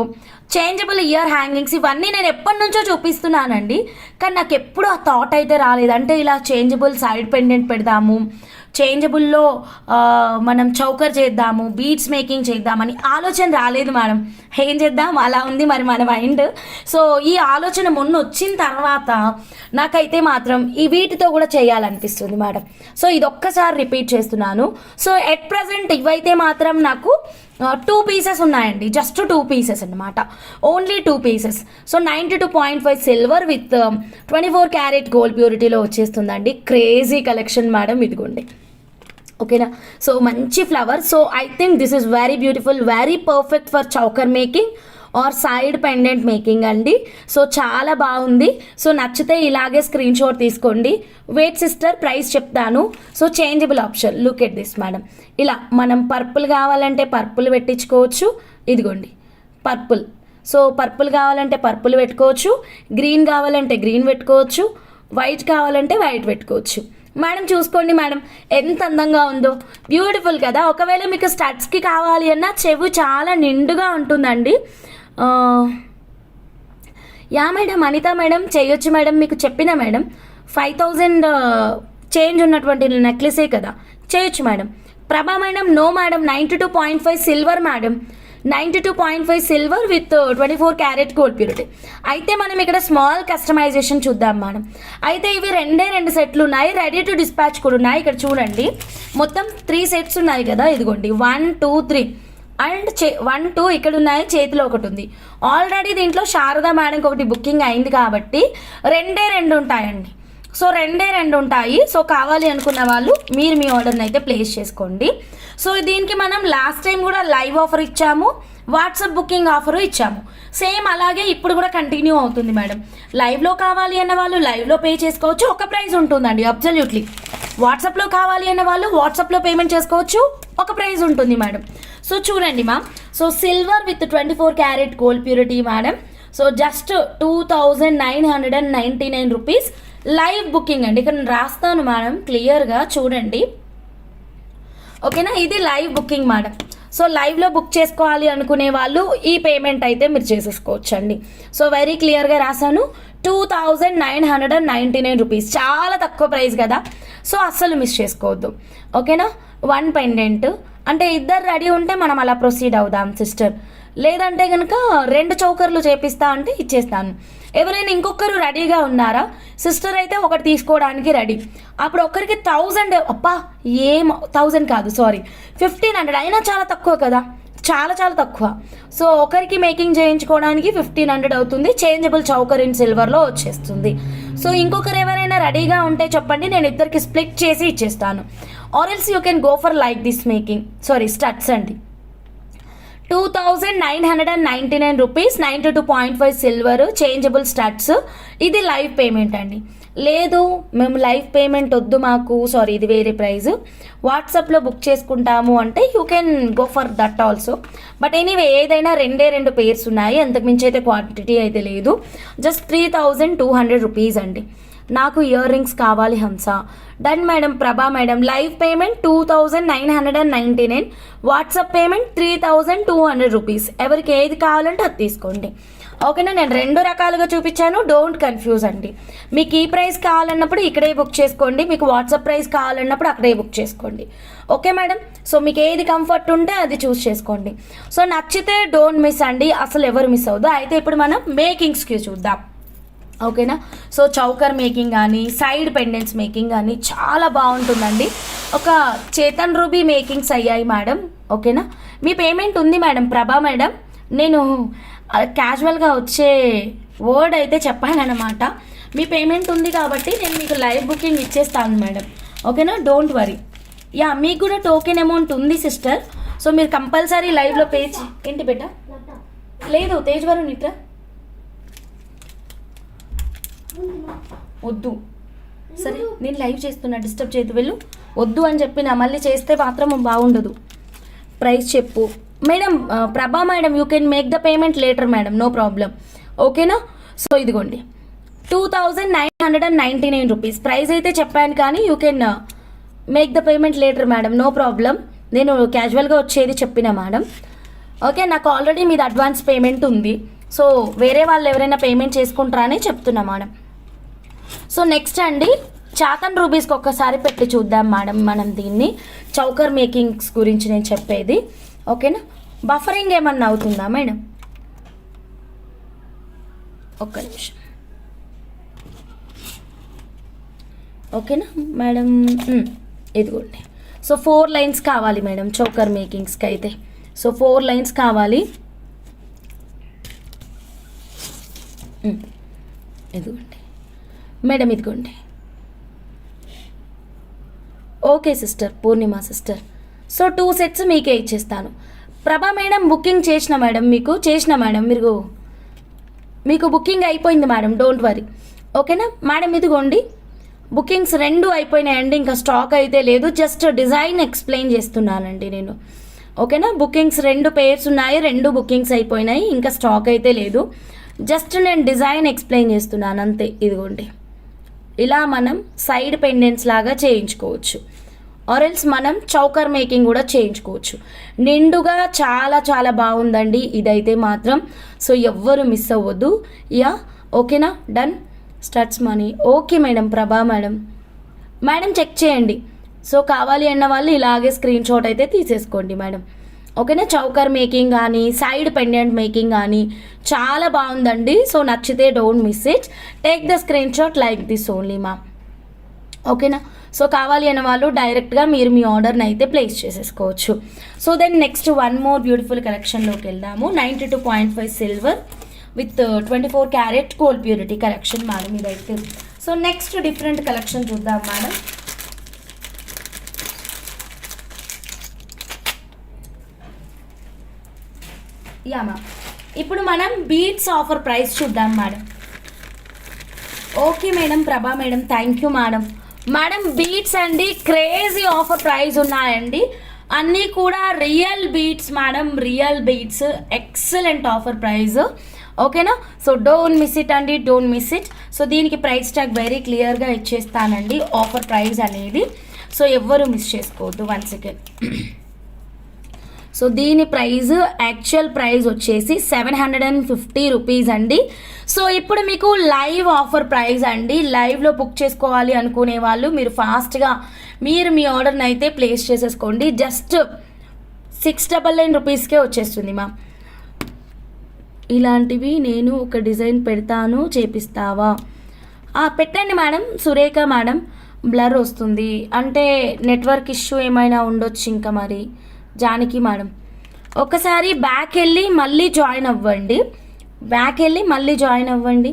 చేంజబుల్ ఇయర్ హ్యాంగింగ్స్, ఇవన్నీ నేను ఎప్పటి నుంచో చూపిస్తున్నానండి. కానీ నాకు ఎప్పుడు ఆ థాట్ అయితే రాలేదు. అంటే ఇలా చేంజబుల్ సైడ్ పెండెంట్ పెడదాము, చేంజబుల్లో మనం చౌకర్ చేద్దాము, బీడ్స్ మేకింగ్ చేద్దామని ఆలోచన రాలేదు మేడం. ఏం చేద్దాం, అలా ఉంది మరి మన మైండ్. సో ఈ ఆలోచన మొన్న వచ్చిన తర్వాత నాకైతే మాత్రం ఈ వీటితో కూడా చేయాలనిపిస్తుంది మేడం. సో ఇది ఒక్కసారి రిపీట్ చేస్తున్నాను. సో ఎట్ ప్రజెంట్ ఇవైతే మాత్రం నాకు 2 పీసెస్ ఉన్నాయండి. జస్ట్ 2 పీసెస్ అనమాట, only 2 pieces. So 92.5 silver with 24 carat gold ప్యూరిటీలో వచ్చేస్తుందండి. క్రేజీ కలెక్షన్ మేడం, ఇదిగోండి. ఓకేనా? సో మంచి flower. So I think this is very beautiful, very perfect for choker making or side pendant making అండి. సో చాలా బాగుంది. సో నచ్చితే ఇలాగే స్క్రీన్ షాట్ తీసుకోండి. వెయిట్ సిస్టర్, ప్రైస్ చెప్తాను. So changeable option, look at this madam. ఇలా మనం పర్పుల్ కావాలంటే పర్పుల్ పెట్టించుకోవచ్చు. ఇదిగోండి పర్పుల్. సో పర్పుల్ కావాలంటే పర్పుల్ పెట్టుకోవచ్చు, గ్రీన్ కావాలంటే గ్రీన్ పెట్టుకోవచ్చు, వైట్ కావాలంటే వైట్ పెట్టుకోవచ్చు. మేడం చూసుకోండి మేడం ఎంత అందంగా ఉందో, బ్యూటిఫుల్ కదా. ఒకవేళ మీకు స్టడ్స్కి కావాలి అన్నా చెవు చాలా నిండుగా ఉంటుందండి. యా మేడం, అనిత మేడం చేయొచ్చు మేడం. మీకు చెప్పిన మేడం 5000 చేంజ్ ఉన్నటువంటి నెక్లెసే కదా, చేయొచ్చు madam. Prabha madam, no madam, 92.5 silver madam, 92.5 silver with 24 carat gold purity. అయితే మనం ఇక్కడ స్మాల్ కస్టమైజేషన్ చూద్దాం మేడం. అయితే ఇవి 2 సెట్లు ఉన్నాయి, రెడీ టు డిస్పాచ్ కూడా ఉన్నాయి. ఇక్కడ చూడండి, మొత్తం 3 సెట్స్ ఉన్నాయి కదా. ఇదిగోండి 1 2 3 అండ్ 1 2 ఇక్కడ ఉన్నాయి, చేతిలో ఒకటి ఉంది. ఆల్రెడీ దీంట్లో శారదా మేడంకి ఒకటి బుకింగ్ అయింది కాబట్టి 2 ఉంటాయండి. సో 2 ఉంటాయి. సో కావాలి అనుకున్న వాళ్ళు మీరు మీ ఆర్డర్ని అయితే ప్లేస్ చేసుకోండి. సో దీనికి మనం లాస్ట్ టైం కూడా లైవ్ ఆఫర్ ఇచ్చాము, వాట్సాప్ బుకింగ్ ఆఫర్ ఇచ్చాము. సేమ్ అలాగే ఇప్పుడు కూడా కంటిన్యూ అవుతుంది మేడం. లైవ్లో కావాలి అన్న వాళ్ళు లైవ్లో పే చేసుకోవచ్చు. ఒక ప్రైస్ ఉంటుందండి అబ్సల్యూట్లీ. వాట్సాప్లో కావాలి అన్న వాళ్ళు వాట్సాప్లో పేమెంట్ చేసుకోవచ్చు, ఒక ప్రైస్ ఉంటుంది మేడం. సో చూడండి ma'am, so silver with 24 carat gold purity madam. So just 2999 rupees live booking అండి. ఇక్కడ నేను రాస్తాను మేడం క్లియర్గా చూడండి, ఓకేనా. ఇది లైవ్ బుకింగ్ మేడం. సో లైవ్లో బుక్ చేసుకోవాలి అనుకునే వాళ్ళు ఈ పేమెంట్ అయితే మీరు చేసేసుకోవచ్చు అండి. సో వెరీ క్లియర్గా రాశాను, 2999 రూపీస్, చాలా తక్కువ ప్రైస్ కదా. సో అస్సలు మిస్ చేసుకోవద్దు, ఓకేనా. 1 పెండెంట్ అంటే ఇద్దరు రెడీ ఉంటే మనం అలా ప్రొసీడ్ అవుదాం సిస్టర్. లేదంటే కనుక 2 చౌకర్లు చేపిస్తా అంటే ఇచ్చేస్తాను. ఎవరైనా ఇంకొకరు రెడీగా ఉన్నారా సిస్టర్ అయితే ఒకటి తీసుకోవడానికి రెడీ. అప్పుడు ఒకరికి 1000, అప్పా ఏం 1000 కాదు సారీ 1500, అయినా చాలా తక్కువ కదా, చాలా చాలా తక్కువ. సో ఒకరికి మేకింగ్ చేయించుకోవడానికి 1500 అవుతుంది. చేంజబుల్ చౌకర్ ఇన్ సిల్వర్లో వచ్చేస్తుంది. సో ఇంకొకరు ఎవరైనా రెడీగా ఉంటే చెప్పండి, నేను ఇద్దరికి స్ప్లిట్ చేసి ఇచ్చేస్తాను. Or else you can go for like this making, sorry studs అండి. 2999 రూపీస్, 92.5 సిల్వర్ చేంజబుల్ స్టడ్స్. ఇది లైవ్ పేమెంట్ అండి. లేదు మేము లైవ్ పేమెంట్ వద్దు మాకు, సారీ ఇది వేరే ప్రైస్, వాట్సాప్లో బుక్ చేసుకుంటాము అంటే you can go for that also. But anyway ఏదైనా 2 పేర్స్ ఉన్నాయి, అంతకుమించి అయితే క్వాంటిటీ అయితే లేదు. జస్ట్ 3200 రూపీస్ అండి. నాకు ఇయర్ రింగ్స్ కావాలి Hamsa. Done madam. Prabha madam live payment 2999, WhatsApp payment 3200 rupees. ఎవరికి ఏది కావాలంటే అది తీసుకోండి, ఓకేనా. నేను 2 రకాలుగా చూపించాను, డోంట్ కన్ఫ్యూజ్ అండి. మీకు ఈ ప్రైస్ కావాలన్నప్పుడు ఇక్కడే బుక్ చేసుకోండి, మీకు వాట్సాప్ ప్రైస్ కావాలన్నప్పుడు అక్కడే బుక్ చేసుకోండి, ఓకే మేడం. సో మీకు ఏది కంఫర్ట్ ఉంటే అది చూస్ చేసుకోండి. సో నచ్చితే డోంట్ మిస్ అండి, అసలు ఎవరు మిస్ అవ్వద్దు. అయితే ఇప్పుడు మనం మేకింగ్స్కి చూద్దాం, ఓకేనా. సో చౌకర్ మేకింగ్ కానీ సైడ్ పెండెంట్స్ మేకింగ్ కానీ చాలా బాగుంటుందండి. ఒక చేతన్ రూబీ మేకింగ్స్ అయ్యాయి మేడం, ఓకేనా. మీ పేమెంట్ ఉంది మేడం ప్రభా మేడం. నేను క్యాజువల్గా వచ్చే వర్డ్ అయితే చెప్పానన్నమాట. మీ పేమెంట్ ఉంది కాబట్టి నేను మీకు లైవ్ బుకింగ్ ఇచ్చేస్తాను మేడం, ఓకేనా. Don't worry. యా మీకు కూడా టోకెన్ అమౌంట్ ఉంది సిస్టర్. సో మీరు కంపల్సరీ లైవ్లో పేజ్ ఏంటి బెట లేదు తేజ్వరు నిట్రా వద్దు, సరే నేను లైవ్ చేస్తున్నా డిస్టర్బ్ చేయదు, వెళ్ళు. వద్దు అని చెప్పిన మళ్ళీ చేస్తే మాత్రం బాగుండదు. ప్రైస్ చెప్పు madam. Prabha madam you can make the payment later madam, no problem, ఓకేనా. సో ఇదిగోండి 2999 రూపీస్ ప్రైస్ అయితే చెప్పాను, కానీ you can make the payment later madam, no problem. నేను క్యాజువల్గా వచ్చేది చెప్పిన మేడం, ఓకే. నాకు ఆల్రెడీ మీది అడ్వాన్స్ పేమెంట్ ఉంది. సో వేరే వాళ్ళు ఎవరైనా పేమెంట్ చేసుకుంటారా అని చెప్తున్నా మేడం. సో నెక్స్ట్ అండి చాతన్ రూబీస్కి ఒక్కసారి పెట్టి చూద్దాం మేడం మనం దీన్ని. చౌకర్ మేకింగ్స్ గురించి నేను చెప్పేది, ఓకేనా. బఫరింగ్ ఏమన్నా అవుతుందా మేడం? ఒక్క నిమిషం, ఓకేనా మేడం. ఇదిగోండి. సో 4 లైన్స్ కావాలి మేడం చౌకర్ మేకింగ్స్కి అయితే. సో 4 లైన్స్ కావాలి. ఇదిగోండి మేడం, ఇదిగోండి. ఓకే సిస్టర్, పూర్ణిమ సిస్టర్. సో 2 సెట్స్ మీకే ఇచ్చేస్తాను. ప్రభా మేడం బుకింగ్ చేసిన మేడం, చేసిన మేడం, మీకు బుకింగ్ అయిపోయింది మేడం, డోంట్ వరీ, ఓకేనా మేడం. ఇదిగోండి బుకింగ్స్ 2 అయిపోయినాయండి, ఇంకా స్టాక్ అయితే లేదు. జస్ట్ డిజైన్ ఎక్స్ప్లెయిన్ చేస్తున్నానండి నేను, ఓకేనా. బుకింగ్స్ 2 పేర్స్ ఉన్నాయి, 2 బుకింగ్స్ అయిపోయినాయి, ఇంకా స్టాక్ అయితే లేదు. జస్ట్ నేను డిజైన్ ఎక్స్ప్లెయిన్ చేస్తున్నాను అంతే. ఇదిగోండి ఇలా మనం సైడ్ పెండెంట్స్ లాగా చేయించుకోవచ్చు, ఆరెల్స్ మనం చౌకర్ మేకింగ్ కూడా చేయించుకోవచ్చు. నిండుగా చాలా చాలా బాగుందండి ఇదైతే మాత్రం. సో ఎవ్వరు మిస్ అవ్వద్దు. యా ఓకేనా, done. Starts money okay madam. Prabha madam check చేయండి. సో కావాలి అన్న వాళ్ళు ఇలాగే స్క్రీన్ షాట్ అయితే తీసేసుకోండి మేడం, ఓకేనా. చౌకర్ మేకింగ్ కానీ సైడ్ పెండెంట్ మేకింగ్ కానీ చాలా బాగుందండి. సో నచ్చితే don't miss it, take the screen shot like this only మా, ఓకేనా. సో కావాలి అన్న వాళ్ళు డైరెక్ట్గా మీరు మీ ఆర్డర్ని అయితే ప్లేస్ చేసేసుకోవచ్చు. So then next 1 more beautiful కలెక్షన్లోకి వెళ్దాము. 92.5 silver with 24 carat gold purity collection madam ఇదైతే. సో నెక్స్ట్ డిఫరెంట్ కలెక్షన్ చూద్దాం మేడం. యా మ్యామ్, ఇప్పుడు మనం బీట్స్ ఆఫర్ ప్రైస్ చూద్దాం madam. Okay madam, Prabha madam thank you madam. Madam beads అండి క్రేజీ ఆఫర్ ప్రైస్ ఉన్నాయండి. అన్నీ కూడా real beads madam, real beads, excellent offer price. ఓకేనా? సో డోంట్ మిస్ ఇట్ అండి, డోంట్ మిస్ ఇట్. సో దీనికి ప్రైస్ ట్యాగ్ వెరీ క్లియర్గా ఇచ్చేస్తానండి, ఆఫర్ ప్రైస్ అనేది. సో ఎవ్వరు మిస్ చేసుకోవద్దు. 1 సెకండ్. సో దీని ప్రైస్ యాక్చువల్ ప్రైస్ వచ్చేసి 750 రూపీస్ అండి. సో ఇప్పుడు మీకు లైవ్ ఆఫర్ ప్రైస్ అండి. లైవ్లో బుక్ చేసుకోవాలి అనుకునే వాళ్ళు మీరు ఫాస్ట్గా మీరు మీ ఆర్డర్ని అయితే ప్లేస్ చేసేసుకోండి. జస్ట్ 699 రూపీస్కే వచ్చేస్తుంది మా. ఇలాంటివి నేను ఒక డిజైన్ పెడతాను, చేపిస్తావా? పెట్టండి మేడం. సురేఖ మేడం, బ్లర్ వస్తుంది అంటే నెట్వర్క్ ఇష్యూ ఏమైనా ఉండొచ్చు. ఇంకా మరి జానకి మేడం, ఒకసారి బ్యాక్ వెళ్ళి మళ్ళీ జాయిన్ అవ్వండి, బ్యాక్ వెళ్ళి మళ్ళీ జాయిన్ అవ్వండి.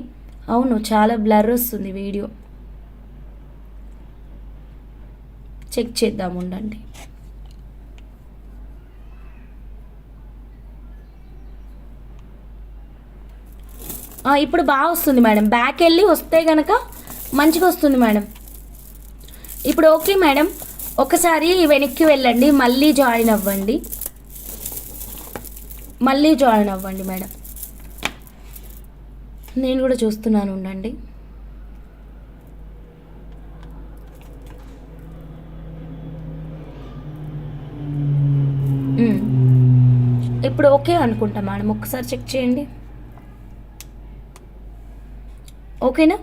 అవును, చాలా బ్లర్ వస్తుంది వీడియో. చెక్ చేద్దాం ఉండండి. ఇప్పుడు బాగా వస్తుంది మేడం. బ్యాక్ వెళ్ళి వస్తే కనుక మంచిగా వస్తుంది మేడం. ఇప్పుడు ఓకే మేడం. ఒకసారి వెనక్కి వెళ్ళండి, మళ్ళీ జాయిన్ అవ్వండి, మళ్ళీ జాయిన్ అవ్వండి మేడం. నేను కూడా చూస్తున్నాను ఉండండి. ఇప్పుడు ఓకే అనుకుంటా మేడం, ఒక్కసారి చెక్ చేయండి. ఓకేనా?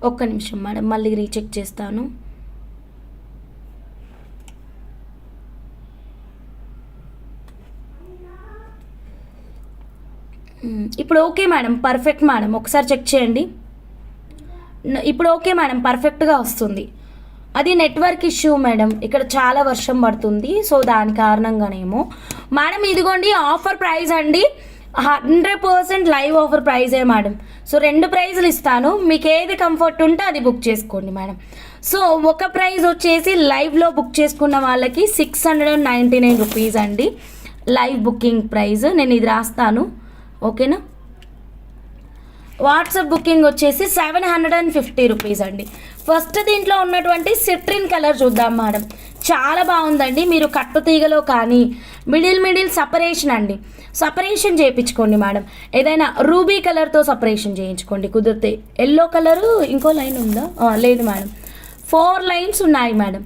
ఒక్క నిమిషం మేడం, మళ్ళీ రీచెక్ చేస్తాను. ఇప్పుడు ఓకే మేడం, పర్ఫెక్ట్ మేడం. ఒకసారి చెక్ చేయండి. ఇప్పుడు ఓకే మేడం, పర్ఫెక్ట్గా వస్తుంది. అది నెట్వర్క్ ఇష్యూ మేడం, ఇక్కడ చాలా వర్షం పడుతుంది, సో దాని కారణంగానేమో. మేడం ఇదిగోండి ఆఫర్ ప్రైస్ అండి, 100% లైవ్ ఆఫర్ ప్రైజే మేడం. సో 2 ప్రైజులు ఇస్తాను, మీకు ఏది కంఫర్ట్ ఉంటే అది బుక్ చేసుకోండి మేడం. సో ఒక ప్రైజ్ వచ్చేసి లైవ్లో బుక్ చేసుకున్న వాళ్ళకి 699 రూపీస్ అండి, లైవ్ బుకింగ్ ప్రైజ్. నేను ఇది రాస్తాను, ఓకేనా? వాట్సాప్ బుకింగ్ వచ్చేసి 750 రూపీస్ అండి. ఫస్ట్ దీంట్లో ఉన్నటువంటి సిట్రిన్ కలర్ చూద్దాం మేడం, చాలా బాగుందండి. మీరు కట్టు తీగలో కానీ మిడిల్ సపరేషన్ అండి, సపరేషన్ చేయించుకోండి మేడం. ఏదైనా రూబీ కలర్తో సపరేషన్ చేయించుకోండి కుదిరితే. ఎల్లో కలరు ఇంకో లైన్ ఉందా? లేదు మేడం, 4 లైన్స్ ఉన్నాయి మేడం.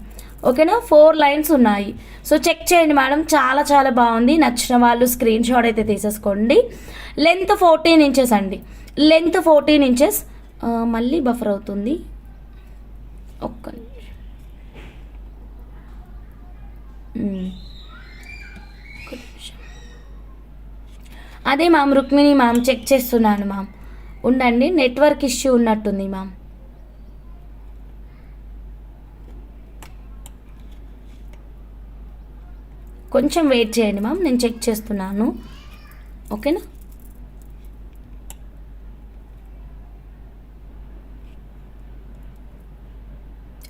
ఓకేనా? 4 లైన్స్ ఉన్నాయి. సో చెక్ చేయండి మేడం, చాలా చాలా బాగుంది. నచ్చిన వాళ్ళు స్క్రీన్ షాట్ అయితే తీసేసుకోండి. లెంత్ 14 ఇంచెస్ అండి, లెంత్ 14 ఇంచెస్. మళ్ళీ బఫర్ అవుతుంది, ఒక్క నిమిషం. అదే మ్యామ్, రుక్మిణి మ్యామ్ చెక్ చేస్తున్నాను మ్యామ్, ఉండండి. నెట్వర్క్ ఇష్యూ ఉన్నట్టుంది మ్యామ్. కొంచెం వెయిట్ చేయండి మ్యామ్, నేను చెక్ చేస్తున్నాను, ఓకేనా?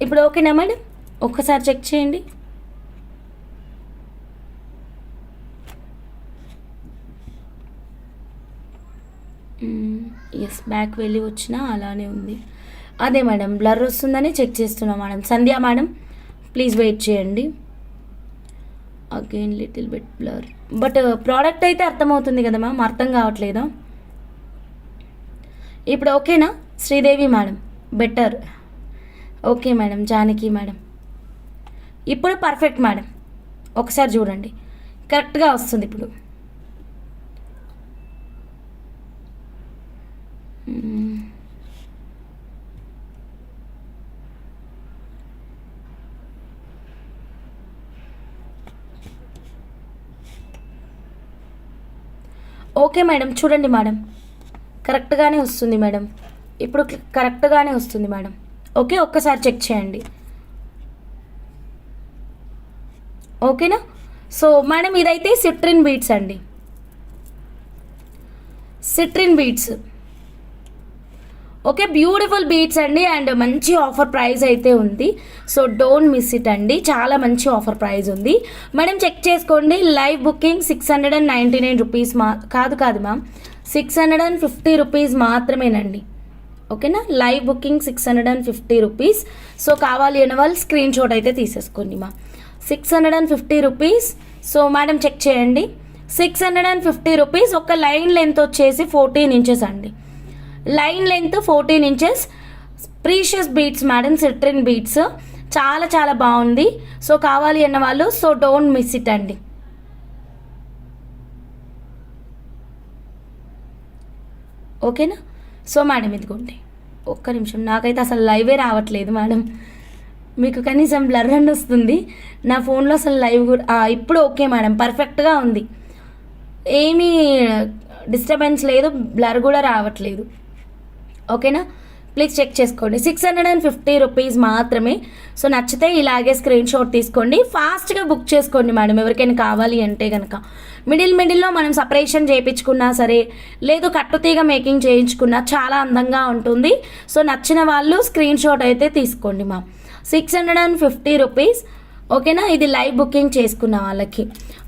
ఇప్పుడు ఓకేనా మేడం? ఒక్కసారి చెక్ చేయండి. ఎస్, బ్యాక్ వెళ్ళి వచ్చినా అలానే ఉంది. అదే మేడం, బ్లర్ వస్తుందని చెక్ చేస్తున్నా madam. Sandhya madam please wait చేయండి. Again little bit blur, but product అయితే అర్థమవుతుంది కదా మ్యామ్, అర్థం కావట్లేదా? ఇప్పుడు ఓకేనా? Sridevi madam better. Okay madam, Janaki madam ఇప్పుడు పర్ఫెక్ట్ మేడం. ఒకసారి చూడండి, కరెక్ట్గా వస్తుంది ఇప్పుడు. ఓకే మేడం, చూడండి మేడం, కరెక్ట్గానే వస్తుంది మేడం. ఇప్పుడు కరెక్ట్గానే వస్తుంది మేడం. ఓకే, ఒక్కసారి చెక్ చేయండి, ఓకేనా? సో మేడం ఇదైతే సిట్రిన్ బీట్స్ అండి, citrine beads. Okay, beautiful beads అండి అండ్ మంచి ఆఫర్ ప్రైస్ అయితే ఉంది. సో డోంట్ మిస్ ఇట్ అండి, చాలా మంచి ఆఫర్ ప్రైస్ ఉంది మేడం. చెక్ చేసుకోండి. లైవ్ బుకింగ్ 699 రూపీస్ కాదు మ్యామ్, 650 రూపీస్ మాత్రమేనండి. ఓకేనా, లైవ్ బుకింగ్ 650 రూపీస్. సో కావాలి అనే వాళ్ళు స్క్రీన్ షాట్ అయితే తీసేసుకోండి మా. 650 రూపీస్. సో మేడం చెక్ చేయండి, 650 రూపీస్. ఒక లైన్ లెంత్ వచ్చేసి 14 ఇంచెస్ అండి, line length 14 inches. Precious beads madam, citrine beads, చాలా చాలా బాగుంది. సో కావాలి అన్న వాళ్ళు సో డోంట్ మిస్ ఇట్ అండి. ఓకేనా. సో మేడం ఇదిగోండి, ఒక్క నిమిషం, నాకైతే అసలు లైవే రావట్లేదు మేడం, మీకు కనీసం బ్లర్ అని వస్తుంది నా ఫోన్లో, అసలు లైవ్ కూడా ఇప్పుడు ఓకే మేడం, పర్ఫెక్ట్గా ఉంది, ఏమీ డిస్టర్బెన్స్ లేదు, బ్లర్ కూడా రావట్లేదు. ఓకేనా, ప్లీజ్ చెక్ చేసుకోండి. 650 రూపీస్ మాత్రమే. సో నచ్చితే ఇలాగే స్క్రీన్ షాట్ తీసుకోండి, ఫాస్ట్గా బుక్ చేసుకోండి మేడం, ఎవరికైనా కావాలి అంటే కనుక. మిడిల్లో మనం సపరేషన్ చేయించుకున్నా సరే, లేదు కట్టుతీగ మేకింగ్ చేయించుకున్నా చాలా అందంగా ఉంటుంది. సో నచ్చిన వాళ్ళు స్క్రీన్ షాట్ అయితే తీసుకోండి మా. 650 రూపీస్. ఓకేనా, ఇది లైవ్ బుకింగ్ చేసుకున్న వాళ్ళకి.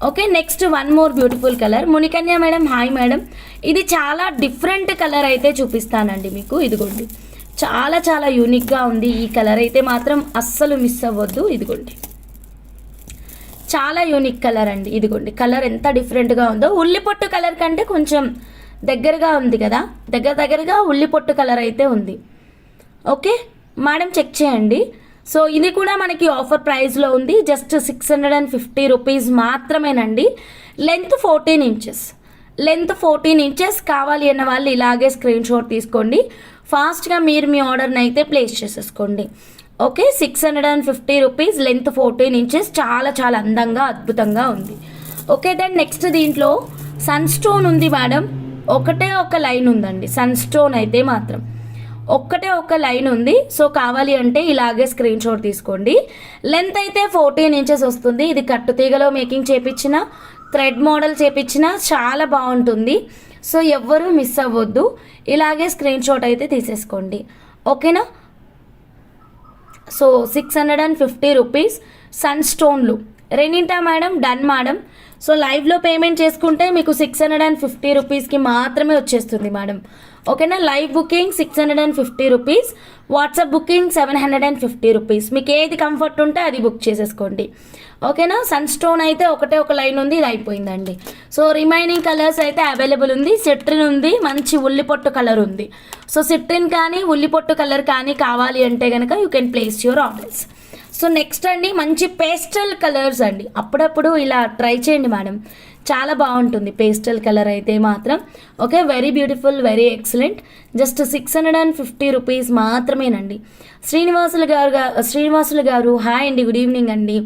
Okay, next one more beautiful colour. Munikanya madam hi madam, ఇది చాలా డిఫరెంట్ కలర్ అయితే చూపిస్తానండి మీకు. ఇదిగోండి, చాలా చాలా యూనిక్గా ఉంది ఈ కలర్ అయితే మాత్రం అస్సలు మిస్ అవ్వద్దు. ఇదిగోండి, చాలా యూనిక్ కలర్ అండి. ఇదిగోండి, కలర్ ఎంత డిఫరెంట్గా ఉందో, ఉల్లిపొట్టు కలర్ కంటే కొంచెం దగ్గరగా ఉంది కదా, దగ్గరగా ఉల్లిపొట్టు కలర్ అయితే ఉంది. ఓకే మేడం చెక్ చేయండి. సో ఇది కూడా మనకి ఆఫర్ ప్రైస్లో ఉంది, జస్ట్ 650 రూపీస్ మాత్రమేనండి. Length 14 inches, length 14 inches. కావాలి అన్న వాళ్ళు ఇలాగే స్క్రీన్ షాట్ తీసుకోండి, ఫాస్ట్గా మీరు మీ ఆర్డర్ని అయితే ప్లేస్ చేసేసుకోండి. ఓకే, 650 రూపీస్, లెంత్ 14 ఇంచెస్, చాలా చాలా అందంగా అద్భుతంగా ఉంది. ఓకే దెన్ నెక్స్ట్ దీంట్లో సన్ స్టోన్ ఉంది మేడం, ఒకటే ఒక లైన్ ఉందండి, సన్ స్టోన్ అయితే మాత్రం ఒక్కటే ఒక లైన్ ఉంది. సో కావాలి అంటే ఇలాగే స్క్రీన్ షాట్ తీసుకోండి. లెంత్ అయితే 14 ఇంచెస్ వస్తుంది. ఇది కట్టుతీగలో మేకింగ్ చేపించిన, థ్రెడ్ మోడల్ చేపించిన చాలా బాగుంటుంది. సో ఎవ్వరూ మిస్ అవ్వద్దు, ఇలాగే స్క్రీన్ షాట్ అయితే తీసేసుకోండి. ఓకేనా. సో 650 రూపీస్, సన్ స్టోన్లు రెండింటా మేడం, డన్ మేడం. సో లైవ్లో పేమెంట్ చేసుకుంటే మీకు 650 రూపీస్కి మాత్రమే వచ్చేస్తుంది మేడం. ఓకేనా, live booking 650 rupees, WhatsApp booking 750 rupees. మీకు ఏది కంఫర్ట్ ఉంటే అది బుక్ చేసేసుకోండి. ఓకేనా, సన్ స్టోన్ అయితే ఒకటే ఒక లైన్ ఉంది, ఇది అయిపోయిందండి. సో రిమైనింగ్ కలర్స్ అయితే అవైలబుల్ ఉంది. సిట్రిన్ ఉంది, మంచి ఉల్లిపొట్టు కలర్ ఉంది. సో సిట్రిన్ కానీ ఉల్లిపొట్టు కలర్ కానీ కావాలి అంటే కనుక you can place your orders. So next అండి మంచి పేస్టల్ కలర్స్ అండి, అప్పుడప్పుడు ఇలా ట్రై చేయండి మేడం, చాలా బాగుంటుంది పేస్టల్ కలర్ అయితే మాత్రం. Okay, very beautiful, very excellent. Just 650 rupees మాత్రమేనండి. శ్రీనివాసులు గారు హాయ్ అండి, గుడ్ ఈవినింగ్ అండి.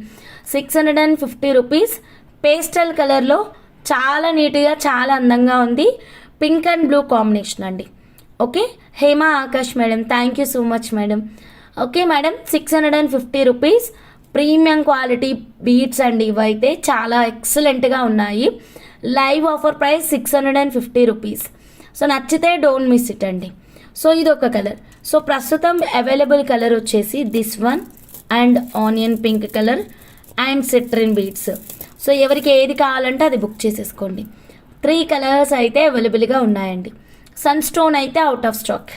650 రూపీస్, పేస్టల్ కలర్లో చాలా నీట్గా చాలా అందంగా ఉంది, పింక్ అండ్ బ్లూ కాంబినేషన్ అండి. Okay, Hema Akash madam thank you so much madam. Okay madam, 650 rupees, premium quality beads అండి, ఇవైతే చాలా ఎక్సలెంట్గా ఉన్నాయి. Live offer price 650 rupees. So నచ్చితే డోంట్ మిస్ ఇట్ అండి. సో ఇది ఒక కలర్. సో ప్రస్తుతం అవైలబుల్ కలర్ వచ్చేసి this one and onion pink colour and citrine beads. So ఎవరికి ఏది కావాలంటే అది బుక్ చేసేసుకోండి. 3 కలర్స్ అయితే అవైలబుల్గా ఉన్నాయండి. సన్ స్టోన్ అయితే అవుట్ ఆఫ్ స్టాక్.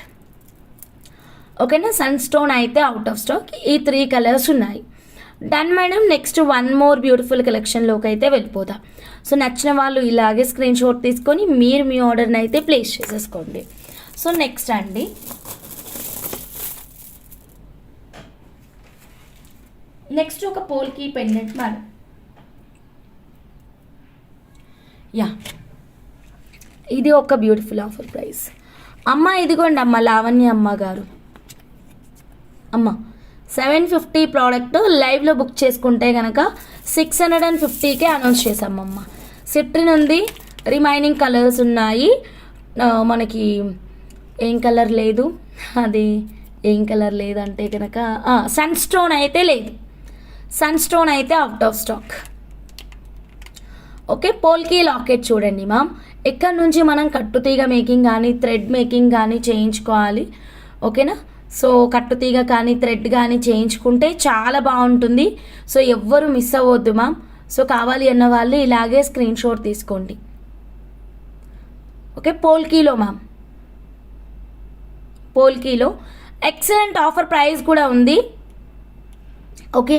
ఓకేనా, సన్ స్టోన్ అయితే అవుట్ ఆఫ్ స్టాక్. ఈ 3 కలర్స్ ఉన్నాయి. Done madam. Next one more beautiful కలెక్షన్లోకి అయితే వెళ్ళిపోదాం. సో నచ్చిన వాళ్ళు ఇలాగే స్క్రీన్ షాట్ తీసుకొని మీరు మీ ఆర్డర్ని అయితే ప్లేస్ చేసేసుకోండి. సో నెక్స్ట్ అండి నెక్స్ట్ ఒక పోల్కి పెండెంట్ మేడం. యా, ఇది ఒక బ్యూటిఫుల్ ఆఫర్ ప్రైస్. అమ్మ ఇదిగోండి అమ్మ, లావణ్య అమ్మ గారు, అమ్మ 750 ప్రోడక్ట్ లైవ్లో బుక్ చేసుకుంటే కనుక 650కే అనౌన్స్ చేసామమ్మ. సిట్రిన్ ఉంది, రిమైనింగ్ కలర్స్ ఉన్నాయి. మనకి ఏం కలర్ లేదు, అది ఏం కలర్ లేదంటే కనుక సన్ స్టోన్ అయితే లేదు, సన్ స్టోన్ అయితే out of stock. Okay, polki locket చూడండి మ్యామ్, ఎక్కడి నుంచి మనం కట్టుతీగ మేకింగ్ కానీ థ్రెడ్ మేకింగ్ కానీ చేయించుకోవాలి, ఓకేనా. సో కట్టుతీగ కానీ థ్రెడ్ కానీ చేయించుకుంటే చాలా బాగుంటుంది. సో ఎవ్వరు మిస్ అవ్వద్దు మ్యామ్. సో కావాలి అన్న వాళ్ళు ఇలాగే స్క్రీన్ షాట్ తీసుకోండి. ఓకే, పోల్కీలో మ్యామ్, పోల్కీలో ఎక్సలెంట్ ఆఫర్ ప్రైస్ కూడా ఉంది. ఓకే,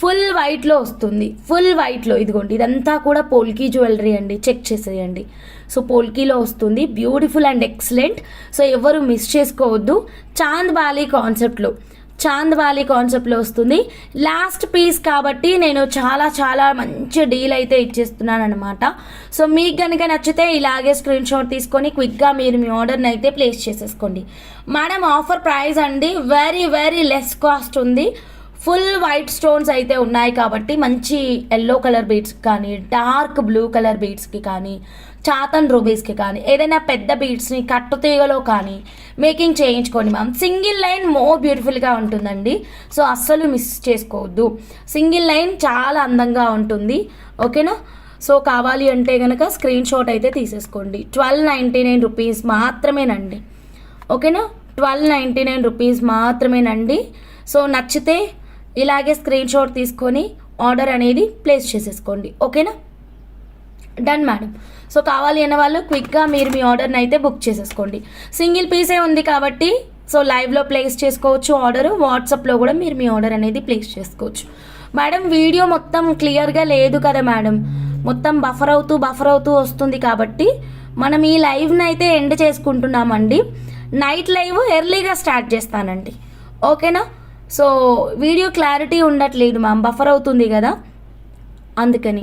ఫుల్ వైట్లో వస్తుంది, ఫుల్ వైట్లో. ఇదిగోండి ఇదంతా కూడా పోల్కీ జ్యువెలరీ అండి, చెక్ చేసేయండి. సో పోల్కీలో వస్తుంది, బ్యూటిఫుల్ అండ్ ఎక్సలెంట్. సో ఎవరు మిస్ చేసుకోవద్దు. చాంద్ బాలి కాన్సెప్ట్లో, చాంద్ బాలి కాన్సెప్ట్లో వస్తుంది. లాస్ట్ పీస్ కాబట్టి నేను చాలా చాలా మంచి డీల్ అయితే ఇచ్చేస్తున్నాను అనమాట. సో మీకు కనుక నచ్చితే ఇలాగే స్క్రీన్ షాట్ తీసుకొని క్విక్గా మీరు మీ ఆర్డర్ని అయితే ప్లేస్ చేసేసుకోండి. మేడం ఆఫర్ ప్రైస్ అండి, వెరీ వెరీ లెస్ కాస్ట్ ఉంది. ఫుల్ వైట్ స్టోన్స్ అయితే ఉన్నాయి కాబట్టి మంచి ఎల్లో కలర్ బీడ్స్కి కానీ, డార్క్ బ్లూ కలర్ బీడ్స్కి కానీ, చాతన్ రూబీస్కి కానీ, ఏదైనా పెద్ద బీడ్స్ని కట్టుతీగలో కానీ మేకింగ్ చేయించుకోండి మ్యామ్. సింగిల్ లైన్ మోర్ బ్యూటిఫుల్గా ఉంటుందండి. సో అస్సలు మిస్ చేసుకోవద్దు, సింగిల్ లైన్ చాలా అందంగా ఉంటుంది. ఓకేనా. సో కావాలి అంటే కనుక స్క్రీన్ షాట్ అయితే తీసేసుకోండి. 1299 రూపీస్ మాత్రమేనండి. ఓకేనా, 1299 రూపీస్ మాత్రమేనండి. సో నచ్చితే ఇలాగే స్క్రీన్ షాట్ తీసుకొని ఆర్డర్ అనేది ప్లేస్ చేసేసుకోండి. ఓకేనా, డన్ మేడం. సో కావాలి అన్న వాళ్ళు క్విక్గా మీరు మీ ఆర్డర్ని అయితే బుక్ చేసేసుకోండి. సింగిల్ పీసే ఉంది కాబట్టి సో లైవ్లో ప్లేస్ చేసుకోవచ్చు ఆర్డర్, వాట్సాప్లో కూడా మీరు మీ ఆర్డర్ అనేది ప్లేస్ చేసుకోవచ్చు. మేడం వీడియో మొత్తం క్లియర్గా లేదు కదా మేడం, మొత్తం బఫర్ అవుతూ వస్తుంది కాబట్టి మనం ఈ లైవ్ని అయితే ఎండ్ చేసుకుంటున్నామండి. నైట్ లైవ్ ఎర్లీగా స్టార్ట్ చేస్తానండి. ఓకేనా. సో వీడియో క్లారిటీ ఉండట్లేదు మ్యామ్, బఫర్ అవుతుంది కదా అందుకని.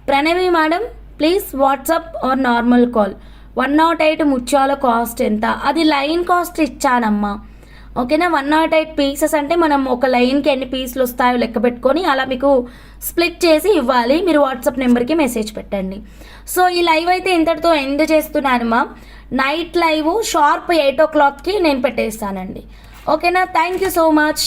Pranavi madam please WhatsApp or normal call. 108 ముత్యాల కాస్ట్ ఎంత? అది లైన్ కాస్ట్ ఇచ్చానమ్మా. ఓకేనా, 108 పీసెస్ అంటే మనం ఒక లైన్కి ఎన్ని పీసులు వస్తాయో లెక్క పెట్టుకొని అలా మీకు స్ప్లిట్ చేసి ఇవ్వాలి. మీరు వాట్సాప్ నెంబర్కి మెసేజ్ పెట్టండి. సో ఈ లైవ్ అయితే ఇంతటితో ఎండ్ చేస్తున్నాను మా. నైట్ లైవ్ షార్ప్ 8 o'clockకి నేను పెట్టేస్తానండి. ఓకేనా, థ్యాంక్ యూ సో మచ్.